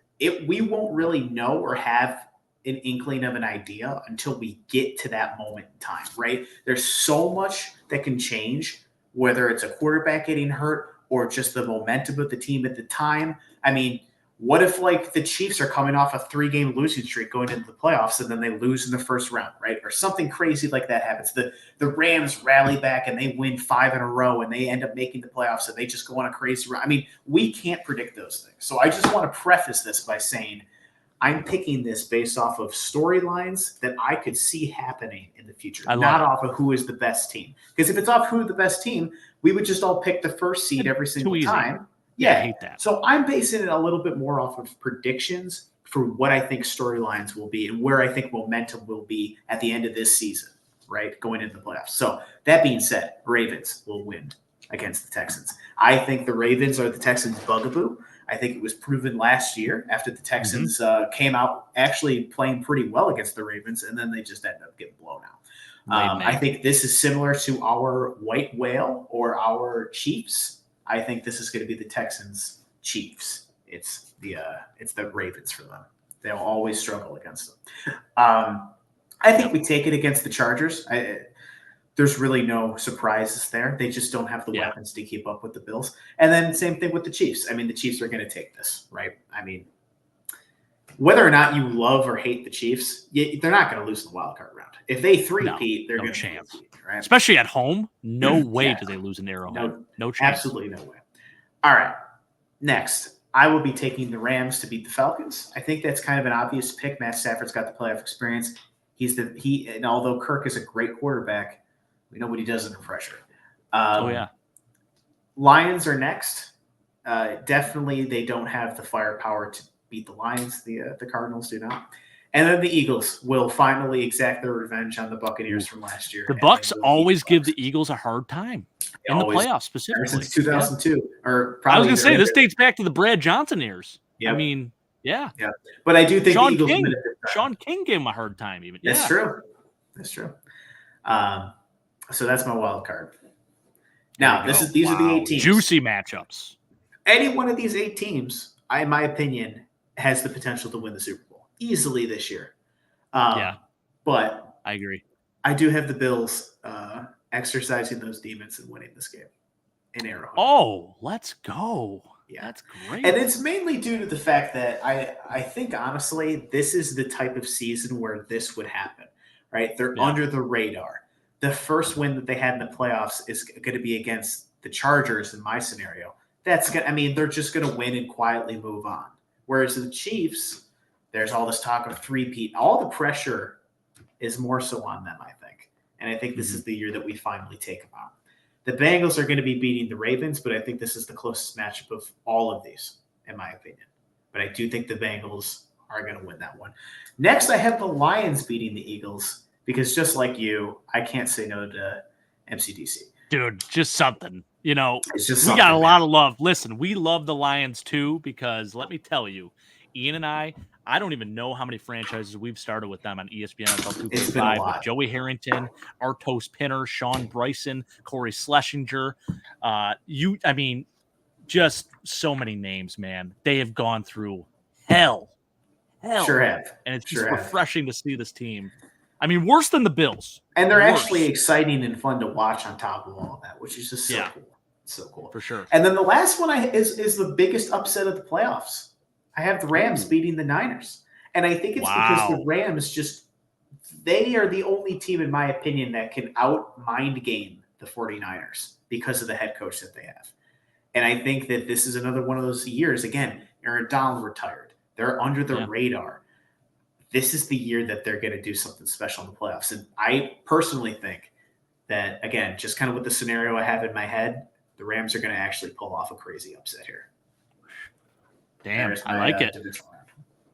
we won't really know or have an inkling of an idea until we get to that moment in time, right? There's so much that can change, whether it's a quarterback getting hurt or just the momentum of the team at the time. I mean, what if like the Chiefs are coming off a 3-game losing streak going into the playoffs and then they lose in the first round, right? Or something crazy like that happens. The Rams rally back and they win 5 in a row and they end up making the playoffs and they just go on a crazy run. I mean, we can't predict those things. So I just want to preface this by saying I'm picking this based off of storylines that I could see happening in the future, not off of who is the best team. Because if it's off who the best team, we would just all pick the first seed every single time. Yeah, I hate that. So I'm basing it a little bit more off of predictions for what I think storylines will be and where I think momentum will be at the end of this season, right? Going into the playoffs. So that being said, Ravens will win against the Texans. I think the Ravens are the Texans' bugaboo. I think it was proven last year after the Texans came out actually playing pretty well against the Ravens, and then they just ended up getting blown out. I think this is similar to our white whale or our Chiefs. I think this is going to be the Texans Chiefs. It's the Ravens for them. They'll always struggle against them. I think we take it against the Chargers. There's really no surprises there. They just don't have the weapons to keep up with the Bills. And then same thing with the Chiefs. I mean, the Chiefs are going to take this, right? I mean, whether or not you love or hate the Chiefs, they're not going to lose in the wild card round. If they three-peat, they're going to chance, right? Especially at home. No way do they lose an Arrowhead. No chance. Absolutely no way. All right. Next, I will be taking the Rams to beat the Falcons. I think that's kind of an obvious pick. Matt Stafford's got the playoff experience. And although Kirk is a great quarterback, we know what he does under pressure. Lions are next. Definitely, they don't have the firepower to beat the Lions. The Cardinals do not. And then the Eagles will finally exact their revenge on the Buccaneers from last year. The Bucs always give the Eagles a hard time in the playoffs, specifically. Ever since 2002. Or probably I was going to say, this dates back to the Brad Johnson years. Yep. I mean, yeah. But I do think the Eagles Sean King gave him a hard time even. That's true. That's true. So that's my wild card. Now, these are the 8 teams. Juicy matchups. Any one of these 8 teams, in my opinion, has the potential to win the Super Bowl easily this year. But I agree. I do have the Bills exercising those demons and winning this game in Arrowhead. Oh, let's go. Yeah, that's great. And it's mainly due to the fact that I think, honestly, this is the type of season where this would happen, right? They're under the radar. The first win that they had in the playoffs is going to be against the Chargers in my scenario. They're just going to win and quietly move on. Whereas the Chiefs, there's all this talk of three-peat. All the pressure is more so on them, I think. And I think this is the year that we finally take them out. The Bengals are going to be beating the Ravens, but I think this is the closest matchup of all of these, in my opinion. But I do think the Bengals are going to win that one. Next, I have the Lions beating the Eagles because just like you, I can't say no to MCDC. Dude, just something. You know, we got a lot of love. Listen, we love the Lions too because let me tell you, Ian and I don't even know how many franchises we've started with them on ESPN NFL 2.5 with Joey Harrington, Artos Pinner, Sean Bryson, Corey Schlesinger. Just so many names, man. They have gone through hell. Sure have. And it's just refreshing to see this team. I mean, worse than the Bills. And they're actually exciting and fun to watch on top of all of that, which is just so cool. It's so cool. For sure. And then the last one is the biggest upset of the playoffs. I have the Rams beating the Niners. And I think it's because the Rams they are the only team, in my opinion, that can mind game the 49ers because of the head coach that they have. And I think that this is another one of those years. Again, Aaron Donald retired. They're under the radar. This is the year that they're going to do something special in the playoffs. And I personally think that, again, just kind of with the scenario I have in my head, the Rams are going to actually pull off a crazy upset here. Damn, I like it.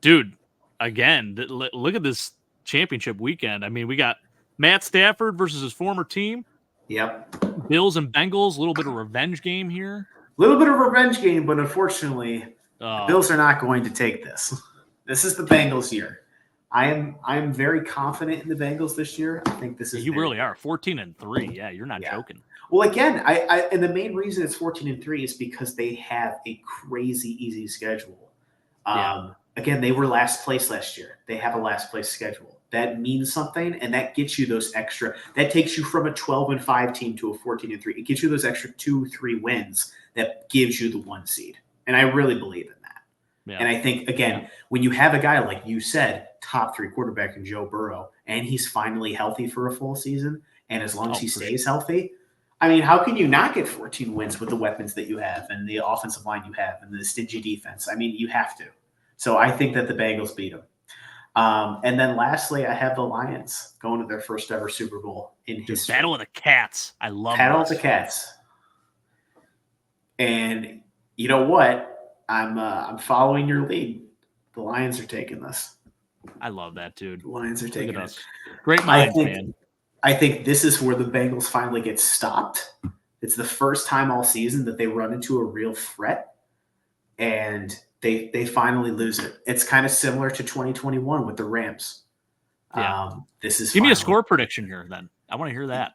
Dude, again, look at this championship weekend. I mean, we got Matt Stafford versus his former team. Yep. Bills and Bengals, a little bit of revenge game here. A little bit of revenge game, but unfortunately, the Bills are not going to take this. This is the Bengals' year. I'm very confident in the Bengals this year. I think this is you really are 14-3. Yeah, you're not joking. Well, again, and the main reason it's 14-3 is because they have a crazy easy schedule. Again, they were last place last year. They have a last place schedule. That means something, and that gets you those extra. That takes you from a 12-5 team to a 14-3. It gives you those extra 2-3 wins that gives you the 1 seed. And I really believe in that. Yeah. And I think, again, when you have a guy, like you said, top 3 quarterback in Joe Burrow, and he's finally healthy for a full season, and as long as he stays healthy, I mean, how can you not get 14 wins with the weapons that you have and the offensive line you have and the stingy defense? I mean, you have to. So I think that the Bengals beat them. And then lastly, I have the Lions going to their first ever Super Bowl in history. Battle of the Cats. I love Battle of the Cats. And you know what? I'm following your lead. The Lions are taking this. I love that, dude. The Lions are taking it. Great minds, man. I think this is where the Bengals finally get stopped. It's the first time all season that they run into a real threat. and they finally lose it. It's kind of similar to 2021 with the Rams. Yeah. This is Give me a finally score prediction here then. I want to hear that.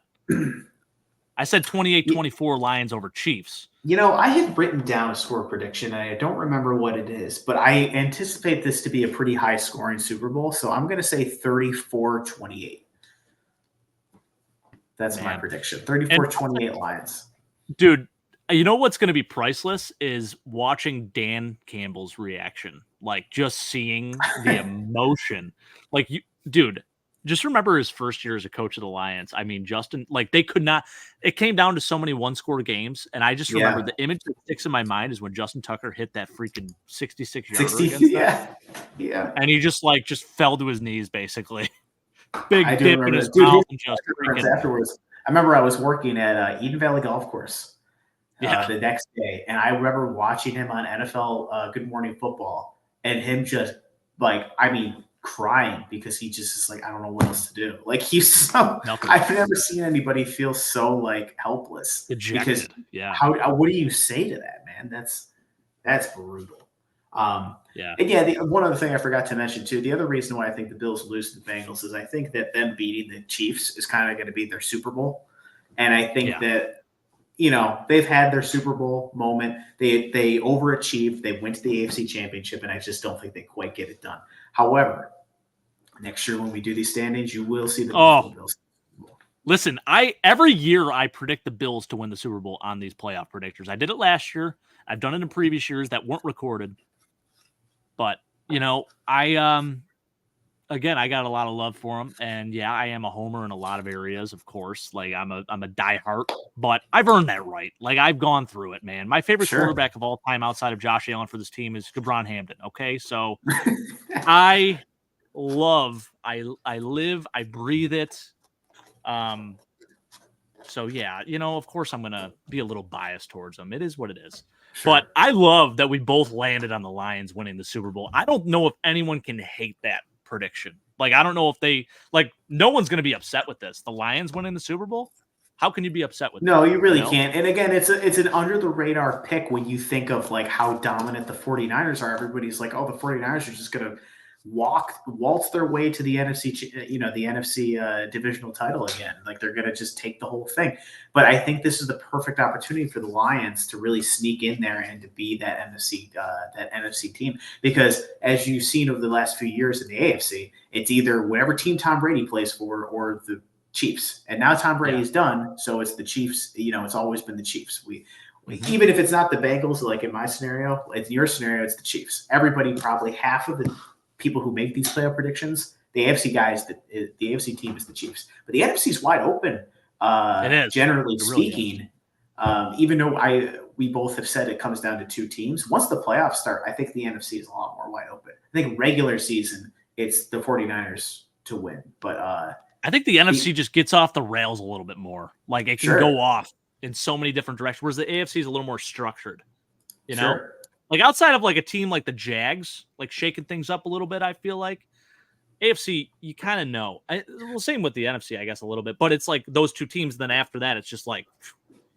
I said 28-24 Lions over Chiefs. I had written down a score prediction, and I don't remember what it is, but I anticipate this to be a pretty high-scoring Super Bowl, so I'm going to say 34-28. That's my prediction. 34-28 Lions. Dude, you know what's going to be priceless is watching Dan Campbell's reaction. Like, just seeing the emotion. Like, dude, just remember his first year as a coach of the Lions. I mean, Justin, like, they could not. It came down to so many one-score games, and I just remember the image that sticks in my mind is when Justin Tucker hit that freaking 66-yarder against them. Yeah. And he just fell to his knees, basically. Big I do dip remember in his this. mouth and just freaking. Afterwards. I remember I was working at Eden Valley Golf Course the next day, and I remember watching him on NFL Good Morning Football, and him just crying because he just is like, I don't know what else to do. Like, he's so I've never seen anybody feel so like helpless. Ejected. What do you say to that, man? That's brutal. And one other thing I forgot to mention too, the other reason why I think the Bills lose to the Bengals is I think that them beating the Chiefs is kind of going to be their Super Bowl. And I think that, they've had their Super Bowl moment. They overachieved. They went to the AFC Championship, and I just don't think they quite get it done. However, next year when we do these standings, you will see the Bills. Listen, every year I predict the Bills to win the Super Bowl on these playoff predictors. I did it last year. I've done it in previous years that weren't recorded. But, I got a lot of love for him, and I am a homer in a lot of areas, of course. Like, I'm a diehard, but I've earned that right. Like, I've gone through it, man. My favorite quarterback of all time outside of Josh Allen for this team is Gabron Hamden. Okay, so I live, I breathe it. So of course I'm gonna be a little biased towards them. It is what it is. Sure. But I love that we both landed on the Lions winning the Super Bowl. I don't know if anyone can hate that prediction. Like, I don't know if no one's going to be upset with this. The Lions winning the Super Bowl? How can you be upset with that? No, you really can't. And again, it's an under the radar pick when you think of like how dominant the 49ers are. Everybody's like, oh, the 49ers are just going to waltz their way to the NFC, the NFC divisional title again. Like, they're going to just take the whole thing. But I think this is the perfect opportunity for the Lions to really sneak in there and to be that NFC team. Because as you've seen over the last few years in the AFC, it's either whatever team Tom Brady plays for or the Chiefs. And now Tom Brady is done, so it's the Chiefs. It's always been the Chiefs. Even if it's not the Bengals, like in my scenario, in your scenario, it's the Chiefs. Everybody, probably half of the people who make these playoff predictions, the AFC guys, the AFC team is the Chiefs. But the NFC is wide open. It is. Generally speaking, even though we both have said it comes down to two teams. Once the playoffs start, I think the NFC is a lot more wide open. I think regular season, it's the 49ers to win. But I think the NFC just gets off the rails a little bit more. Like, it can go off in so many different directions, whereas the AFC is a little more structured. Like, outside of like a team like the Jags, like shaking things up a little bit, I feel like AFC, you kind of know. Same with the NFC, I guess, a little bit. But it's like those two teams. Then after that, it's just like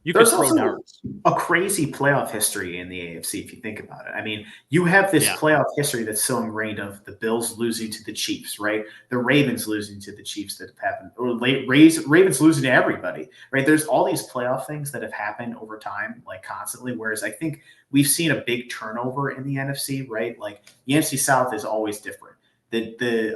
you could throw darts. A crazy playoff history in the AFC, if you think about it. I mean, you have this playoff history that's so ingrained of the Bills losing to the Chiefs, right? The Ravens losing to the Chiefs that have happened, or Ravens losing to everybody, right? There's all these playoff things that have happened over time, like constantly. Whereas I think we've seen a big turnover in the NFC, right? Like, the NFC South is always different. The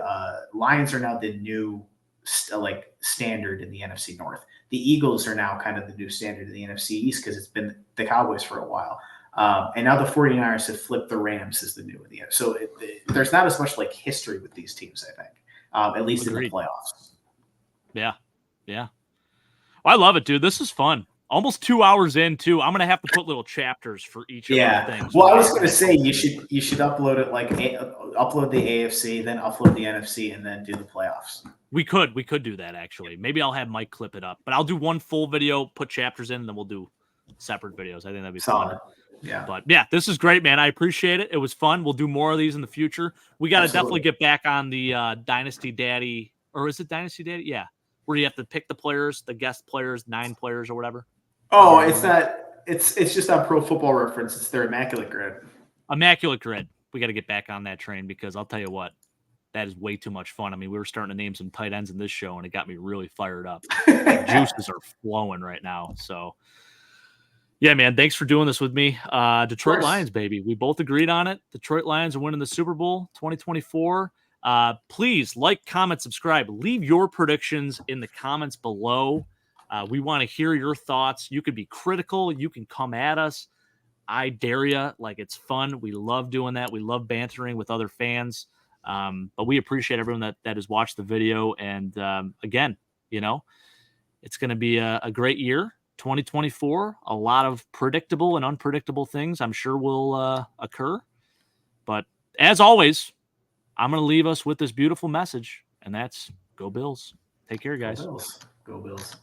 Lions are now the new standard in the NFC North. The Eagles are now kind of the new standard in the NFC East because it's been the Cowboys for a while. And now the 49ers have flipped the Rams as the new in the NFC. So there's not as much like history with these teams, I think, at least in the playoffs. Yeah. Well, I love it, dude. This is fun. Almost 2 hours in, too. I'm gonna have to put little chapters for each of those things. Well, I was gonna say you should upload it upload the AFC, then upload the NFC, and then do the playoffs. We could do that, actually. Maybe I'll have Mike clip it up, but I'll do one full video, put chapters in, and then we'll do separate videos. I think that'd be solid. Fun. Yeah. But this is great, man. I appreciate it. It was fun. We'll do more of these in the future. We got to definitely get back on the Dynasty Daddy, or is it Dynasty Daddy? Yeah. Where you have to pick the players, the guest players, 9 players or whatever. Oh, it's not. It's just on Pro Football Reference. It's their Immaculate Grid. Immaculate Grid. We got to get back on that train because I'll tell you what, that is way too much fun. I mean, we were starting to name some tight ends in this show, and it got me really fired up. Like, juices are flowing right now. So, yeah, man, thanks for doing this with me. Detroit Lions, baby. We both agreed on it. Detroit Lions are winning the Super Bowl 2024. Please like, comment, subscribe. Leave your predictions in the comments below. We want to hear your thoughts. You could be critical. You can come at us. I dare you. Like, it's fun. We love doing that. We love bantering with other fans. But we appreciate everyone that has watched the video. And again, it's going to be a great year. 2024, a lot of predictable and unpredictable things I'm sure will occur. But as always, I'm going to leave us with this beautiful message, and that's go Bills. Take care, guys. Go Bills. Go Bills.